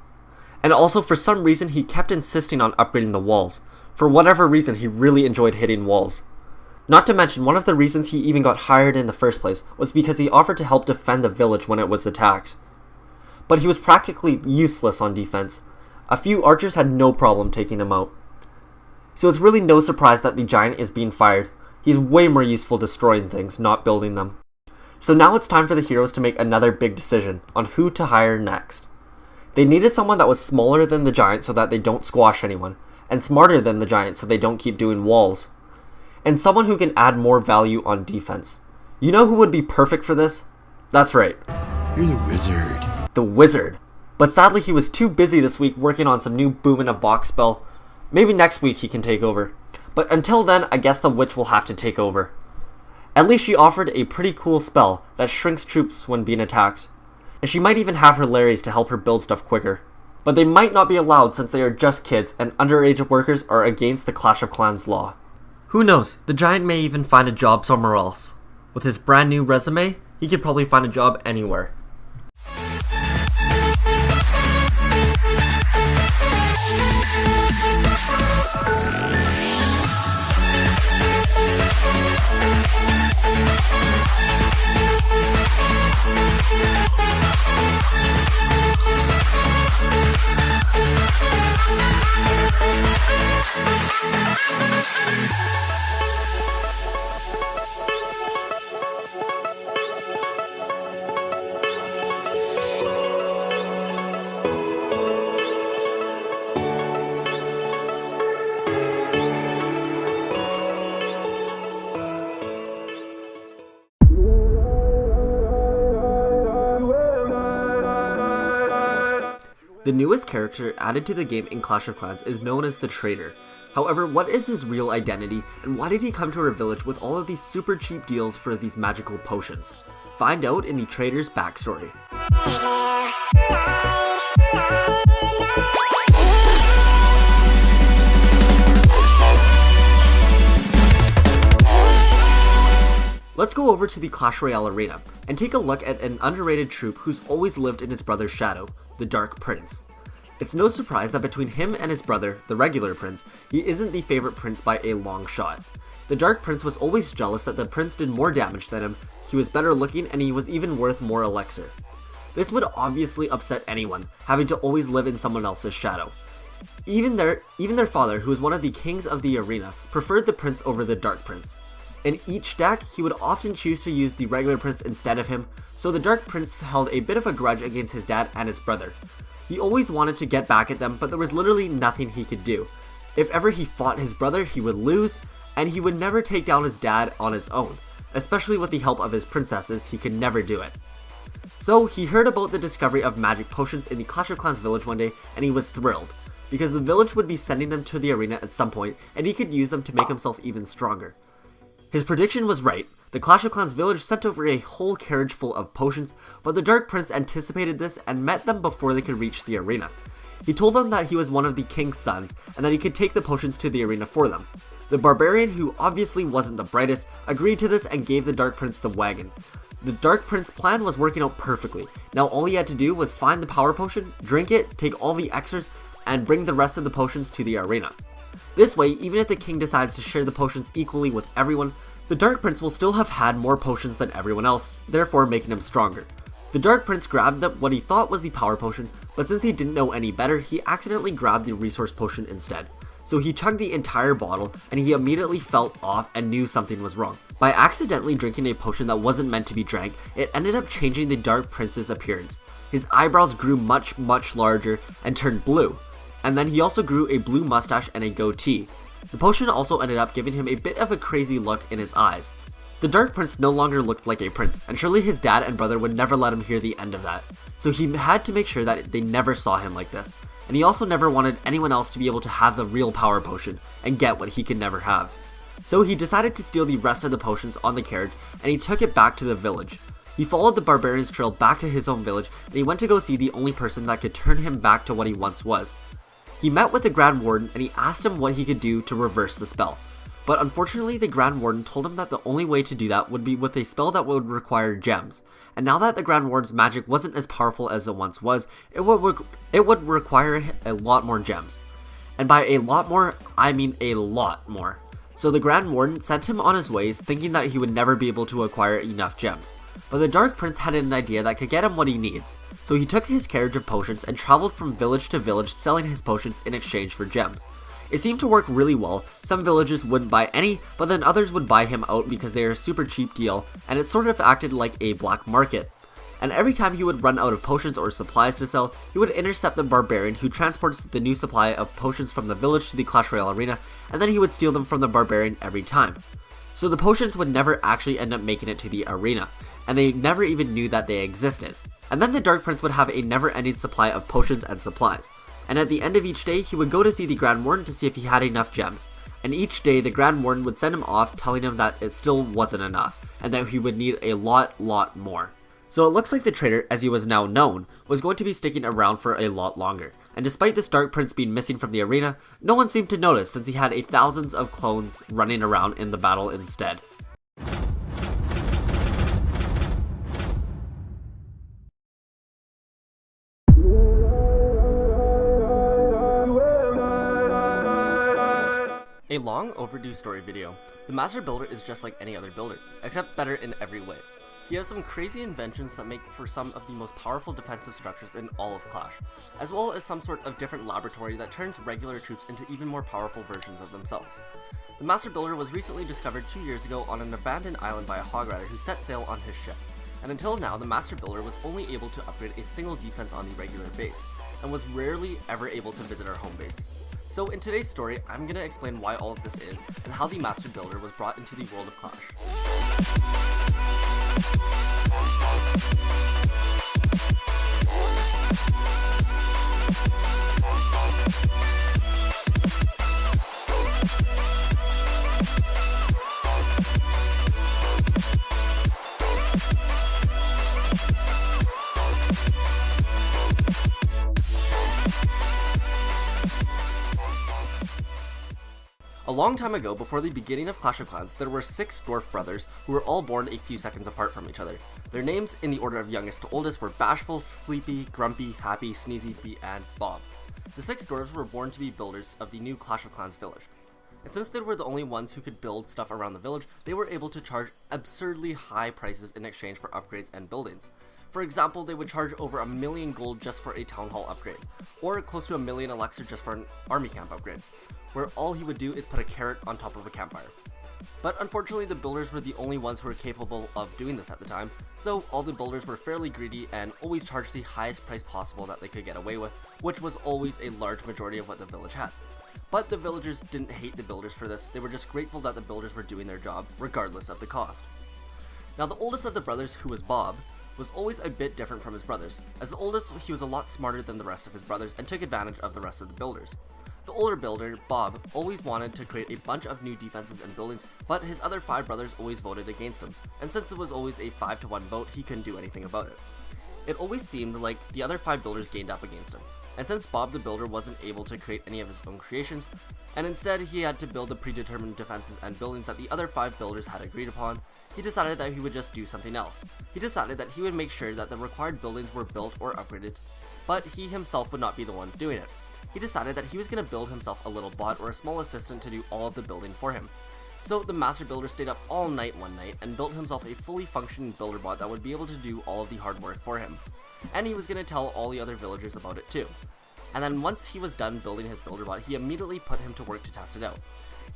And also, for some reason, he kept insisting on upgrading the walls. For whatever reason, he really enjoyed hitting walls. Not to mention, one of the reasons he even got hired in the first place was because he offered to help defend the village when it was attacked. But he was practically useless on defense. A few archers had no problem taking him out. So it's really no surprise that the giant is being fired. He's way more useful destroying things, not building them. So now it's time for the heroes to make another big decision on who to hire next. They needed someone that was smaller than the giant so that they don't squash anyone, and smarter than the giant so they don't keep doing walls, and someone who can add more value on defense. You know who would be perfect for this? That's right. You're the wizard. The wizard. But sadly he was too busy this week working on some new boom in a box spell. Maybe next week he can take over. But until then, I guess the witch will have to take over. At least she offered a pretty cool spell that shrinks troops when being attacked. And she might even have her Larrys to help her build stuff quicker. But they might not be allowed since they are just kids and underage workers are against the Clash of Clans law. Who knows, the giant may even find a job somewhere else. With his brand new resume, he could probably find a job anywhere. The newest character added to the game in Clash of Clans is known as the Trader. However, what is his real identity, and why did he come to our village with all of these super cheap deals for these magical potions? Find out in the Trader's backstory. Let's go over to the Clash Royale arena, and take a look at an underrated troop who's always lived in his brother's shadow, the Dark Prince. It's no surprise that between him and his brother, the regular prince, he isn't the favorite prince by a long shot. The Dark Prince was always jealous that the prince did more damage than him, he was better looking, and he was even worth more elixir. This would obviously upset anyone, having to always live in someone else's shadow. Even their father, who was one of the kings of the arena, preferred the prince over the Dark Prince. In each deck, he would often choose to use the regular prince instead of him, so the Dark Prince held a bit of a grudge against his dad and his brother. He always wanted to get back at them, but there was literally nothing he could do. If ever he fought his brother, he would lose, and he would never take down his dad on his own. Especially with the help of his princesses, he could never do it. So he heard about the discovery of magic potions in the Clash of Clans village one day, and he was thrilled, because the village would be sending them to the arena at some point, and he could use them to make himself even stronger. His prediction was right. The Clash of Clans village sent over a whole carriage full of potions, but the Dark Prince anticipated this and met them before they could reach the arena. He told them that he was one of the king's sons, and that he could take the potions to the arena for them. The barbarian, who obviously wasn't the brightest, agreed to this and gave the Dark Prince the wagon. The Dark Prince's plan was working out perfectly. Now all he had to do was find the power potion, drink it, take all the extras, and bring the rest of the potions to the arena. This way, even if the king decides to share the potions equally with everyone, the Dark Prince will still have had more potions than everyone else, therefore making him stronger. The Dark Prince grabbed what he thought was the power potion, but since he didn't know any better, he accidentally grabbed the resource potion instead. So he chugged the entire bottle, and he immediately felt off and knew something was wrong. By accidentally drinking a potion that wasn't meant to be drank, it ended up changing the Dark Prince's appearance. His eyebrows grew much larger and turned blue. And then he also grew a blue mustache and a goatee. The potion also ended up giving him a bit of a crazy look in his eyes. The Dark Prince no longer looked like a prince, and surely his dad and brother would never let him hear the end of that. So he had to make sure that they never saw him like this. and he also never wanted anyone else to be able to have the real power potion and get what he could never have. So he decided to steal the rest of the potions on the carriage, and he took it back to the village. He followed the barbarian's trail back to his own village, and he went to go see the only person that could turn him back to what he once was. He met with the Grand Warden, and he asked him what he could do to reverse the spell. But unfortunately, the Grand Warden told him that the only way to do that would be with a spell that would require gems. And now that the Grand Warden's magic wasn't as powerful as it once was, it would require a lot more gems. And by a lot more, I mean a lot more. So the Grand Warden sent him on his ways, thinking that he would never be able to acquire enough gems. But the Dark Prince had an idea that could get him what he needs. So he took his carriage of potions and traveled from village to village selling his potions in exchange for gems. It seemed to work really well. Some villages wouldn't buy any, but then others would buy him out because they are a super cheap deal, and it sort of acted like a black market. And every time he would run out of potions or supplies to sell, he would intercept the barbarian who transports the new supply of potions from the village to the Clash Royale arena, and then he would steal them from the barbarian every time. So the potions would never actually end up making it to the arena, and they never even knew that they existed. And then the Dark Prince would have a never-ending supply of potions and supplies. And at the end of each day, he would go to see the Grand Warden to see if he had enough gems. And each day, the Grand Warden would send him off telling him that it still wasn't enough, and that he would need a lot more. So it looks like the traitor, as he was now known, was going to be sticking around for a lot longer. And despite this Dark Prince being missing from the arena, no one seemed to notice since he had thousands of clones running around in the battle instead. A long overdue story video. The Master Builder is just like any other builder, except better in every way. He has some crazy inventions that make for some of the most powerful defensive structures in all of Clash, as well as some sort of different laboratory that turns regular troops into even more powerful versions of themselves. The Master Builder was recently discovered 2 years ago on an abandoned island by a hog rider who set sail on his ship, and until now the Master Builder was only able to upgrade a single defense on the regular base, and was rarely ever able to visit our home base. So in today's story, I'm going to explain why all of this is, and how the Master Builder was brought into the world of Clash. A long time ago, before the beginning of Clash of Clans, there were 6 dwarf brothers who were all born a few seconds apart from each other. Their names, in the order of youngest to oldest, were Bashful, Sleepy, Grumpy, Happy, Sneezy, and Bob. The 6 dwarves were born to be builders of the new Clash of Clans village. And since they were the only ones who could build stuff around the village, they were able to charge absurdly high prices in exchange for upgrades and buildings. For example, they would charge over 1 million gold just for a town hall upgrade, or close to 1 million elixir just for an army camp upgrade, where all he would do is put a carrot on top of a campfire. But unfortunately, the builders were the only ones who were capable of doing this at the time, so all the builders were fairly greedy and always charged the highest price possible that they could get away with, which was always a large majority of what the village had. But the villagers didn't hate the builders for this, they were just grateful that the builders were doing their job, regardless of the cost. Now the oldest of the brothers, who was Bob, was always a bit different from his brothers. As the oldest, he was a lot smarter than the rest of his brothers and took advantage of the rest of the builders. The older builder, Bob, always wanted to create a bunch of new defenses and buildings, but his other 5 brothers always voted against him, and since it was always a 5-to-1 vote, he couldn't do anything about it. It always seemed like the other 5 builders gained up against him, and since Bob the builder wasn't able to create any of his own creations, and instead he had to build the predetermined defenses and buildings that the other 5 builders had agreed upon, he decided that he would just do something else. He decided that he would make sure that the required buildings were built or upgraded, but he himself would not be the ones doing it. He decided that he was going to build himself a little bot or a small assistant to do all of the building for him. So the Master Builder stayed up all night one night and built himself a fully functioning builder bot that would be able to do all of the hard work for him. And he was going to tell all the other villagers about it too. And then once he was done building his builder bot, he immediately put him to work to test it out.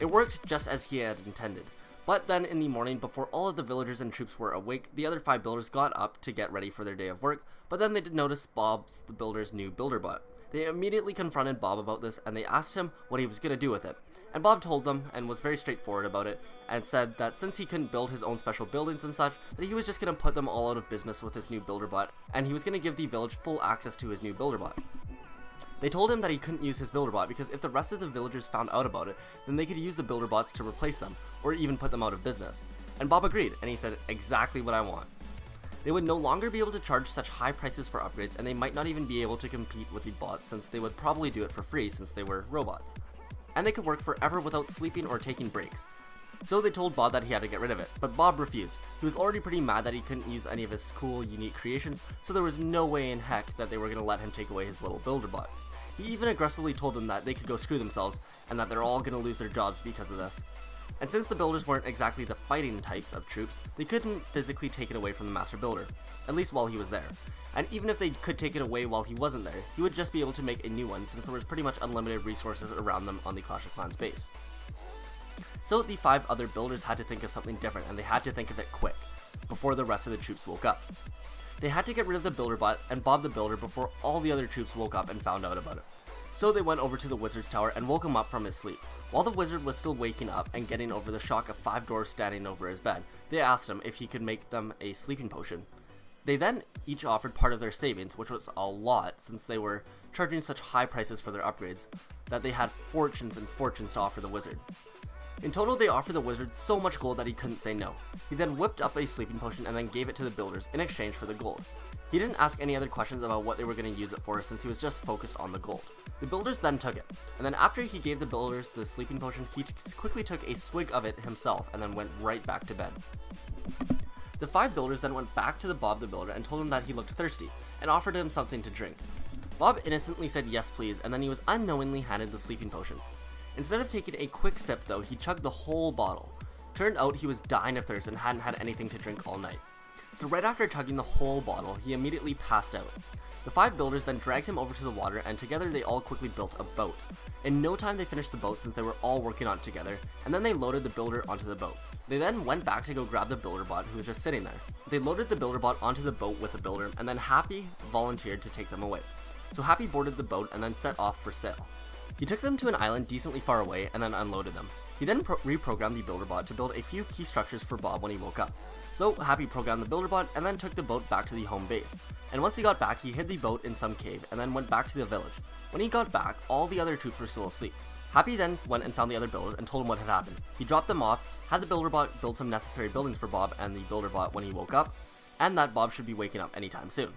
It worked just as he had intended. But then in the morning, before all of the villagers and troops were awake, the other 5 builders got up to get ready for their day of work, but then they did notice Bob's the builder's new builder bot. They immediately confronted Bob about this and they asked him what he was going to do with it. And Bob told them and was very straightforward about it and said that since he couldn't build his own special buildings and such, that he was just going to put them all out of business with his new builder bot, and he was going to give the village full access to his new builder bot. They told him that he couldn't use his builder bot because if the rest of the villagers found out about it, then they could use the builder bots to replace them, or even put them out of business. And Bob agreed, and he said, exactly what I want. They would no longer be able to charge such high prices for upgrades, and they might not even be able to compete with the bots since they would probably do it for free since they were robots. And they could work forever without sleeping or taking breaks. So they told Bob that he had to get rid of it, but Bob refused. He was already pretty mad that he couldn't use any of his cool, unique creations, so there was no way in heck that they were going to let him take away his little builder bot. He even aggressively told them that they could go screw themselves, and that they're all going to lose their jobs because of this. And since the builders weren't exactly the fighting types of troops, they couldn't physically take it away from the master builder, at least while he was there. And even if they could take it away while he wasn't there, he would just be able to make a new one since there was pretty much unlimited resources around them on the Clash of Clans base. So the 5 other builders had to think of something different, and they had to think of it quick, before the rest of the troops woke up. They had to get rid of the builder bot and Bob the builder before all the other troops woke up and found out about it. So they went over to the wizard's tower and woke him up from his sleep. While the wizard was still waking up and getting over the shock of 5 dwarves standing over his bed, they asked him if he could make them a sleeping potion. They then each offered part of their savings, which was a lot since they were charging such high prices for their upgrades that they had fortunes and fortunes to offer the wizard. In total, they offered the wizard so much gold that he couldn't say no. He then whipped up a sleeping potion and then gave it to the builders in exchange for the gold. He didn't ask any other questions about what they were going to use it for since he was just focused on the gold. The builders then took it, and then after he gave the builders the sleeping potion, he quickly took a swig of it himself and then went right back to bed. The 5 builders then went back to the Bob the builder and told him that he looked thirsty, and offered him something to drink. Bob innocently said yes please, and then he was unknowingly handed the sleeping potion. Instead of taking a quick sip though, he chugged the whole bottle. Turned out he was dying of thirst and hadn't had anything to drink all night. So right after chugging the whole bottle, he immediately passed out. The 5 builders then dragged him over to the water, and together they all quickly built a boat. In no time they finished the boat since they were all working on it together, and then they loaded the builder onto the boat. They then went back to go grab the builder bot who was just sitting there. They loaded the builder bot onto the boat with the builder, and then Happy volunteered to take them away. So Happy boarded the boat and then set off for sail. He took them to an island decently far away and then unloaded them. He then reprogrammed the builder bot to build a few key structures for Bob when he woke up. So Happy programmed the builder bot and then took the boat back to the home base. And once he got back, he hid the boat in some cave and then went back to the village. When he got back, all the other troops were still asleep. Happy then went and found the other builders and told them what had happened. He dropped them off, had the builder bot build some necessary buildings for Bob and the builder bot when he woke up, and that Bob should be waking up anytime soon.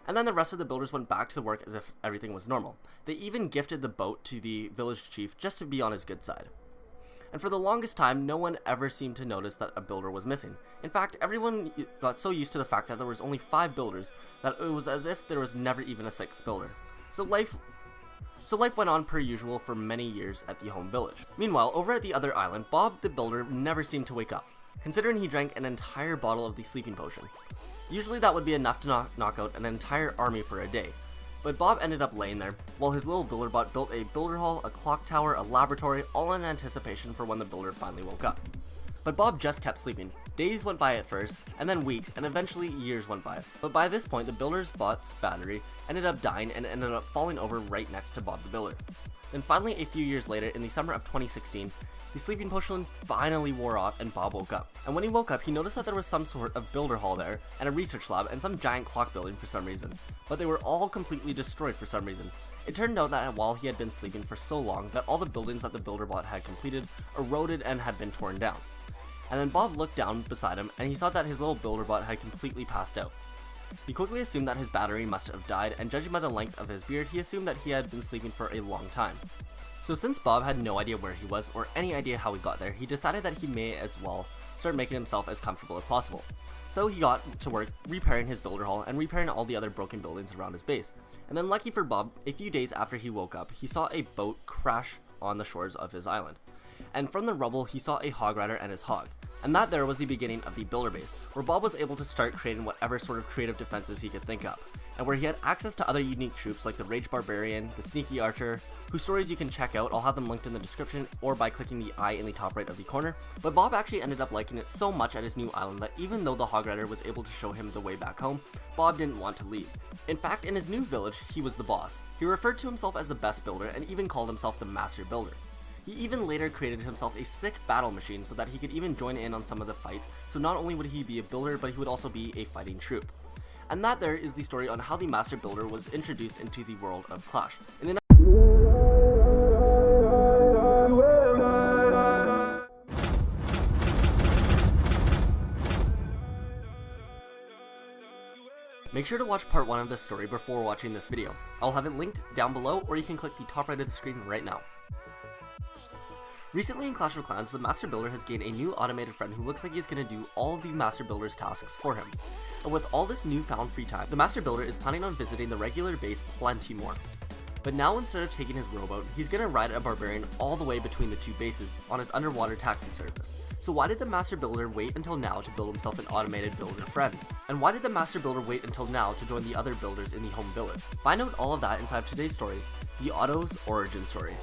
And then the rest of the builders went back to work as if everything was normal. They even gifted the boat to the village chief just to be on his good side. And for the longest time, no one ever seemed to notice that a builder was missing. In fact, everyone got so used to the fact that there was only 5 builders that it was as if there was never even a 6th builder. So life went on per usual for many years at the home village. Meanwhile, over at the other island, Bob the builder never seemed to wake up, considering he drank an entire bottle of the sleeping potion. Usually that would be enough to knock out an entire army for a day. But Bob ended up laying there, while his little builder bot built a builder hall, a clock tower, a laboratory, all in anticipation for when the builder finally woke up. But Bob just kept sleeping. Days went by at first, and then weeks, and eventually years went by. But by this point, the builder's bot's battery ended up dying and ended up falling over right next to Bob the builder. Then finally, a few years later, in the summer of 2016, the sleeping potion finally wore off and Bob woke up. And when he woke up, he noticed that there was some sort of builder hall there, and a research lab, and some giant clock building for some reason. But they were all completely destroyed for some reason. It turned out that while he had been sleeping for so long, that all the buildings that the builder bot had completed eroded and had been torn down. And then Bob looked down beside him, and he saw that his little builder bot had completely passed out. He quickly assumed that his battery must have died, and judging by the length of his beard, he assumed that he had been sleeping for a long time. So since Bob had no idea where he was or any idea how he got there, he decided that he may as well start making himself as comfortable as possible. So he got to work repairing his builder hall and repairing all the other broken buildings around his base. And then lucky for Bob, a few days after he woke up, he saw a boat crash on the shores of his island. And from the rubble, he saw a hog rider and his hog. And that there was the beginning of the builder base, where Bob was able to start creating whatever sort of creative defenses he could think up, and where he had access to other unique troops like the Rage Barbarian, the Sneaky Archer, whose stories you can check out. I'll have them linked in the description or by clicking the eye in the top right of the corner. But Bob actually ended up liking it so much at his new island that even though the Hog Rider was able to show him the way back home, Bob didn't want to leave. In fact, in his new village, he was the boss. He referred to himself as the best builder and even called himself the master builder. He even later created himself a sick battle machine so that he could even join in on some of the fights, so not only would he be a builder, but he would also be a fighting troop. And that there is the story on how the Master Builder was introduced into the world of Clash. In the Make sure to watch part 1 of this story before watching this video. I'll have it linked down below, or you can click the top right of the screen right now. Recently in Clash of Clans, the Master Builder has gained a new automated friend who looks like he's going to do all of the Master Builder's tasks for him. And with all this newfound free time, the Master Builder is planning on visiting the regular base plenty more. But now instead of taking his rowboat, he's going to ride a barbarian all the way between the two bases on his underwater taxi service. So why did the Master Builder wait until now to build himself an automated builder friend? And why did the Master Builder wait until now to join the other builders in the home village? Find out all of that inside of today's story, the Auto's origin story.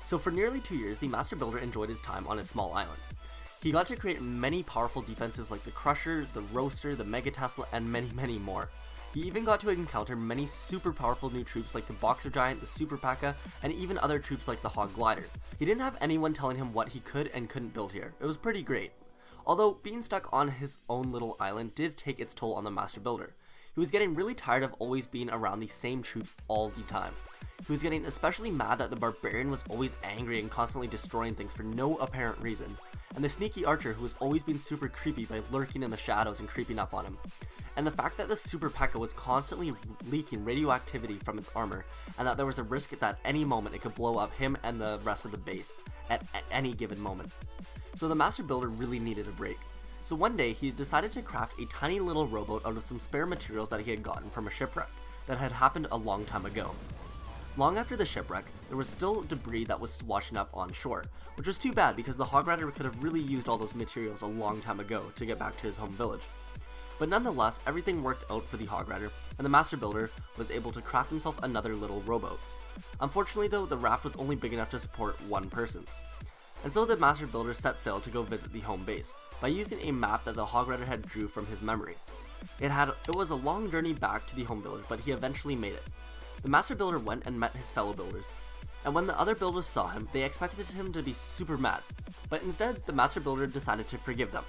So for nearly 2 years, the Master Builder enjoyed his time on a small island. He got to create many powerful defenses like the Crusher, the Roaster, the Mega Tesla, and many more. He even got to encounter many super powerful new troops like the Boxer Giant, the Super P.E.K.K.A, and even other troops like the Hog Glider. He didn't have anyone telling him what he could and couldn't build here. It was pretty great. Although being stuck on his own little island did take its toll on the Master Builder. He was getting really tired of always being around the same troops all the time. He was getting especially mad that the Barbarian was always angry and constantly destroying things for no apparent reason, and the sneaky Archer who was always being super creepy by lurking in the shadows and creeping up on him, and the fact that the Super P.E.K.K.A was constantly leaking radioactivity from its armor, and that there was a risk that any moment it could blow up him and the rest of the base at any given moment. So the Master Builder really needed a break. So one day he decided to craft a tiny little rowboat out of some spare materials that he had gotten from a shipwreck that had happened a long time ago. Long after the shipwreck, there was still debris that was washing up on shore, which was too bad because the Hog Rider could have really used all those materials a long time ago to get back to his home village. But nonetheless, everything worked out for the Hog Rider, and the Master Builder was able to craft himself another little rowboat. Unfortunately though, the raft was only big enough to support one person. And so the Master Builder set sail to go visit the home base, by using a map that the Hog Rider had drew from his memory. It was a long journey back to the home village, but he eventually made it. The Master Builder went and met his fellow builders, and when the other builders saw him, they expected him to be super mad, but instead, the Master Builder decided to forgive them.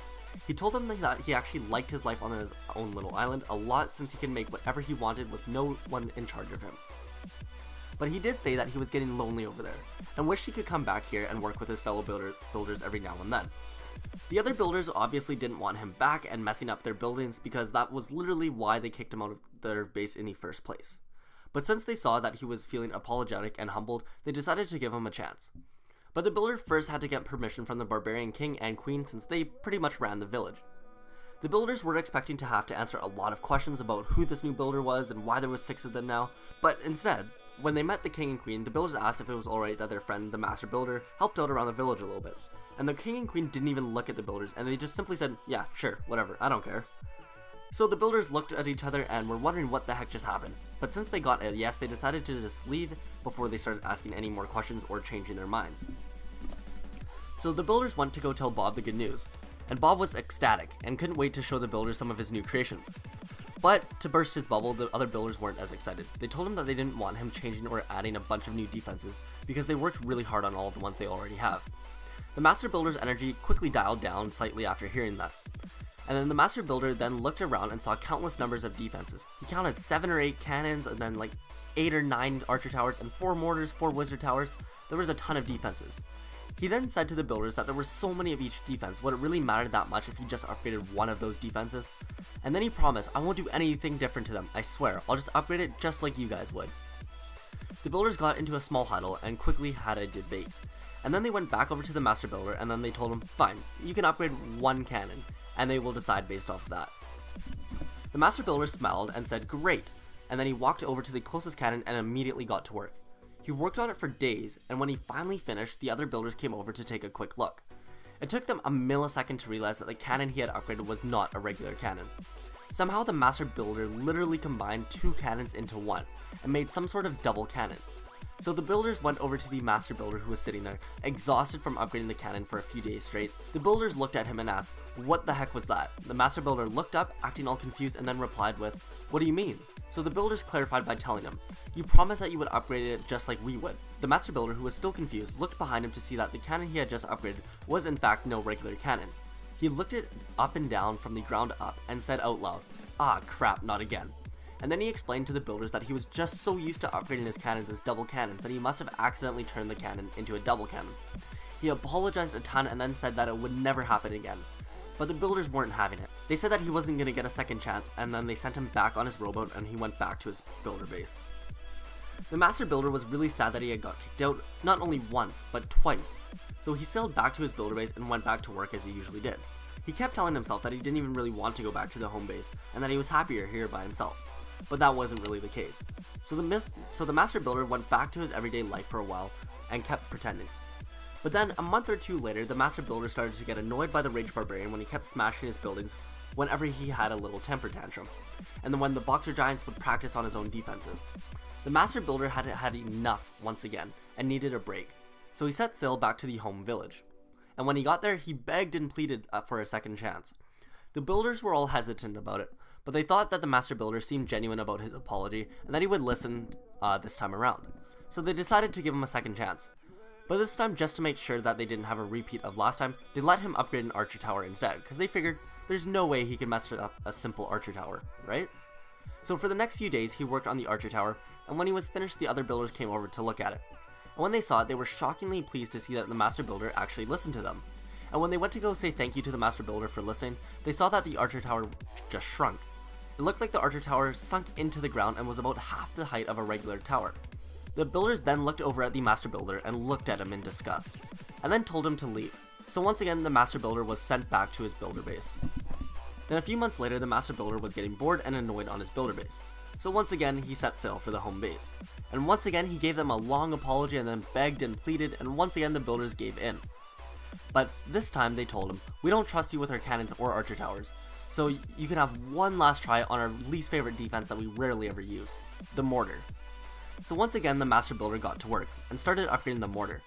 He told them that he actually liked his life on his own little island a lot since he could make whatever he wanted with no one in charge of him. But he did say that he was getting lonely over there, and wished he could come back here and work with his fellow builders every now and then. The other builders obviously didn't want him back and messing up their buildings because that was literally why they kicked him out of their base in the first place. But since they saw that he was feeling apologetic and humbled, they decided to give him a chance. But the builder first had to get permission from the Barbarian King and Queen since they pretty much ran the village. The builders were expecting to have to answer a lot of questions about who this new builder was and why there was 6 of them now, but instead, when they met the King and Queen, the builders asked if it was alright that their friend, the Master Builder, helped out around the village a little bit. And the King and Queen didn't even look at the builders, and they just simply said, yeah, sure, whatever, I don't care. So the builders looked at each other and were wondering what the heck just happened. But since they got a yes, they decided to just leave before they started asking any more questions or changing their minds. So the builders went to go tell Bob the good news, and Bob was ecstatic and couldn't wait to show the builders some of his new creations. But to burst his bubble, the other builders weren't as excited. They told him that they didn't want him changing or adding a bunch of new defenses because they worked really hard on all of the ones they already have. The Master Builder's energy quickly dialed down slightly after hearing that. And then the Master Builder then looked around and saw countless numbers of defenses. He counted 7 or 8 cannons and then like 8 or 9 archer towers and 4 mortars, 4 wizard towers. There was a ton of defenses. He then said to the builders that there were so many of each defense, would it really matter that much if he just upgraded one of those defenses? And then he promised, I won't do anything different to them, I swear, I'll just upgrade it just like you guys would. The builders got into a small huddle and quickly had a debate. And then they went back over to the Master Builder and then they told him, fine, you can upgrade 1 cannon, and they will decide based off of that. The Master Builder smiled and said, great, and then he walked over to the closest cannon and immediately got to work. He worked on it for days, and when he finally finished, the other builders came over to take a quick look. It took them a millisecond to realize that the cannon he had upgraded was not a regular cannon. Somehow the Master Builder literally combined 2 cannons into one, and made some sort of double cannon. So the builders went over to the Master Builder who was sitting there, exhausted from upgrading the cannon for a few days straight. The builders looked at him and asked, what the heck was that? The Master Builder looked up, acting all confused, and then replied with, what do you mean? So the builders clarified by telling him, "You promised that you would upgrade it just like we would." The master builder, who was still confused, looked behind him to see that the cannon he had just upgraded was in fact no regular cannon. He looked it up and down from the ground up and said out loud, "Ah crap, not again." And then he explained to the builders that he was just so used to upgrading his cannons as double cannons that he must have accidentally turned the cannon into a double cannon. He apologized a ton and then said that it would never happen again. But the builders weren't having it. They said that he wasn't going to get a second chance, and then they sent him back on his rowboat and he went back to his builder base. The master builder was really sad that he had got kicked out not only once, but twice. So he sailed back to his builder base and went back to work as he usually did. He kept telling himself that he didn't even really want to go back to the home base, and that he was happier here by himself. But that wasn't really the case. So the master builder went back to his everyday life for a while and kept pretending. But then, a month or two later, the master builder started to get annoyed by the rage barbarian when he kept smashing his buildings whenever he had a little temper tantrum, and then when the boxer giants would practice on his own defenses. The master builder had had enough once again, and needed a break, so he set sail back to the home village. And when he got there, he begged and pleaded for a second chance. The builders were all hesitant about it, but they thought that the master builder seemed genuine about his apology, and that he would listen this time around. So they decided to give him a second chance. But this time, just to make sure that they didn't have a repeat of last time, they let him upgrade an archer tower instead, because they figured there's no way he could mess up a simple archer tower, right? So for the next few days, he worked on the archer tower, and when he was finished, the other builders came over to look at it. And when they saw it, they were shockingly pleased to see that the master builder actually listened to them. And when they went to go say thank you to the master builder for listening, they saw that the archer tower just shrunk. It looked like the archer tower sunk into the ground and was about half the height of a regular tower. The builders then looked over at the master builder and looked at him in disgust, and then told him to leave. So once again, the master builder was sent back to his builder base. Then a few months later, the master builder was getting bored and annoyed on his builder base. So once again, he set sail for the home base. And once again, he gave them a long apology and then begged and pleaded, and once again the builders gave in. But this time they told him, "We don't trust you with our cannons or archer towers, so you can have one last try on our least favorite defense that we rarely ever use, the mortar." So once again, the master builder got to work and started upgrading the mortar.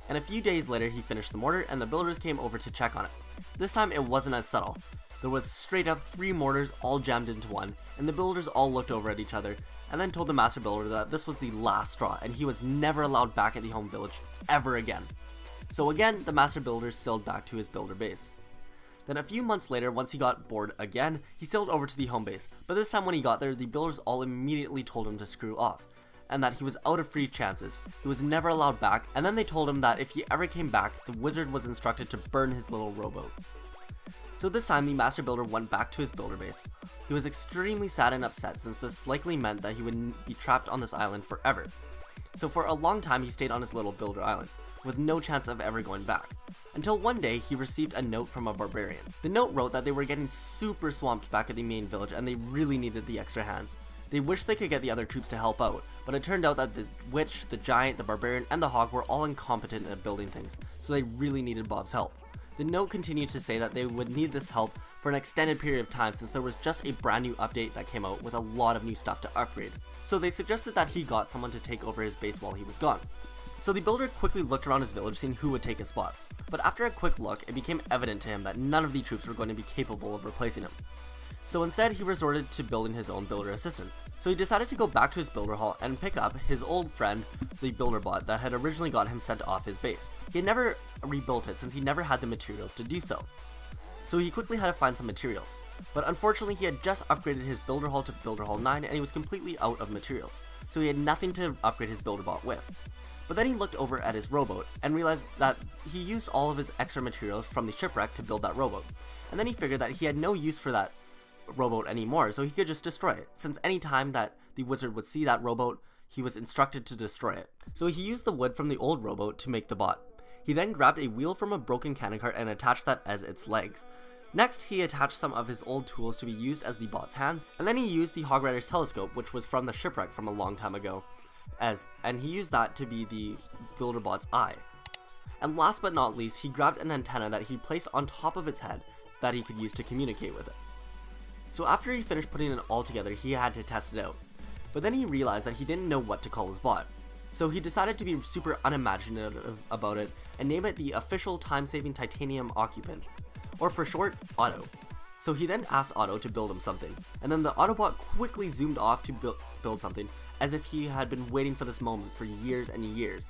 And a few days later, he finished the mortar and the builders came over to check on it. This time it wasn't as subtle. There was straight up 3 mortars all jammed into one, and the builders all looked over at each other and then told the master builder that this was the last straw and he was never allowed back at the home village ever again. So again, the master builder sailed back to his builder base. Then a few months later, once he got bored again, he sailed over to the home base, but this time when he got there, the builders all immediately told him to screw off, and that he was out of free chances. He was never allowed back, and then they told him that if he ever came back, the wizard was instructed to burn his little rowboat. So this time, the master builder went back to his builder base. He was extremely sad and upset since this likely meant that he would be trapped on this island forever. So for a long time, he stayed on his little builder island, with no chance of ever going back. Until one day, he received a note from a barbarian. The note wrote that they were getting super swamped back at the main village and they really needed the extra hands. They wished they could get the other troops to help out, but it turned out that the witch, the giant, the barbarian, and the hog were all incompetent at building things, so they really needed Bob's help. The note continued to say that they would need this help for an extended period of time since there was just a brand new update that came out with a lot of new stuff to upgrade. So they suggested that he got someone to take over his base while he was gone. So the builder quickly looked around his village seeing who would take his spot, but after a quick look, it became evident to him that none of the troops were going to be capable of replacing him. So instead, he resorted to building his own builder assistant. So he decided to go back to his builder hall and pick up his old friend, the builder bot that had originally got him sent off his base. He had never rebuilt it since he never had the materials to do so. So he quickly had to find some materials. But unfortunately, he had just upgraded his builder hall to builder hall 9 and he was completely out of materials. So he had nothing to upgrade his builder bot with. But then he looked over at his rowboat and realized that he used all of his extra materials from the shipwreck to build that rowboat. And then he figured that he had no use for that rowboat anymore, so he could just destroy it, since any time that the wizard would see that rowboat, he was instructed to destroy it. So he used the wood from the old rowboat to make the bot. He then grabbed a wheel from a broken cannon cart and attached that as its legs. Next, he attached some of his old tools to be used as the bot's hands, and then he used the Hog Rider's telescope, which was from the shipwreck from a long time ago, and he used that to be the builder bot's eye. And last but not least, he grabbed an antenna that he placed on top of its head that he could use to communicate with it. So after he finished putting it all together, he had to test it out. But then he realized that he didn't know what to call his bot. So he decided to be super unimaginative about it and name it the Official Time-Saving Titanium Occupant, or for short, Otto. So he then asked Otto to build him something, and then the Autobot quickly zoomed off to build something, as if he had been waiting for this moment for years and years.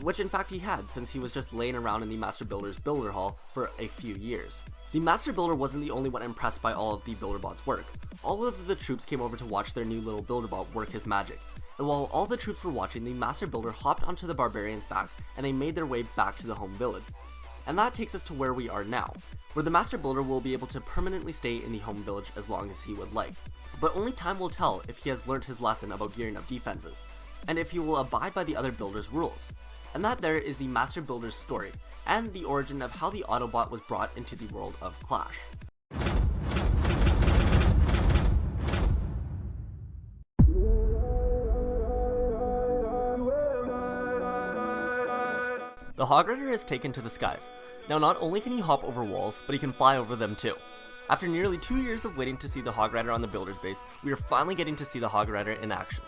Which in fact he had, since he was just laying around in the Master Builder's Builder Hall for a few years. The Master Builder wasn't the only one impressed by all of the Builderbot's work. All of the troops came over to watch their new little Builderbot work his magic. And while all the troops were watching, the Master Builder hopped onto the barbarian's back and they made their way back to the home village. And that takes us to where we are now, where the Master Builder will be able to permanently stay in the home village as long as he would like. But only time will tell if he has learned his lesson about gearing up defenses, and if he will abide by the other builders' rules. And that there is the Master Builder's story, and the origin of how the Autobot was brought into the world of Clash. The Hog Rider is taken to the skies. Now not only can he hop over walls, but he can fly over them too. After nearly 2 years of waiting to see the Hog Rider on the Builder's base, we are finally getting to see the Hog Rider in action.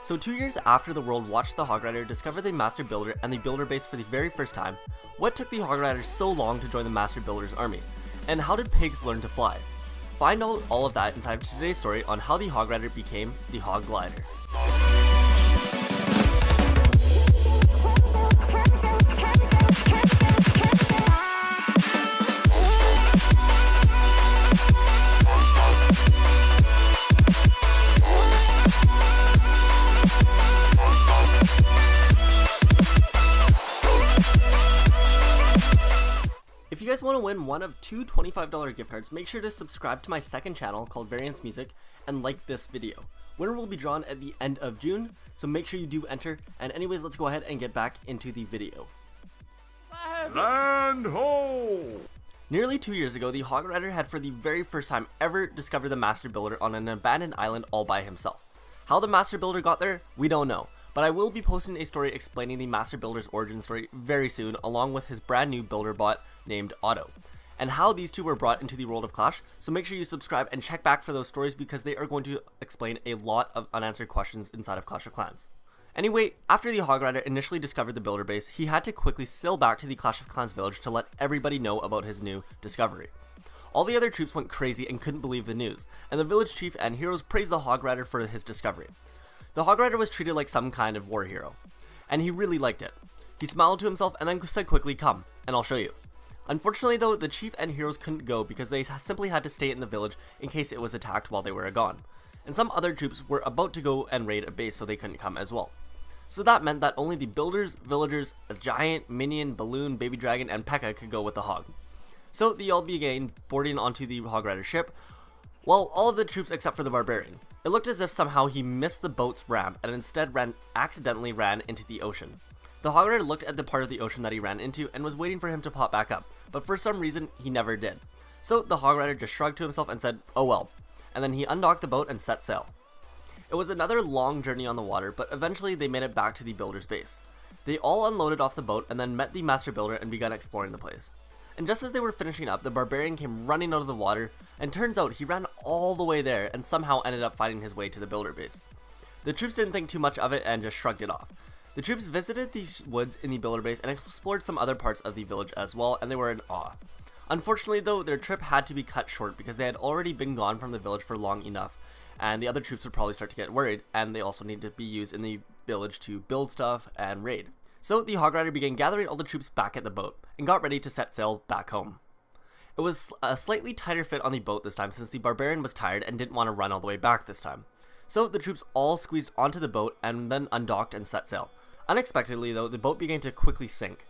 So 2 years after the world watched the Hog Rider discover the Master Builder and the Builder base for the very first time, what took the Hog Rider so long to join the Master Builder's army? And how did pigs learn to fly? Find out all of that inside of today's story on how the Hog Rider became the Hog Glider. If you guys want to win one of 2 $25 gift cards, make sure to subscribe to my second channel called Variance Music and like this video. Winner will be drawn at the end of June, so make sure you do enter. And anyways, let's go ahead and get back into the video. Land ho! Nearly 2 years ago, the Hog Rider had for the very first time ever discovered the Master Builder on an abandoned island all by himself. How the Master Builder got there, we don't know. But I will be posting a story explaining the Master Builder's origin story very soon, along with his brand new builder bot named Otto, and how these two were brought into the world of Clash. So make sure you subscribe and check back for those stories, because they are going to explain a lot of unanswered questions inside of Clash of Clans. Anyway, after the Hog Rider initially discovered the builder base, he had to quickly sail back to the Clash of Clans village to let everybody know about his new discovery. All the other troops went crazy and couldn't believe the news, and the village chief and heroes praised the Hog Rider for his discovery. The Hog Rider was treated like some kind of war hero, and he really liked it. He smiled to himself and then said quickly, "Come, and I'll show you." Unfortunately though, the chief and heroes couldn't go because they simply had to stay in the village in case it was attacked while they were gone. And some other troops were about to go and raid a base, so they couldn't come as well. So that meant that only the builders, villagers, a giant, minion, balloon, baby dragon, and P.E.K.K.A could go with the Hog. So they all began boarding onto the Hog Rider ship, well, all of the troops except for the barbarian. It looked as if somehow he missed the boat's ramp and instead accidentally ran into the ocean. The Hog Rider looked at the part of the ocean that he ran into and was waiting for him to pop back up, but for some reason he never did. So the Hog Rider just shrugged to himself and said, "Oh well," and then he undocked the boat and set sail. It was another long journey on the water, but eventually they made it back to the builder's base. They all unloaded off the boat and then met the Master Builder and began exploring the place. And just as they were finishing up, the barbarian came running out of the water, and turns out he ran all the way there and somehow ended up fighting his way to the builder base. The troops didn't think too much of it and just shrugged it off. The troops visited the woods in the builder base and explored some other parts of the village as well, and they were in awe. Unfortunately though, their trip had to be cut short because they had already been gone from the village for long enough, and the other troops would probably start to get worried, and they also need to be used in the village to build stuff and raid. So the Hog Rider began gathering all the troops back at the boat, and got ready to set sail back home. It was a slightly tighter fit on the boat this time, since the barbarian was tired and didn't want to run all the way back this time. So the troops all squeezed onto the boat and then undocked and set sail. Unexpectedly though, the boat began to quickly sink.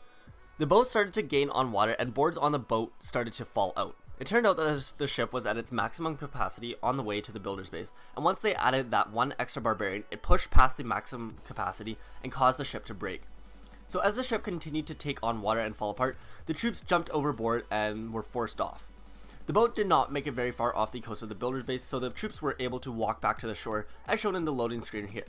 The boat started to gain on water and boards on the boat started to fall out. It turned out that the ship was at its maximum capacity on the way to the builder's base, and once they added that one extra barbarian, it pushed past the maximum capacity and caused the ship to break. So as the ship continued to take on water and fall apart, the troops jumped overboard and were forced off. The boat did not make it very far off the coast of the builder's base, so the troops were able to walk back to the shore, as shown in the loading screen here.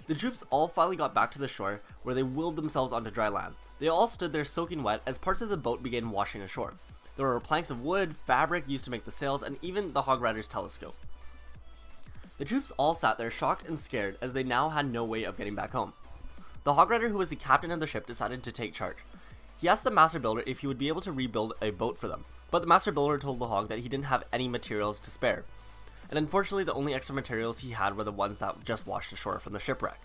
The troops all finally got back to the shore, where they willed themselves onto dry land. They all stood there soaking wet as parts of the boat began washing ashore. There were planks of wood, fabric used to make the sails, and even the Hog Rider's telescope. The troops all sat there shocked and scared, as they now had no way of getting back home. The Hog Rider, who was the captain of the ship, decided to take charge. He asked the Master Builder if he would be able to rebuild a boat for them, but the Master Builder told the Hog that he didn't have any materials to spare, and unfortunately the only extra materials he had were the ones that just washed ashore from the shipwreck.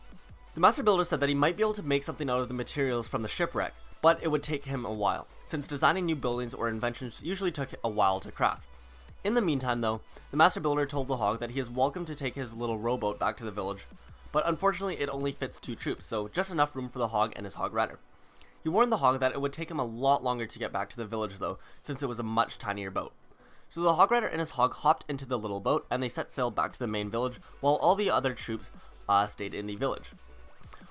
The Master Builder said that he might be able to make something out of the materials from the shipwreck, but it would take him a while, since designing new buildings or inventions usually took a while to craft. In the meantime though, the Master Builder told the Hog that he is welcome to take his little rowboat back to the village, but unfortunately it only fits 2 troops, so just enough room for the Hog and his Hog Rider. He warned the Hog that it would take him a lot longer to get back to the village though, since it was a much tinier boat. So the Hog Rider and his Hog hopped into the little boat and they set sail back to the main village, while all the other troops stayed in the village.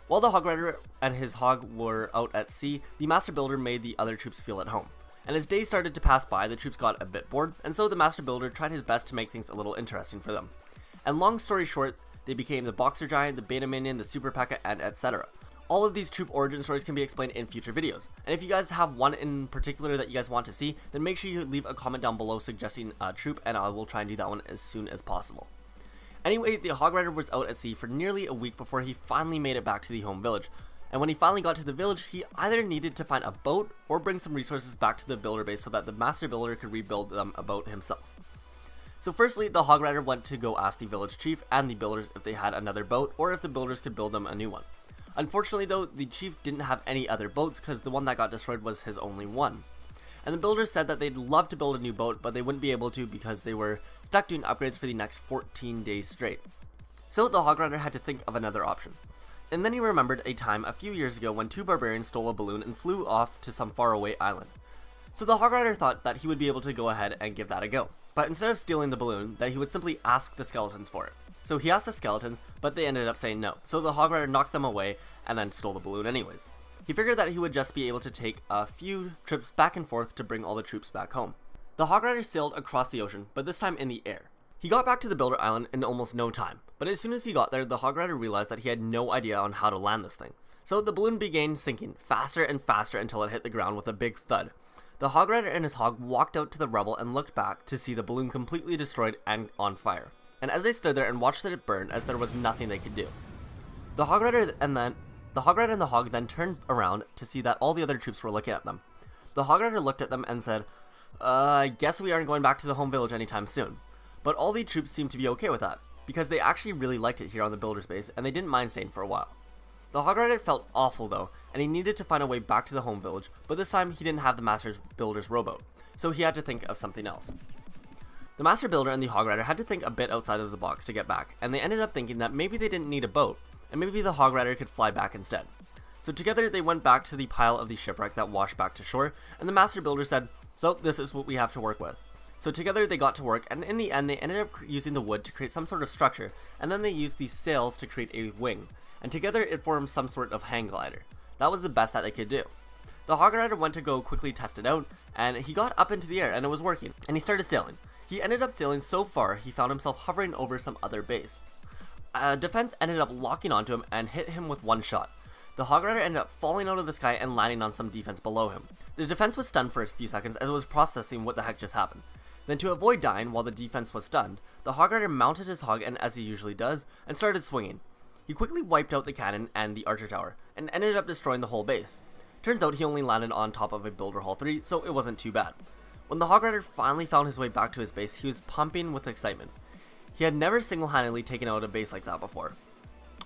While the Hog Rider and his Hog were out at sea, the Master Builder made the other troops feel at home. And as days started to pass by, the troops got a bit bored, and so the Master Builder tried his best to make things a little interesting for them. And long story short, they became the Boxer Giant, the Beta Minion, the Super P.E.K.K.A, and etc. All of these troop origin stories can be explained in future videos, and if you guys have one in particular that you guys want to see, then make sure you leave a comment down below suggesting a troop, and I will try and do that one as soon as possible. Anyway, the Hog Rider was out at sea for nearly a week before he finally made it back to the home village, and when he finally got to the village, he either needed to find a boat or bring some resources back to the builder base so that the Master Builder could rebuild them a boat himself. So firstly, the Hog Rider went to go ask the village chief and the builders if they had another boat or if the builders could build them a new one. Unfortunately though, the chief didn't have any other boats because the one that got destroyed was his only one. And the builders said that they'd love to build a new boat, but they wouldn't be able to because they were stuck doing upgrades for the next 14 days straight. So the Hog Rider had to think of another option. And then he remembered a time a few years ago when 2 barbarians stole a balloon and flew off to some faraway island. So the Hog Rider thought that he would be able to go ahead and give that a go, but instead of stealing the balloon, that he would simply ask the skeletons for it. So he asked the skeletons, but they ended up saying no, so the Hog Rider knocked them away and then stole the balloon anyways. He figured that he would just be able to take a few trips back and forth to bring all the troops back home. The Hog Rider sailed across the ocean, but this time in the air. He got back to the Builder Island in almost no time, but as soon as he got there, the Hog Rider realized that he had no idea on how to land this thing. So the balloon began sinking faster and faster until it hit the ground with a big thud. The Hog Rider and his Hog walked out to the rubble and looked back to see the balloon completely destroyed and on fire. And as they stood there and watched it burn as there was nothing they could do. The Hog Rider and the Hog then turned around to see that all the other troops were looking at them. The Hog Rider looked at them and said, I guess we aren't going back to the home village anytime soon. But all the troops seemed to be okay with that, because they actually really liked it here on the builder's base and they didn't mind staying for a while. The Hog Rider felt awful though, and he needed to find a way back to the home village, but this time he didn't have the Master Builder's rowboat, so he had to think of something else. The Master Builder and the Hog Rider had to think a bit outside of the box to get back, and they ended up thinking that maybe they didn't need a boat, and maybe the Hog Rider could fly back instead. So together they went back to the pile of the shipwreck that washed back to shore, and the Master Builder said, so this is what we have to work with. So together they got to work, and in the end they ended up using the wood to create some sort of structure, and then they used these sails to create a wing, and together it formed some sort of hang glider. That was the best that they could do. The Hog Rider went to go quickly test it out, and he got up into the air and it was working, and he started sailing. He ended up sailing so far he found himself hovering over some other base. A defense ended up locking onto him and hit him with one shot. The Hog Rider ended up falling out of the sky and landing on some defense below him. The defense was stunned for a few seconds as it was processing what the heck just happened. Then to avoid dying while the defense was stunned, the Hog Rider mounted his Hog, and as he usually does, and started swinging. He quickly wiped out the cannon and the archer tower, and ended up destroying the whole base. Turns out he only landed on top of a Builder Hall 3, so it wasn't too bad. When the Hog Rider finally found his way back to his base, he was pumping with excitement. He had never single-handedly taken out a base like that before.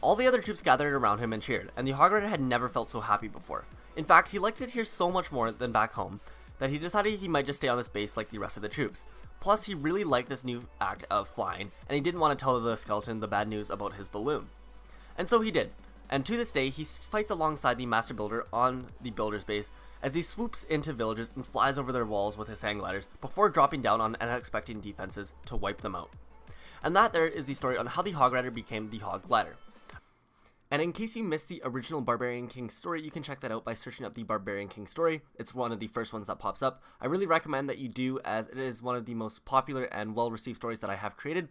All the other troops gathered around him and cheered, and the Hog Rider had never felt so happy before. In fact, he liked it here so much more than back home, that he decided he might just stay on this base like the rest of the troops. Plus, he really liked this new act of flying, and he didn't want to tell the skeleton the bad news about his balloon. And so he did, and to this day, he fights alongside the Master Builder on the builder's base as he swoops into villages and flies over their walls with his hang gliders before dropping down on unexpected defenses to wipe them out. And that there is the story on how the Hog Rider became the Hog Glider. And in case you missed the original Barbarian King story, you can check that out by searching up the Barbarian King story. It's one of the first ones that pops up. I really recommend that you do, as it is one of the most popular and well-received stories that I have created.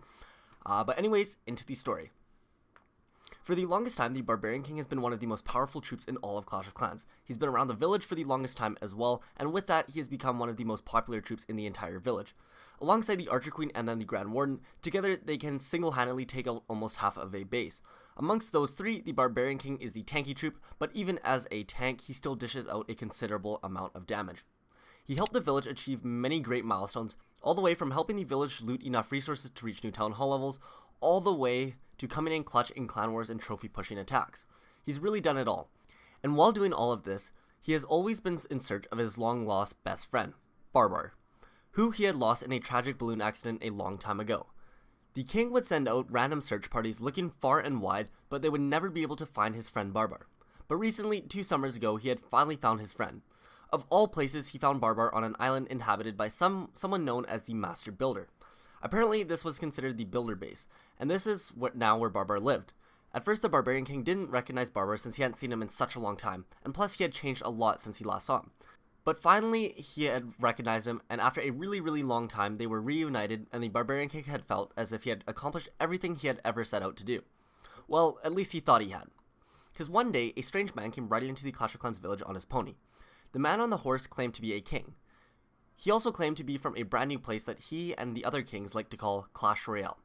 But anyways, into the story. For the longest time, the Barbarian King has been one of the most powerful troops in all of Clash of Clans. He's been around the village for the longest time as well, and with that, he has become one of the most popular troops in the entire village. Alongside the Archer Queen and then the Grand Warden, together they can single-handedly take out almost half of a base. Amongst those three, the Barbarian King is the tanky troop, but even as a tank, he still dishes out a considerable amount of damage. He helped the village achieve many great milestones, all the way from helping the village loot enough resources to reach new town hall levels, all the way to coming in clutch in clan wars and trophy pushing attacks. He's really done it all. And while doing all of this, he has always been in search of his long-lost best friend, Barbar, who he had lost in a tragic balloon accident a long time ago. The king would send out random search parties looking far and wide, but they would never be able to find his friend Barbar. But recently, 2 summers ago, he had finally found his friend. Of all places, he found Barbar on an island inhabited by someone known as the Master Builder. Apparently, this was considered the Builder base, and this is now where Barbar lived. At first, the Barbarian King didn't recognize Barbar since he hadn't seen him in such a long time, and plus he had changed a lot since he last saw him. But finally, he had recognized him, and after a really long time, they were reunited, and the Barbarian King had felt as if he had accomplished everything he had ever set out to do. Well, at least he thought he had. Because one day, a strange man came riding into the Clash of Clans village on his pony. The man on the horse claimed to be a king. He also claimed to be from a brand new place that he and the other kings like to call Clash Royale.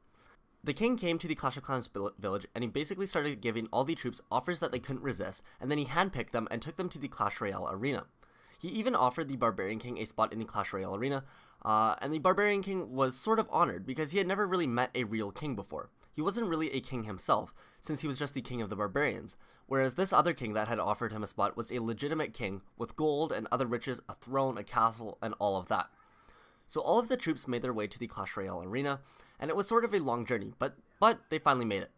The king came to the Clash of Clans village, and he basically started giving all the troops offers that they couldn't resist, and then he handpicked them and took them to the Clash Royale arena. He even offered the Barbarian King a spot in the Clash Royale arena, and the Barbarian King was sort of honored because he had never really met a real king before. He wasn't really a king himself, since he was just the king of the barbarians, whereas this other king that had offered him a spot was a legitimate king with gold and other riches, a throne, a castle, and all of that. So all of the troops made their way to the Clash Royale arena, and it was sort of a long journey, but they finally made it.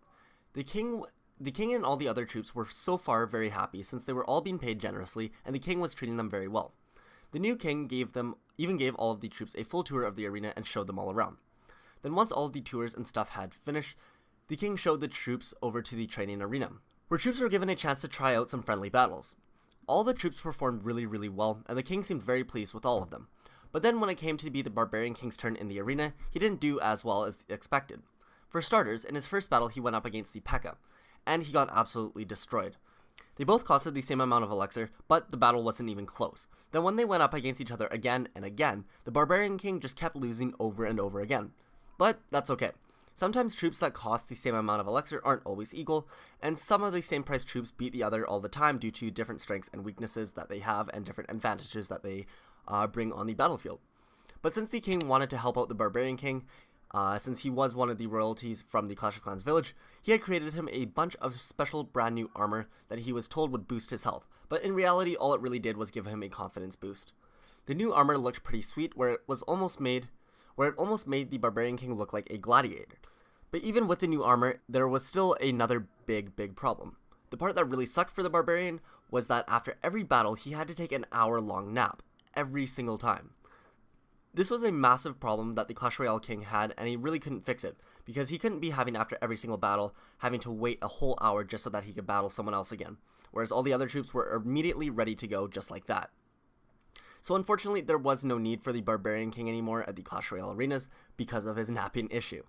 The king and all the other troops were so far very happy since they were all being paid generously, and the king was treating them very well. The new king gave all of the troops a full tour of the arena and showed them all around. Then once all of the tours and stuff had finished, the king showed the troops over to the training arena, where troops were given a chance to try out some friendly battles. All the troops performed really well, and the king seemed very pleased with all of them. But then when it came to be the Barbarian King's turn in the arena, he didn't do as well as expected. For starters, in his first battle he went up against the P.E.K.K.A, and he got absolutely destroyed. They both costed the same amount of elixir, but the battle wasn't even close. Then when they went up against each other again and again, the Barbarian King just kept losing over and over again. But that's okay. Sometimes troops that cost the same amount of elixir aren't always equal, and some of the same price troops beat the other all the time due to different strengths and weaknesses that they have and different advantages that they bring on the battlefield. But since the king wanted to help out the Barbarian King, since he was one of the royalties from the Clash of Clans village, he had created him a bunch of special brand new armor that he was told would boost his health, but in reality all it really did was give him a confidence boost. The new armor looked pretty sweet, where it almost made the Barbarian King look like a gladiator. But even with the new armor, there was still another big problem. The part that really sucked for the Barbarian was that after every battle he had to take an hour-long nap, every single time. This was a massive problem that the Clash Royale King had, and he really couldn't fix it, because he couldn't be having after every single battle, having to wait a whole hour just so that he could battle someone else again, whereas all the other troops were immediately ready to go just like that. So unfortunately, there was no need for the Barbarian King anymore at the Clash Royale arenas because of his napping issue.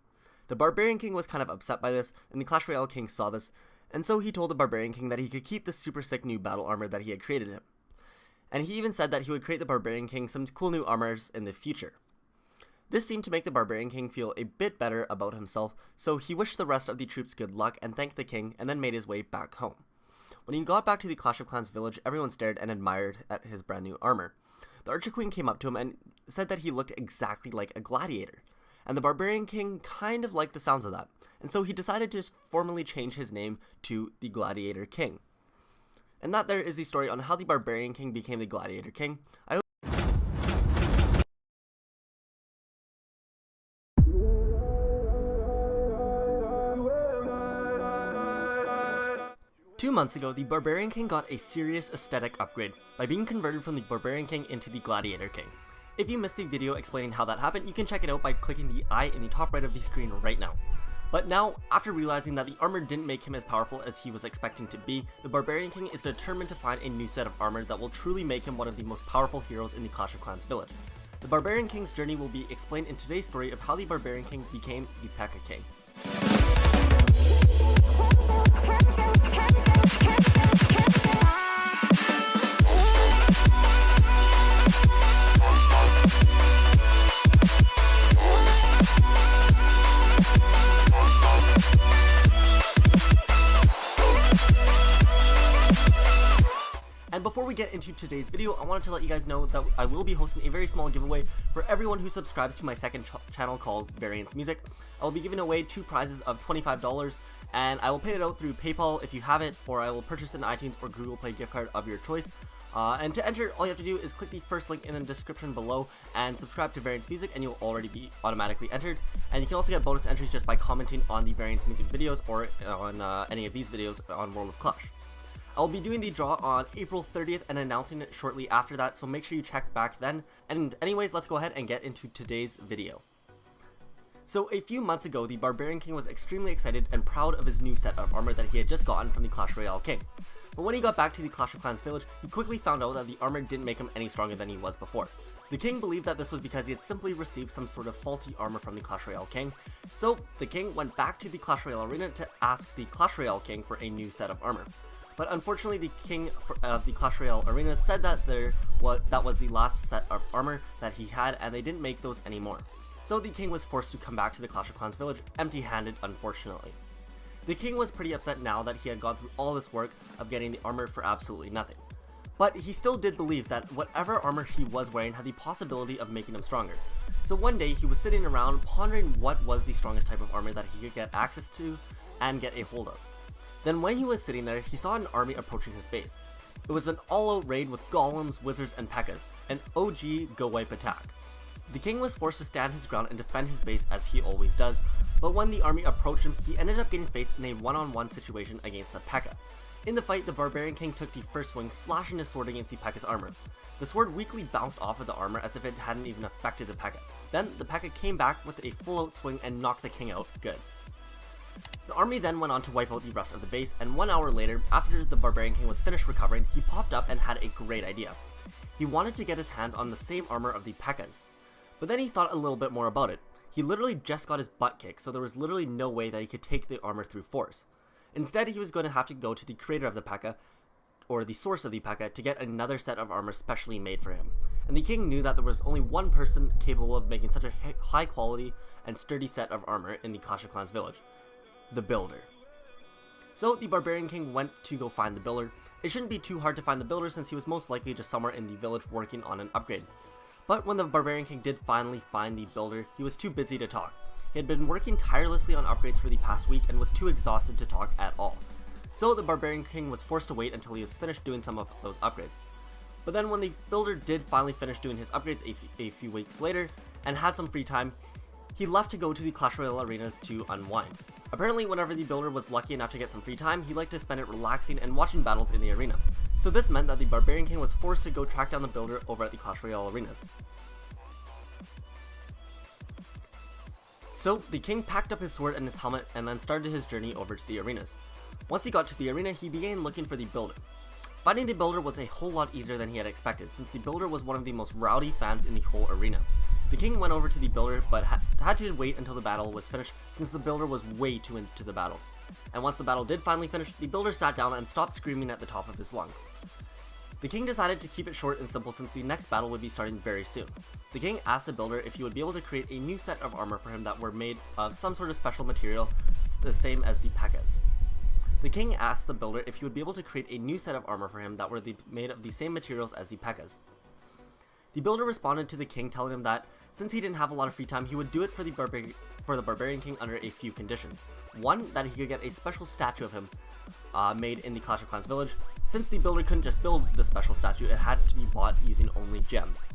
The Barbarian King was kind of upset by this, and the Clash Royale King saw this, and so he told the Barbarian King that he could keep the super sick new battle armor that he had created him. And he even said that he would create the Barbarian King some cool new armors in the future. This seemed to make the Barbarian King feel a bit better about himself, so he wished the rest of the troops good luck and thanked the king, and then made his way back home. When he got back to the Clash of Clans village, everyone stared and admired at his brand new armor. The Archer Queen came up to him and said that he looked exactly like a gladiator, and the Barbarian King kind of liked the sounds of that, and so he decided to formally change his name to the Gladiator King. And that there is the story on how the Barbarian King became the Gladiator King. 2 months ago, the Barbarian King got a serious aesthetic upgrade by being converted from the Barbarian King into the Gladiator King. If you missed the video explaining how that happened, you can check it out by clicking the I in the top right of the screen right now. But now, after realizing that the armor didn't make him as powerful as he was expecting to be, the Barbarian King is determined to find a new set of armor that will truly make him one of the most powerful heroes in the Clash of Clans village. The Barbarian King's journey will be explained in today's story of how the Barbarian King became the P.E.K.K.A King. And before we get into today's video, I wanted to let you guys know that I will be hosting a very small giveaway for everyone who subscribes to my second channel called Variance Music. I will be giving away 2 prizes of $25, and I will pay it out through PayPal if you have it, or I will purchase an iTunes or Google Play gift card of your choice. And to enter, all you have to do is click the first link in the description below and subscribe to Variance Music, and you'll already be automatically entered. And you can also get bonus entries just by commenting on the Variance Music videos or on any of these videos on World of Clash. I'll be doing the draw on April 30th and announcing it shortly after that, so make sure you check back then. And anyways, let's go ahead and get into today's video. So a few months ago, the Barbarian King was extremely excited and proud of his new set of armor that he had just gotten from the Clash Royale King. But when he got back to the Clash of Clans village, he quickly found out that the armor didn't make him any stronger than he was before. The king believed that this was because he had simply received some sort of faulty armor from the Clash Royale King, so the king went back to the Clash Royale arena to ask the Clash Royale King for a new set of armor. But unfortunately, the king of the Clash Royale arena said that that was the last set of armor that he had, and they didn't make those anymore. So the king was forced to come back to the Clash of Clans village empty-handed, unfortunately. The king was pretty upset now that he had gone through all this work of getting the armor for absolutely nothing. But he still did believe that whatever armor he was wearing had the possibility of making him stronger. So one day he was sitting around pondering what was the strongest type of armor that he could get access to and get a hold of. Then when he was sitting there, he saw an army approaching his base. It was an all-out raid with golems, wizards, and P.E.K.K.A.s, an OG go-wipe attack. The king was forced to stand his ground and defend his base as he always does, but when the army approached him, he ended up getting faced in a one-on-one situation against the P.E.K.K.A. In the fight, the Barbarian King took the first swing, slashing his sword against the P.E.K.K.A.'s armor. The sword weakly bounced off of the armor as if it hadn't even affected the P.E.K.K.A. Then, the P.E.K.K.A. came back with a full-out swing and knocked the king out good. The army then went on to wipe out the rest of the base, and 1 hour later, after the Barbarian King was finished recovering, he popped up and had a great idea. He wanted to get his hands on the same armor of the P.E.K.K.A.s. But then he thought a little bit more about it. He literally just got his butt kicked, so there was literally no way that he could take the armor through force. Instead, he was going to have to go to the creator of the P.E.K.K.A., or the source of the P.E.K.K.A., to get another set of armor specially made for him. And the king knew that there was only one person capable of making such a high quality and sturdy set of armor in the Clash of Clans village: the builder. So the Barbarian King went to go find the builder. It shouldn't be too hard to find the builder since he was most likely just somewhere in the village working on an upgrade. But when the Barbarian King did finally find the builder, he was too busy to talk. He had been working tirelessly on upgrades for the past week and was too exhausted to talk at all. So the Barbarian King was forced to wait until he was finished doing some of those upgrades. But then when the builder did finally finish doing his upgrades a few weeks later and had some free time, he left to go to the Clash Royale arenas to unwind. Apparently, whenever the builder was lucky enough to get some free time, he liked to spend it relaxing and watching battles in the arena. So this meant that the Barbarian King was forced to go track down the builder over at the Clash Royale arenas. So the king packed up his sword and his helmet and then started his journey over to the arenas. Once he got to the arena, he began looking for the builder. Finding the builder was a whole lot easier than he had expected, since the builder was one of the most rowdy fans in the whole arena. The king went over to the builder, but had to wait until the battle was finished, since the builder was way too into the battle. And once the battle did finally finish, the builder sat down and stopped screaming at the top of his lungs. The king decided to keep it short and simple since the next battle would be starting very soon. The king asked the builder if he would be able to create a new set of armor for him that were made of some sort of special material, the same as the P.E.K.K.A.s. The king asked the builder if he would be able to create a new set of armor for him that were made of the same materials as the P.E.K.K.A.s. The builder responded to the king, telling him that since he didn't have a lot of free time, he would do it for the Barbarian King under a few conditions. One, that he could get a special statue of him made in the Clash of Clans village. Since the builder couldn't just build the special statue, it had to be bought using only gems.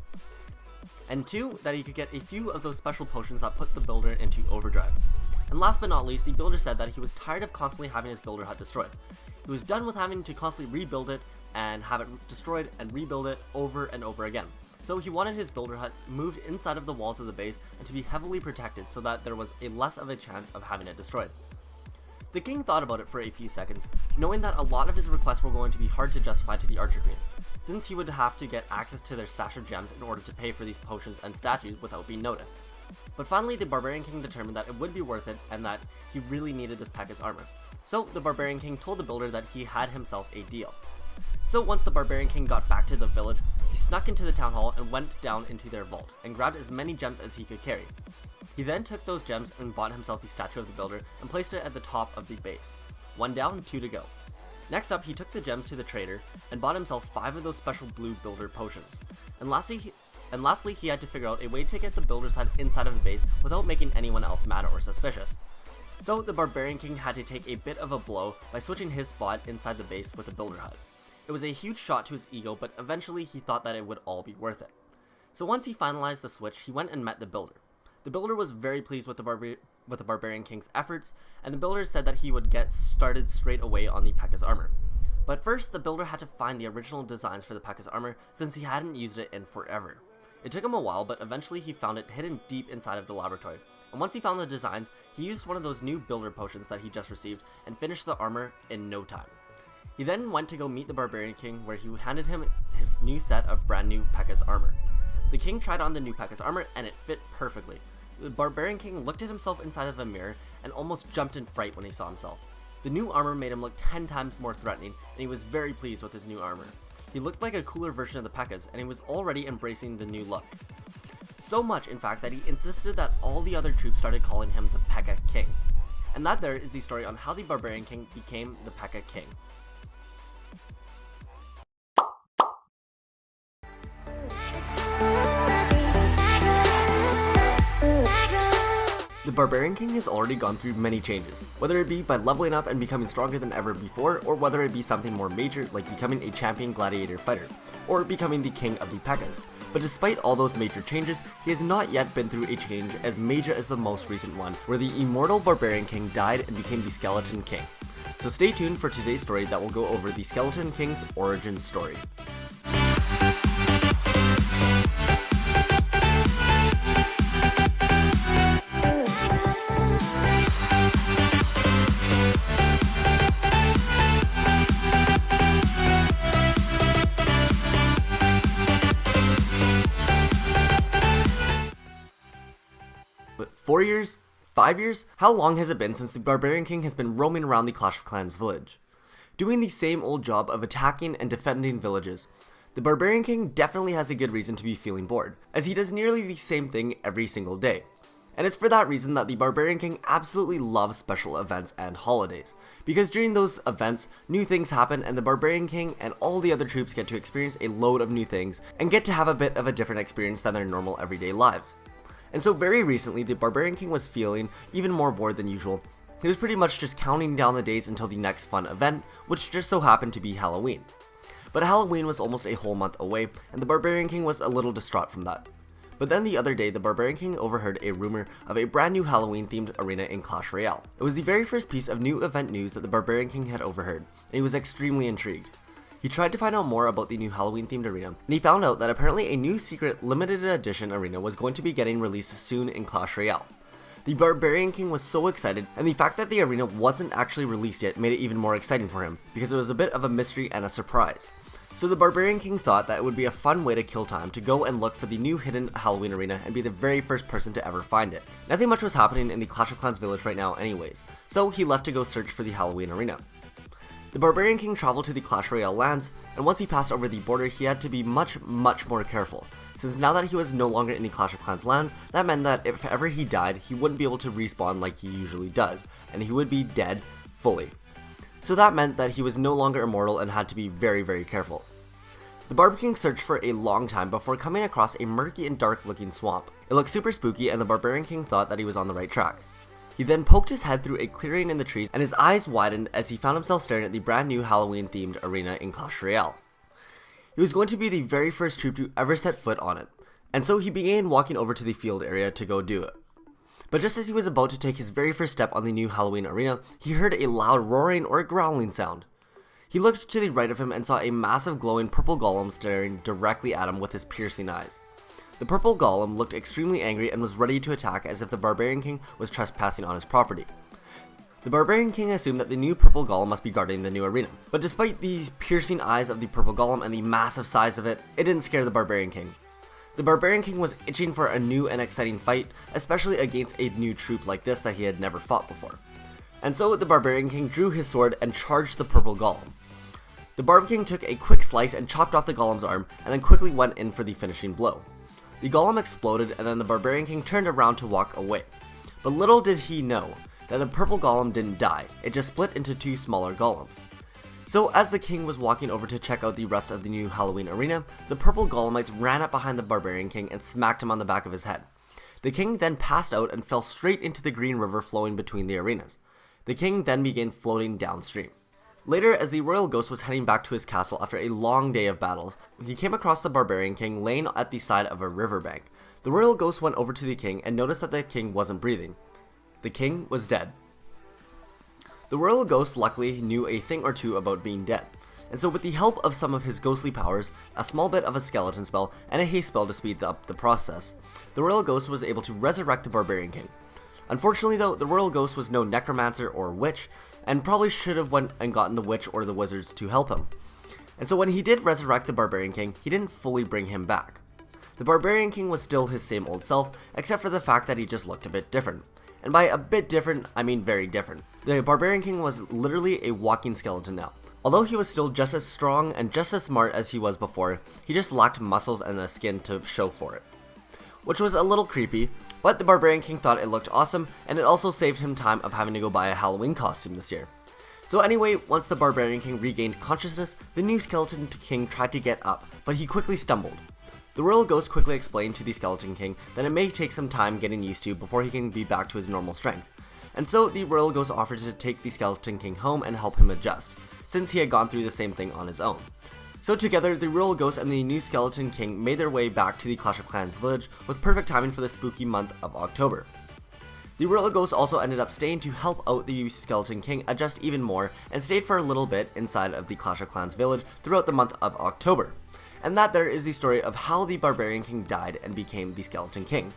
And two, that he could get a few of those special potions that put the builder into overdrive. And last but not least, the builder said that he was tired of constantly having his builder hut destroyed. He was done with having to constantly rebuild it and have it destroyed and rebuild it over and over again. So he wanted his builder hut moved inside of the walls of the base and to be heavily protected so that there was less of a chance of having it destroyed. The king thought about it for a few seconds, knowing that a lot of his requests were going to be hard to justify to the Archer Queen, since he would have to get access to their stash of gems in order to pay for these potions and statues without being noticed. But finally, the Barbarian King determined that it would be worth it and that he really needed this P.E.K.K.A.'s armor. So the Barbarian King told the builder that he had himself a deal. So once the Barbarian King got back to the village, he snuck into the town hall and went down into their vault, and grabbed as many gems as he could carry. He then took those gems and bought himself the statue of the builder and placed it at the top of the base. 1 down, 2 to go. Next up, he took the gems to the trader and bought himself 5 of those special blue builder potions. And lastly, he had to figure out a way to get the builder's hut inside of the base without making anyone else mad or suspicious. So the Barbarian King had to take a bit of a blow by switching his spot inside the base with a builder hut. It was a huge shot to his ego, but eventually he thought that it would all be worth it. So once he finalized the switch, he went and met the builder. The builder was very pleased with the Barbarian King's efforts, and the builder said that he would get started straight away on the P.E.K.K.A.'s armor. But first, the builder had to find the original designs for the P.E.K.K.A.'s armor since he hadn't used it in forever. It took him a while, but eventually he found it hidden deep inside of the laboratory. And once he found the designs, he used one of those new builder potions that he just received and finished the armor in no time. He then went to go meet the Barbarian King, where he handed him his new set of brand new P.E.K.K.A.'s armor. The king tried on the new P.E.K.K.A.'s armor and it fit perfectly. The Barbarian King looked at himself inside of a mirror and almost jumped in fright when he saw himself. The new armor made him look 10 times more threatening, and he was very pleased with his new armor. He looked like a cooler version of the P.E.K.K.A.'s, and he was already embracing the new look. So much, in fact, that he insisted that all the other troops started calling him the P.E.K.K.A. King. And that there is the story on how the Barbarian King became the P.E.K.K.A. King. The Barbarian King has already gone through many changes, whether it be by leveling up and becoming stronger than ever before, or whether it be something more major like becoming a champion gladiator fighter, or becoming the king of the P.E.K.K.A.'s. But despite all those major changes, he has not yet been through a change as major as the most recent one, where the immortal Barbarian King died and became the Skeleton King. So stay tuned for today's story that will go over the Skeleton King's origin story. But 4 years? 5 years? How long has it been since the Barbarian King has been roaming around the Clash of Clans village? Doing the same old job of attacking and defending villages. The Barbarian King definitely has a good reason to be feeling bored, as he does nearly the same thing every single day. And it's for that reason that the Barbarian King absolutely loves special events and holidays, because during those events, new things happen and the Barbarian King and all the other troops get to experience a load of new things and get to have a bit of a different experience than their normal everyday lives. And so very recently, the Barbarian King was feeling even more bored than usual. He was pretty much just counting down the days until the next fun event, which just so happened to be Halloween. But Halloween was almost a whole month away, and the Barbarian King was a little distraught from that. But then the other day, the Barbarian King overheard a rumor of a brand new Halloween-themed arena in Clash Royale. It was the very first piece of new event news that the Barbarian King had overheard, and he was extremely intrigued. He tried to find out more about the new Halloween-themed arena, and he found out that apparently a new secret limited edition arena was going to be getting released soon in Clash Royale. The Barbarian King was so excited, and the fact that the arena wasn't actually released yet made it even more exciting for him, because it was a bit of a mystery and a surprise. So the Barbarian King thought that it would be a fun way to kill time to go and look for the new hidden Halloween arena and be the very first person to ever find it. Nothing much was happening in the Clash of Clans village right now anyways, so he left to go search for the Halloween arena. The Barbarian King traveled to the Clash Royale lands, and once he passed over the border he had to be much more careful, since now that he was no longer in the Clash of Clans lands, that meant that if ever he died, he wouldn't be able to respawn like he usually does, and he would be dead fully. So that meant that he was no longer immortal and had to be very careful. The Barb King searched for a long time before coming across a murky and dark looking swamp. It looked super spooky and the Barbarian King thought that he was on the right track. He then poked his head through a clearing in the trees and his eyes widened as he found himself staring at the brand new Halloween themed arena in Clash Royale. He was going to be the very first troop to ever set foot on it, and so he began walking over to the field area to go do it. But just as he was about to take his very first step on the new Halloween arena, he heard a loud roaring or growling sound. He looked to the right of him and saw a massive glowing purple golem staring directly at him with his piercing eyes. The purple golem looked extremely angry and was ready to attack as if the Barbarian King was trespassing on his property. The Barbarian King assumed that the new purple golem must be guarding the new arena, but despite the piercing eyes of the purple golem and the massive size of it, it didn't scare the Barbarian King. The Barbarian King was itching for a new and exciting fight, especially against a new troop like this that he had never fought before. And so the Barbarian King drew his sword and charged the purple golem. The Barb King took a quick slice and chopped off the golem's arm and then quickly went in for the finishing blow. The golem exploded and then the Barbarian King turned around to walk away. But little did he know that the purple golem didn't die, it just split into two smaller golems. So as the king was walking over to check out the rest of the new Halloween arena, the purple golemites ran up behind the barbarian king and smacked him on the back of his head. The king then passed out and fell straight into the green river flowing between the arenas. The king then began floating downstream. Later, as the royal ghost was heading back to his castle after a long day of battles, he came across the barbarian king laying at the side of a riverbank. The royal ghost went over to the king and noticed that the king wasn't breathing. The king was dead. The royal ghost luckily knew a thing or two about being dead, and so with the help of some of his ghostly powers, a small bit of a skeleton spell, and a haste spell to speed up the process, the royal ghost was able to resurrect the barbarian king. Unfortunately though, the royal ghost was no necromancer or witch, and probably should have went and gotten the witch or the wizards to help him. And so when he did resurrect the barbarian king, he didn't fully bring him back. The barbarian king was still his same old self, except for the fact that he just looked a bit different. And by a bit different, I mean very different. The barbarian king was literally a walking skeleton now. Although he was still just as strong and just as smart as he was before, he just lacked muscles and a skin to show for it. Which was a little creepy, but the barbarian king thought it looked awesome, and it also saved him time of having to go buy a Halloween costume this year. So anyway, once the barbarian king regained consciousness, the new skeleton king tried to get up, but he quickly stumbled. The royal ghost quickly explained to the skeleton king that it may take some time getting used to before he can be back to his normal strength. And so the royal ghost offered to take the skeleton king home and help him adjust, since he had gone through the same thing on his own. So together, the royal ghost and the new skeleton king made their way back to the Clash of Clans village with perfect timing for the spooky month of October. The royal ghost also ended up staying to help out the skeleton king adjust even more and stayed for a little bit inside of the Clash of Clans village throughout the month of October. And that there is the story of how the barbarian king died and became the skeleton king.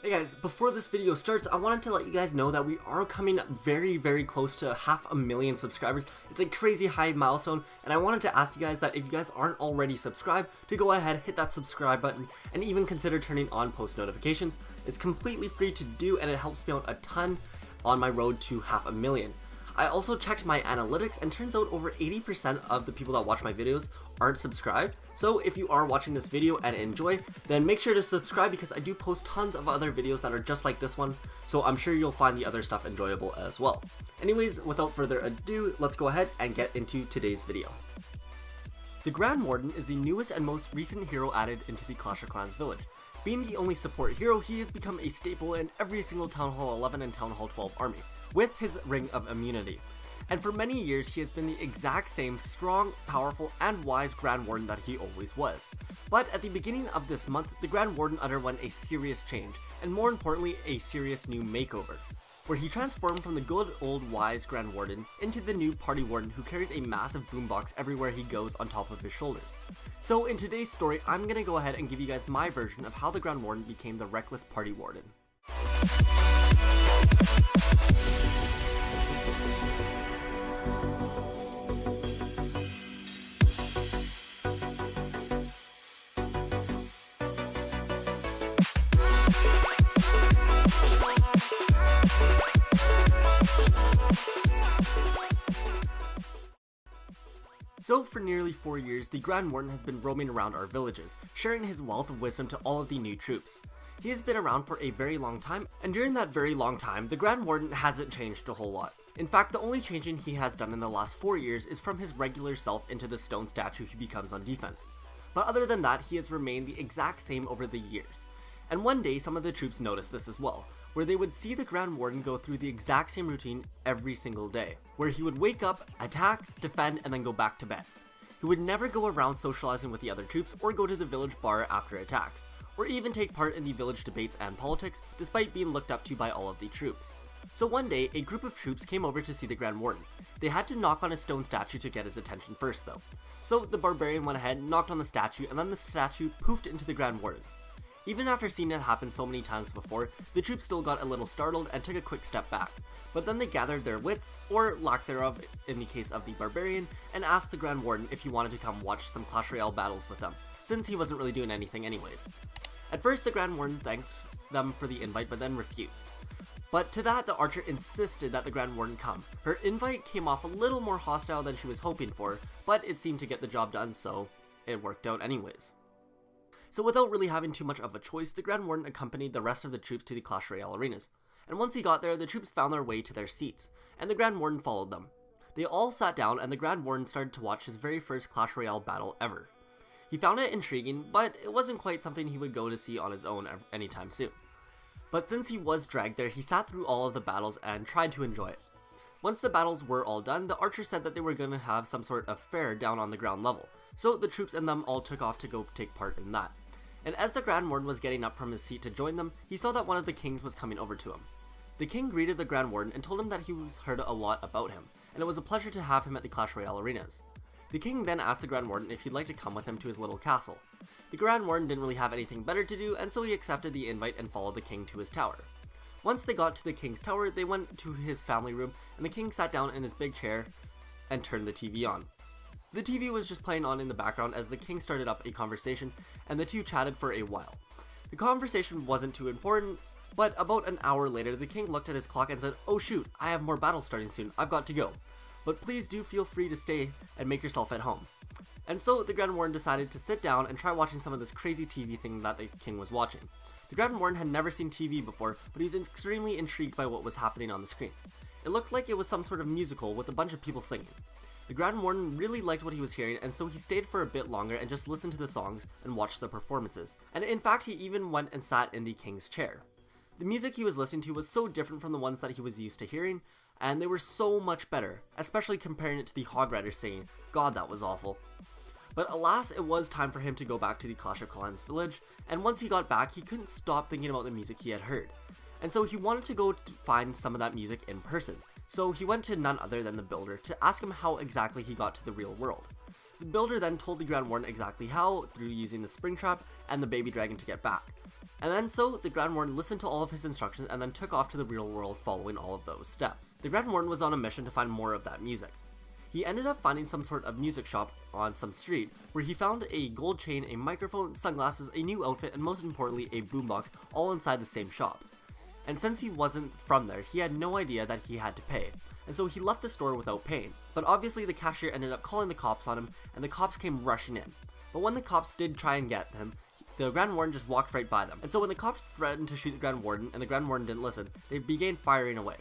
Hey guys, before this video starts, I wanted to let you guys know that we are coming very close to 500,000 subscribers. It's a crazy high milestone, and I wanted to ask you guys that if you guys aren't already subscribed, to go ahead, hit that subscribe button, and even consider turning on post notifications. It's completely free to do, and it helps me out a ton on my road to 500,000. I also checked my analytics, and turns out over 80% of the people that watch my videos aren't subscribed. So if you are watching this video and enjoy, then make sure to subscribe, because I do post tons of other videos that are just like this one, so I'm sure you'll find the other stuff enjoyable as well. Anyways, without further ado, let's go ahead and get into today's video. The Grand Warden is the newest and most recent hero added into the Clash of Clans village. Being the only support hero, he has become a staple in every single Town Hall 11 and Town Hall 12 army, with his Ring of Immunity. And for many years, he has been the exact same strong, powerful, and wise Grand Warden that he always was. But at the beginning of this month, the Grand Warden underwent a serious change, and more importantly, a serious new makeover, where he transformed from the good old wise Grand Warden into the new Party Warden who carries a massive boombox everywhere he goes on top of his shoulders. So in today's story, I'm gonna go ahead and give you guys my version of how the Grand Warden became the reckless Party Warden. So for nearly 4 years, the Grand Warden has been roaming around our villages, sharing his wealth of wisdom to all of the new troops. He has been around for a very long time, and during that very long time, the Grand Warden hasn't changed a whole lot. In fact, the only changing he has done in the last 4 years is from his regular self into the stone statue he becomes on defense. But other than that, he has remained the exact same over the years. And one day, some of the troops noticed this as well, where they would see the Grand Warden go through the exact same routine every single day, where he would wake up, attack, defend, and then go back to bed. He would never go around socializing with the other troops or go to the village bar after attacks, or even take part in the village debates and politics, despite being looked up to by all of the troops. So one day, a group of troops came over to see the Grand Warden. They had to knock on a stone statue to get his attention first though. So the barbarian went ahead, knocked on the statue, and then the statue poofed into the Grand Warden. Even after seeing it happen so many times before, the troops still got a little startled and took a quick step back. But then they gathered their wits, or lack thereof in the case of the barbarian, and asked the Grand Warden if he wanted to come watch some Clash Royale battles with them, since he wasn't really doing anything anyways. At first, the Grand Warden thanked them for the invite, but then refused. But to that, the archer insisted that the Grand Warden come. Her invite came off a little more hostile than she was hoping for, but it seemed to get the job done, so it worked out anyways. So without really having too much of a choice, the Grand Warden accompanied the rest of the troops to the Clash Royale arenas. And once he got there, the troops found their way to their seats, and the Grand Warden followed them. They all sat down, and the Grand Warden started to watch his very first Clash Royale battle ever. He found it intriguing, but it wasn't quite something he would go to see on his own anytime soon. But since he was dragged there, he sat through all of the battles and tried to enjoy it. Once the battles were all done, the archer said that they were going to have some sort of fair down on the ground level, so the troops and them all took off to go take part in that. And as the Grand Warden was getting up from his seat to join them, he saw that one of the kings was coming over to him. The king greeted the Grand Warden and told him that he was heard a lot about him, and it was a pleasure to have him at the Clash Royale arenas. The king then asked the Grand Warden if he'd like to come with him to his little castle. The Grand Warden didn't really have anything better to do, and so he accepted the invite and followed the king to his tower. Once they got to the king's tower, they went to his family room, and the king sat down in his big chair and turned the TV on. The TV was just playing on in the background as the king started up a conversation, and the two chatted for a while. The conversation wasn't too important, but about an hour later, the king looked at his clock and said, "Oh shoot, I have more battles starting soon, I've got to go. But please do feel free to stay and make yourself at home." And so the Grand Warden decided to sit down and try watching some of this crazy TV thing that the king was watching. The Grand Warden had never seen TV before, but he was extremely intrigued by what was happening on the screen. It looked like it was some sort of musical with a bunch of people singing. The Grand Warden really liked what he was hearing, and so he stayed for a bit longer and just listened to the songs and watched the performances. And in fact, he even went and sat in the king's chair. The music he was listening to was so different from the ones that he was used to hearing, and they were so much better, especially comparing it to the Hog Riders singing. God, that was awful. But alas, it was time for him to go back to the Clash of Clans village, and once he got back, he couldn't stop thinking about the music he had heard. And so he wanted to go to find some of that music in person. So he went to none other than the builder to ask him how exactly he got to the real world. The builder then told the Grand Warden exactly how, through using the spring trap and the baby dragon to get back. And then so, the Grand Warden listened to all of his instructions and then took off to the real world following all of those steps. The Grand Warden was on a mission to find more of that music. He ended up finding some sort of music shop on some street, where he found a gold chain, a microphone, sunglasses, a new outfit, and most importantly, a boombox, all inside the same shop. And since he wasn't from there, he had no idea that he had to pay, and so he left the store without paying. But obviously the cashier ended up calling the cops on him, and the cops came rushing in. But when the cops did try and get him, the Grand Warden just walked right by them. And so when the cops threatened to shoot the Grand Warden, and the Grand Warden didn't listen, they began firing away.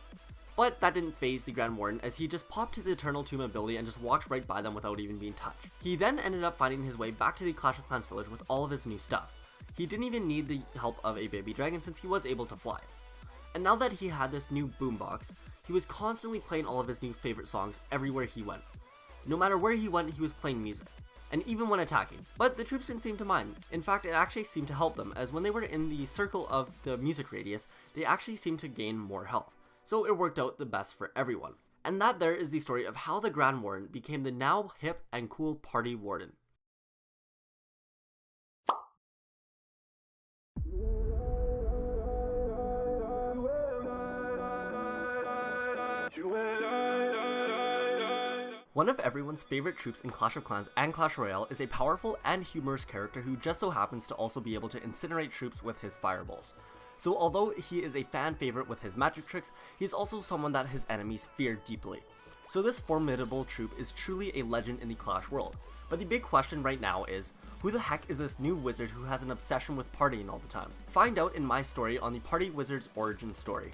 But that didn't faze the Grand Warden, as he just popped his Eternal Tomb ability and just walked right by them without even being touched. He then ended up finding his way back to the Clash of Clans village with all of his new stuff. He didn't even need the help of a baby dragon since he was able to fly. And now that he had this new boombox, he was constantly playing all of his new favorite songs everywhere he went. No matter where he went, he was playing music, and even when attacking. But the troops didn't seem to mind. In fact, it actually seemed to help them, as when they were in the circle of the music radius, they actually seemed to gain more health. So it worked out the best for everyone. And that there is the story of how the Grand Warden became the now hip and cool party warden. One of everyone's favorite troops in Clash of Clans and Clash Royale is a powerful and humorous character who just so happens to also be able to incinerate troops with his fireballs. So although he is a fan favorite with his magic tricks, he is also someone that his enemies fear deeply. So this formidable troop is truly a legend in the Clash world. But the big question right now is, who the heck is this new wizard who has an obsession with partying all the time? Find out in my story on the Party Wizard's origin story.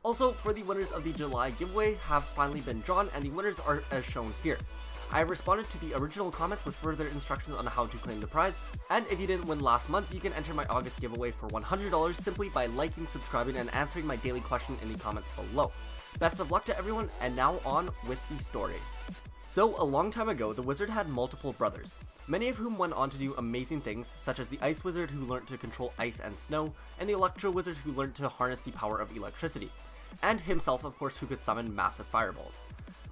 Also, for the winners of the July giveaway have finally been drawn, and the winners are as shown here. I have responded to the original comments with further instructions on how to claim the prize, and if you didn't win last month, you can enter my August giveaway for $100 simply by liking, subscribing, and answering my daily question in the comments below. Best of luck to everyone, and now on with the story. So, a long time ago, the wizard had multiple brothers, many of whom went on to do amazing things, such as the Ice Wizard who learned to control ice and snow, and the Electro Wizard who learned to harness the power of electricity. and himself of course who could summon massive fireballs.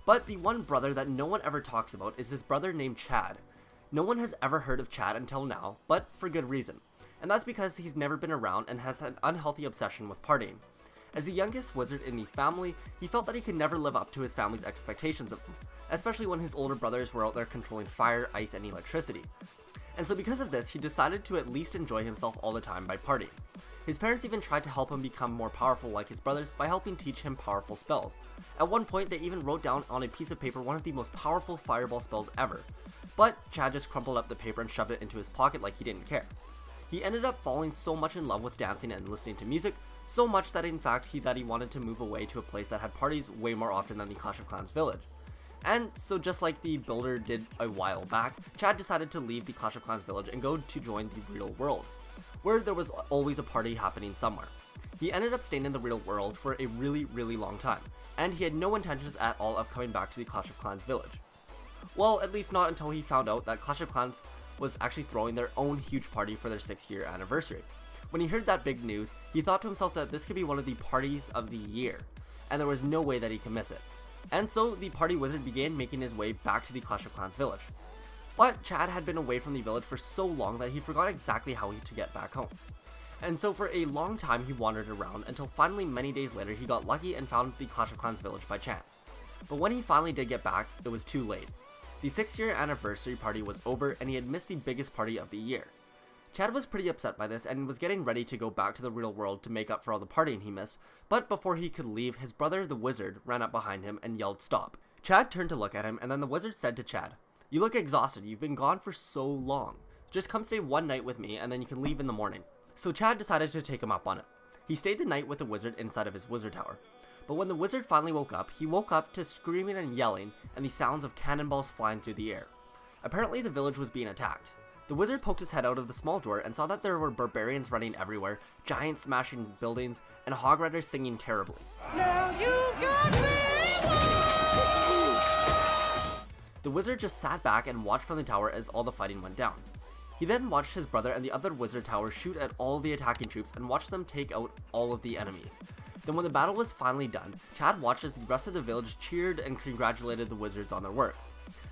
But the one brother that no one ever talks about is his brother named Chad. No one has ever heard of Chad until now, but for good reason. And that's because he's never been around and has an unhealthy obsession with partying. As the youngest wizard in the family, he felt that he could never live up to his family's expectations of him, especially when his older brothers were out there controlling fire, ice, and electricity. And so because of this, he decided to at least enjoy himself all the time by partying. His parents even tried to help him become more powerful like his brothers by helping teach him powerful spells. At one point, they even wrote down on a piece of paper one of the most powerful fireball spells ever. But Chad just crumpled up the paper and shoved it into his pocket like he didn't care. He ended up falling so much in love with dancing and listening to music, so much that in fact he wanted to move away to a place that had parties way more often than the Clash of Clans village. And so just like the builder did a while back, Chad decided to leave the Clash of Clans village and go to join the real world, where there was always a party happening somewhere. He ended up staying in the real world for a really long time, and he had no intentions at all of coming back to the Clash of Clans village. Well, at least not until he found out that Clash of Clans was actually throwing their own huge party for their 6-year anniversary. When he heard that big news, he thought to himself that this could be one of the parties of the year, and there was no way that he could miss it. And so the party wizard began making his way back to the Clash of Clans village. But Chad had been away from the village for so long that he forgot exactly how to get back home. And so for a long time he wandered around until finally many days later he got lucky and found the Clash of Clans village by chance. But when he finally did get back, it was too late. The 6-year anniversary party was over and he had missed the biggest party of the year. Chad was pretty upset by this and was getting ready to go back to the real world to make up for all the partying he missed, but before he could leave, his brother the wizard ran up behind him and yelled stop. Chad turned to look at him and then the wizard said to Chad, "You look exhausted, you've been gone for so long. Just come stay one night with me and then you can leave in the morning." So Chad decided to take him up on it. He stayed the night with the wizard inside of his wizard tower. But when the wizard finally woke up, he woke up to screaming and yelling and the sounds of cannonballs flying through the air. Apparently the village was being attacked. The wizard poked his head out of the small door and saw that there were barbarians running everywhere, giants smashing buildings, and hog riders singing terribly. Now you got me. The wizard just sat back and watched from the tower as all the fighting went down. He then watched his brother and the other wizard towers shoot at all the attacking troops and watched them take out all of the enemies. Then when the battle was finally done, Chad watched as the rest of the village cheered and congratulated the wizards on their work.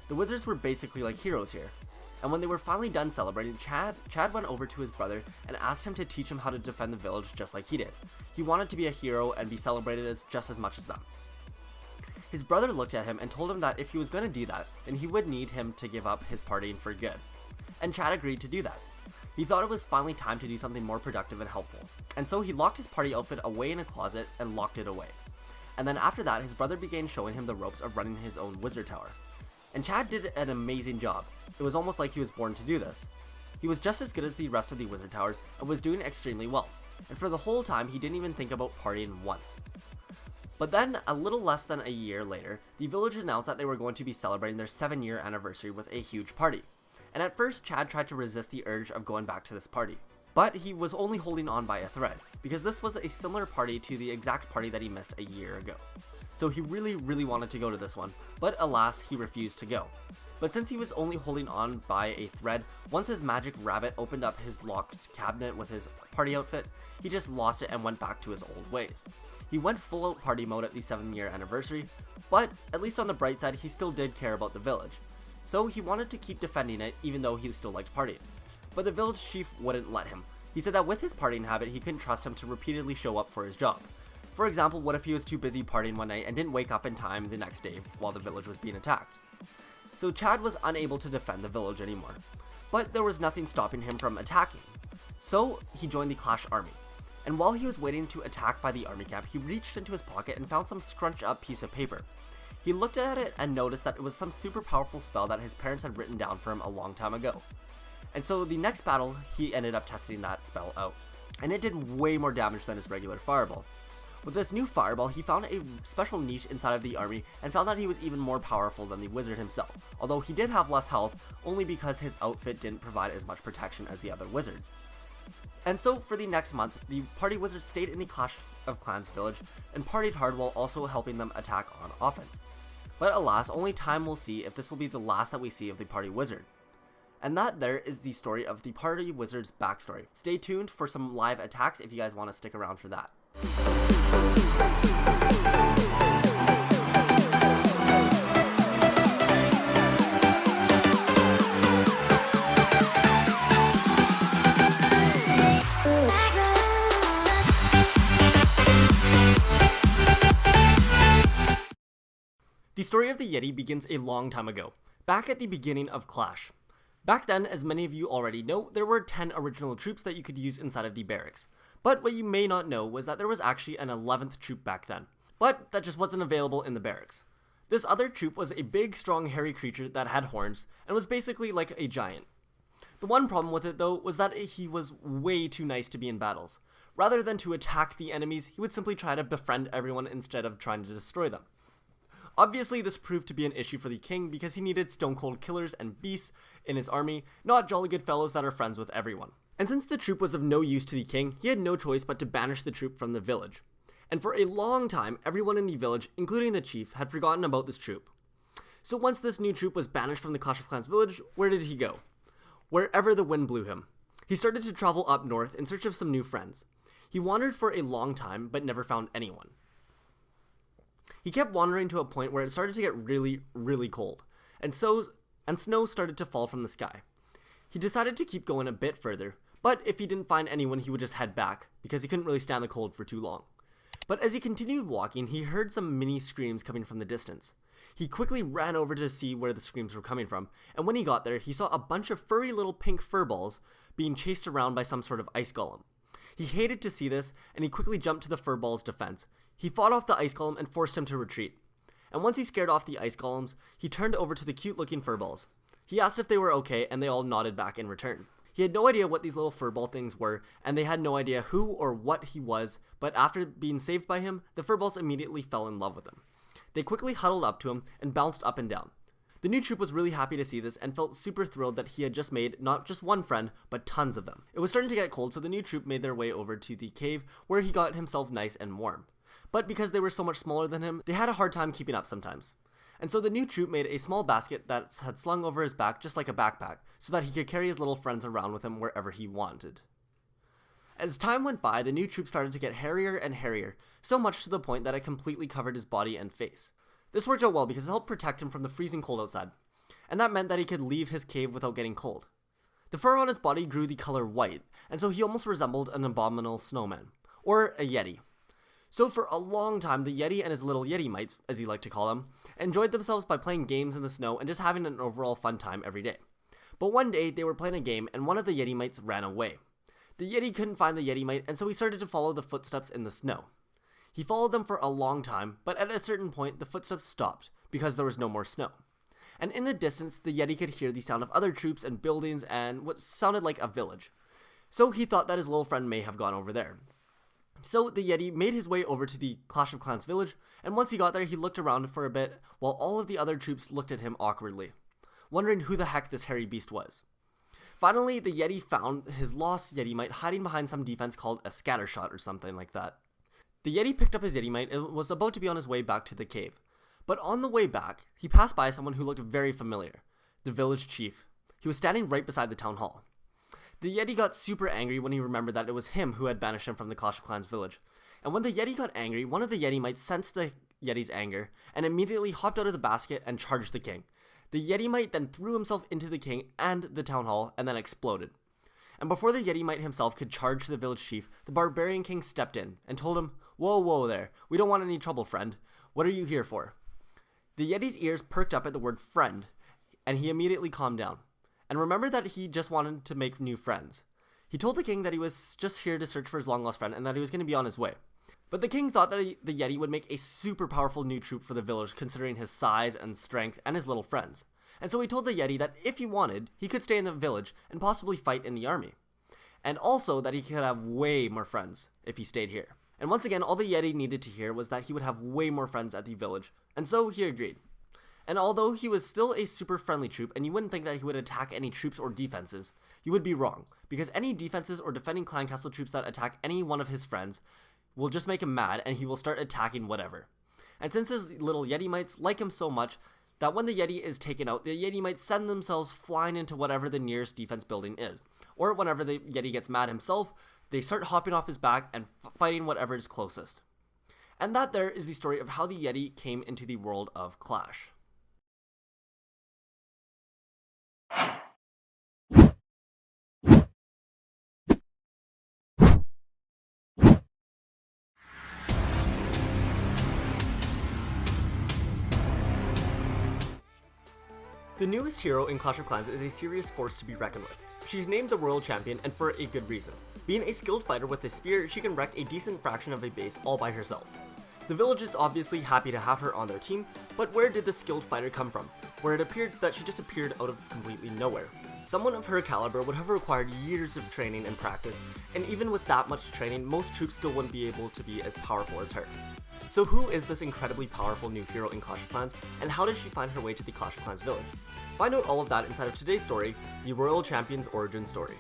The wizards were basically like heroes here. And when they were finally done celebrating, Chad went over to his brother and asked him to teach him how to defend the village just like he did. He wanted to be a hero and be celebrated just as much as them. His brother looked at him and told him that if he was going to do that, then he would need him to give up his partying for good. And Chad agreed to do that. He thought it was finally time to do something more productive and helpful, and so he locked his party outfit away in a closet and locked it away. And then after that, his brother began showing him the ropes of running his own wizard tower. And Chad did an amazing job. It was almost like he was born to do this. He was just as good as the rest of the wizard towers and was doing extremely well, and for the whole time he didn't even think about partying once. But then, a little less than a year later, the village announced that they were going to be celebrating their 7-year anniversary with a huge party. And at first, Chad tried to resist the urge of going back to this party. But he was only holding on by a thread, because this was a similar party to the exact party that he missed a year ago. So he really wanted to go to this one, but alas, he refused to go. But since he was only holding on by a thread, once his magic rabbit opened up his locked cabinet with his party outfit, he just lost it and went back to his old ways. He went full out party mode at the 7-year anniversary, but at least on the bright side, he still did care about the village. So he wanted to keep defending it even though he still liked partying. But the village chief wouldn't let him. He said that with his partying habit, he couldn't trust him to repeatedly show up for his job. For example, what if he was too busy partying one night and didn't wake up in time the next day while the village was being attacked? So Chad was unable to defend the village anymore, but there was nothing stopping him from attacking. So he joined the Clash army, and while he was waiting to attack by the army camp, he reached into his pocket and found some scrunched up piece of paper. He looked at it and noticed that it was some super powerful spell that his parents had written down for him a long time ago. And so the next battle, he ended up testing that spell out, and it did way more damage than his regular fireball. With this new fireball, he found a special niche inside of the army and found that he was even more powerful than the wizard himself, although he did have less health only because his outfit didn't provide as much protection as the other wizards. And so for the next month, the party wizard stayed in the Clash of Clans village and partied hard while also helping them attack on offense. But alas, only time will see if this will be the last that we see of the party wizard. And that there is the story of the party wizard's backstory. Stay tuned for some live attacks if you guys want to stick around for that. The story of the Yeti begins a long time ago, back at the beginning of Clash. Back then, as many of you already know, there were 10 original troops that you could use inside of the barracks. But what you may not know was that there was actually an 11th troop back then, but that just wasn't available in the barracks. This other troop was a big, strong, hairy creature that had horns, and was basically like a giant. The one problem with it, though, was that he was way too nice to be in battles. Rather than to attack the enemies, he would simply try to befriend everyone instead of trying to destroy them. Obviously, this proved to be an issue for the king because he needed stone-cold killers and beasts in his army, not jolly good fellows that are friends with everyone. And since the troop was of no use to the king, he had no choice but to banish the troop from the village. And for a long time, everyone in the village, including the chief, had forgotten about this troop. So once this new troop was banished from the Clash of Clans village, where did he go? Wherever the wind blew him. He started to travel up north in search of some new friends. He wandered for a long time, but never found anyone. He kept wandering to a point where it started to get really, really cold, and snow started to fall from the sky. He decided to keep going a bit further, but if he didn't find anyone, he would just head back, because he couldn't really stand the cold for too long. But as he continued walking, he heard some mini screams coming from the distance. He quickly ran over to see where the screams were coming from, and when he got there, he saw a bunch of furry little pink fur balls being chased around by some sort of ice golem. He hated to see this, and he quickly jumped to the fur ball's defense. He fought off the ice golem and forced him to retreat. And once he scared off the ice golems, he turned over to the cute-looking fur balls. He asked if they were okay, and they all nodded back in return. He had no idea what these little fur ball things were, and they had no idea who or what he was, but after being saved by him, the fur balls immediately fell in love with him. They quickly huddled up to him and bounced up and down. The new troop was really happy to see this and felt super thrilled that he had just made not just one friend, but tons of them. It was starting to get cold, so the new troop made their way over to the cave where he got himself nice and warm. But because they were so much smaller than him, they had a hard time keeping up sometimes. And so the new troop made a small basket that had slung over his back just like a backpack, so that he could carry his little friends around with him wherever he wanted. As time went by, the new troop started to get hairier and hairier, so much to the point that it completely covered his body and face. This worked out well because it helped protect him from the freezing cold outside, and that meant that he could leave his cave without getting cold. The fur on his body grew the color white, and so he almost resembled an abominable snowman, or a yeti. So for a long time, the Yeti and his little Yeti mites, as he liked to call them, enjoyed themselves by playing games in the snow and just having an overall fun time every day. But one day, they were playing a game and one of the Yeti mites ran away. The Yeti couldn't find the Yeti mite, and so he started to follow the footsteps in the snow. He followed them for a long time, but at a certain point, the footsteps stopped because there was no more snow. And in the distance, the Yeti could hear the sound of other troops and buildings and what sounded like a village. So he thought that his little friend may have gone over there. So the Yeti made his way over to the Clash of Clans village, and once he got there, he looked around for a bit while all of the other troops looked at him awkwardly, wondering who the heck this hairy beast was. Finally, the Yeti found his lost Yeti mite hiding behind some defense called a scattershot or something like that. The Yeti picked up his Yeti mite and was about to be on his way back to the cave. But on the way back, he passed by someone who looked very familiar, the village chief. He was standing right beside the town hall. The Yeti got super angry when he remembered that it was him who had banished him from the Clash of Clans village. And when the Yeti got angry, one of the Yeti mites sensed the Yeti's anger and immediately hopped out of the basket and charged the king. The Yeti mite then threw himself into the king and the town hall and then exploded. And before the Yeti mite himself could charge the village chief, the barbarian king stepped in and told him, Whoa there, we don't want any trouble, friend. What are you here for?" The Yeti's ears perked up at the word friend, and he immediately calmed down, and remembered that he just wanted to make new friends. He told the king that he was just here to search for his long-lost friend and that he was going to be on his way. But the king thought that the Yeti would make a super powerful new troop for the village considering his size and strength and his little friends. And so he told the Yeti that if he wanted, he could stay in the village and possibly fight in the army. And also that he could have way more friends if he stayed here. And once again, all the Yeti needed to hear was that he would have way more friends at the village, and so he agreed. And although he was still a super friendly troop, and you wouldn't think that he would attack any troops or defenses, you would be wrong, because any defenses or defending clan castle troops that attack any one of his friends will just make him mad, and he will start attacking whatever. And since his little Yeti mites like him so much, that when the Yeti is taken out, the Yeti might send themselves flying into whatever the nearest defense building is. Or whenever the Yeti gets mad himself, they start hopping off his back and fighting whatever is closest. And that there is the story of how the Yeti came into the world of Clash. The newest hero in Clash of Clans is a serious force to be reckoned with. She's named the Royal Champion, and for a good reason. Being a skilled fighter with a spear, she can wreck a decent fraction of a base all by herself. The village is obviously happy to have her on their team, but where did the skilled fighter come from? Where it appeared that she just appeared out of completely nowhere. Someone of her caliber would have required years of training and practice, and even with that much training, most troops still wouldn't be able to be as powerful as her. So who is this incredibly powerful new hero in Clash of Clans, and how did she find her way to the Clash of Clans village? Find out all of that inside of today's story, the Royal Champion's origin story.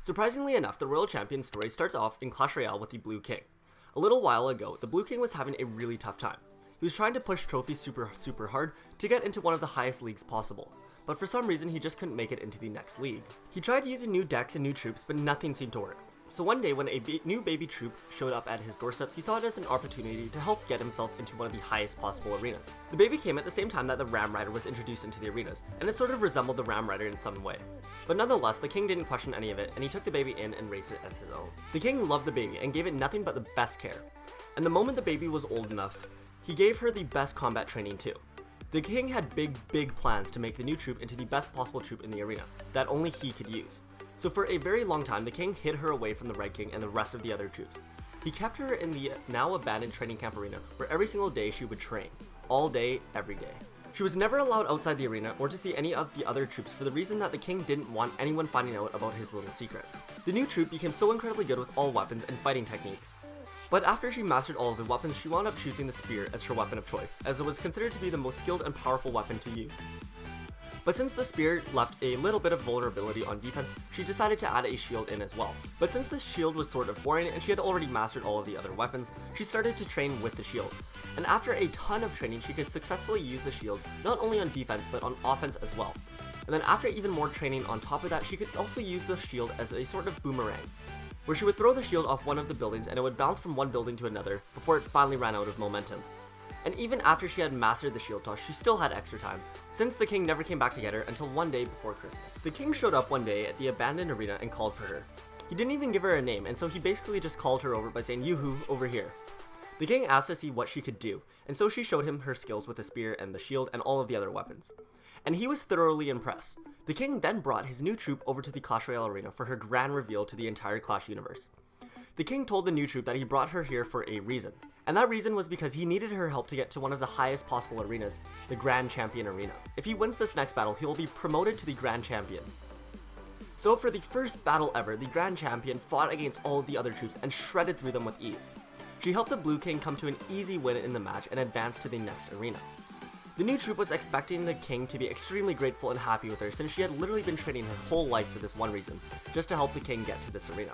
Surprisingly enough, the Royal Champion's story starts off in Clash Royale with the Blue King. A little while ago, the Blue King was having a really tough time. He was trying to push trophies super hard to get into one of the highest leagues possible, but for some reason he just couldn't make it into the next league. He tried using new decks and new troops, but nothing seemed to work. So one day when a new baby troop showed up at his doorsteps, he saw it as an opportunity to help get himself into one of the highest possible arenas. The baby came at the same time that the Ram Rider was introduced into the arenas, and it sort of resembled the Ram Rider in some way. But nonetheless, the king didn't question any of it, and he took the baby in and raised it as his own. The king loved the baby and gave it nothing but the best care. And the moment the baby was old enough, he gave her the best combat training too. The king had big plans to make the new troop into the best possible troop in the arena, that only he could use. So for a very long time, the king hid her away from the Red King and the rest of the other troops. He kept her in the now abandoned training camp arena, where every single day she would train. All day, every day. She was never allowed outside the arena or to see any of the other troops for the reason that the king didn't want anyone finding out about his little secret. The new troop became so incredibly good with all weapons and fighting techniques. But after she mastered all of the weapons, she wound up choosing the spear as her weapon of choice, as it was considered to be the most skilled and powerful weapon to use. But since the spear left a little bit of vulnerability on defense, she decided to add a shield in as well. But since the shield was sort of boring and she had already mastered all of the other weapons, she started to train with the shield. And after a ton of training, she could successfully use the shield not only on defense but on offense as well. And then after even more training on top of that, she could also use the shield as a sort of boomerang, where she would throw the shield off one of the buildings and it would bounce from one building to another before it finally ran out of momentum. And even after she had mastered the shield toss, she still had extra time, since the king never came back to get her until one day before Christmas. The king showed up one day at the abandoned arena and called for her. He didn't even give her a name, and so he basically just called her over by saying, "Yoo-hoo, over here." The king asked to see what she could do, and so she showed him her skills with the spear and the shield and all of the other weapons. And he was thoroughly impressed. The king then brought his new troop over to the Clash Royale arena for her grand reveal to the entire Clash universe. The king told the new troop that he brought her here for a reason, and that reason was because he needed her help to get to one of the highest possible arenas, the Grand Champion Arena. If he wins this next battle, he will be promoted to the Grand Champion. So for the first battle ever, the Grand Champion fought against all of the other troops and shredded through them with ease. She helped the Blue King come to an easy win in the match and advance to the next arena. The new troop was expecting the king to be extremely grateful and happy with her, since she had literally been training her whole life for this one reason, just to help the king get to this arena.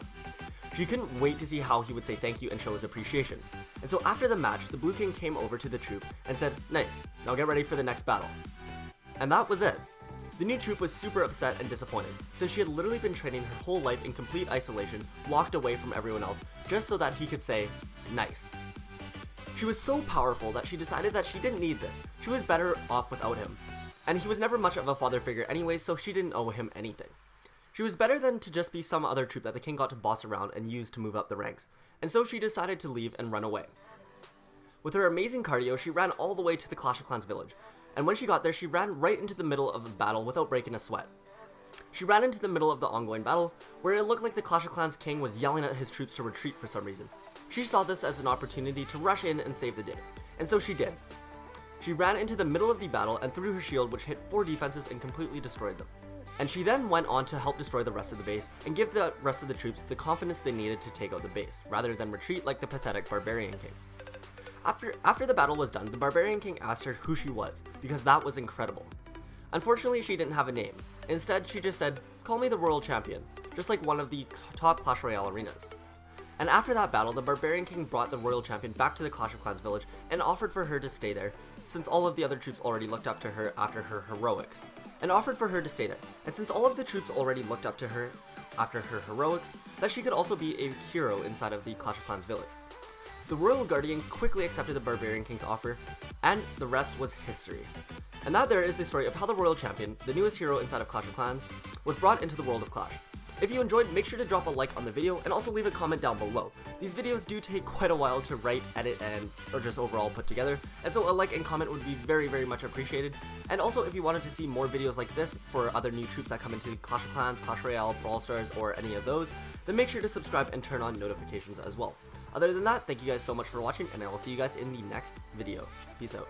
She couldn't wait to see how he would say thank you and show his appreciation. And so after the match, the Blue King came over to the troop and said, "Nice, now get ready for the next battle." And that was it. The new troop was super upset and disappointed, since she had literally been training her whole life in complete isolation, locked away from everyone else, just so that he could say, "Nice." She was so powerful that she decided that she didn't need this. She was better off without him. And he was never much of a father figure anyway, so she didn't owe him anything. She was better than to just be some other troop that the king got to boss around and use to move up the ranks, and so she decided to leave and run away. With her amazing cardio, she ran all the way to the Clash of Clans village, and when she got there, she ran right into the middle of the battle without breaking a sweat. She ran into the middle of the ongoing battle, where it looked like the Clash of Clans king was yelling at his troops to retreat for some reason. She saw this as an opportunity to rush in and save the day, and so she did. She ran into the middle of the battle and threw her shield, which hit 4 defenses and completely destroyed them. And she then went on to help destroy the rest of the base and give the rest of the troops the confidence they needed to take out the base, rather than retreat like the pathetic Barbarian King. After the battle was done, the Barbarian King asked her who she was, because that was incredible. Unfortunately, she didn't have a name. Instead, she just said, "Call me the Royal Champion," just like one of the top Clash Royale arenas. And after that battle, the Barbarian King brought the Royal Champion back to the Clash of Clans village and offered for her to stay there, since all of the other troops already looked up to her after her heroics. And since all of the troops already looked up to her after her heroics, that she could also be a hero inside of the Clash of Clans village. The Royal Guardian quickly accepted the Barbarian King's offer, and the rest was history. And that there is the story of how the Royal Champion, the newest hero inside of Clash of Clans, was brought into the world of Clash. If you enjoyed, make sure to drop a like on the video and also leave a comment down below. These videos do take quite a while to write, edit, or just overall put together, and so a like and comment would be very, very much appreciated. And also, if you wanted to see more videos like this for other new troops that come into Clash of Clans, Clash Royale, Brawl Stars, or any of those, then make sure to subscribe and turn on notifications as well. Other than that, thank you guys so much for watching, and I will see you guys in the next video. Peace out.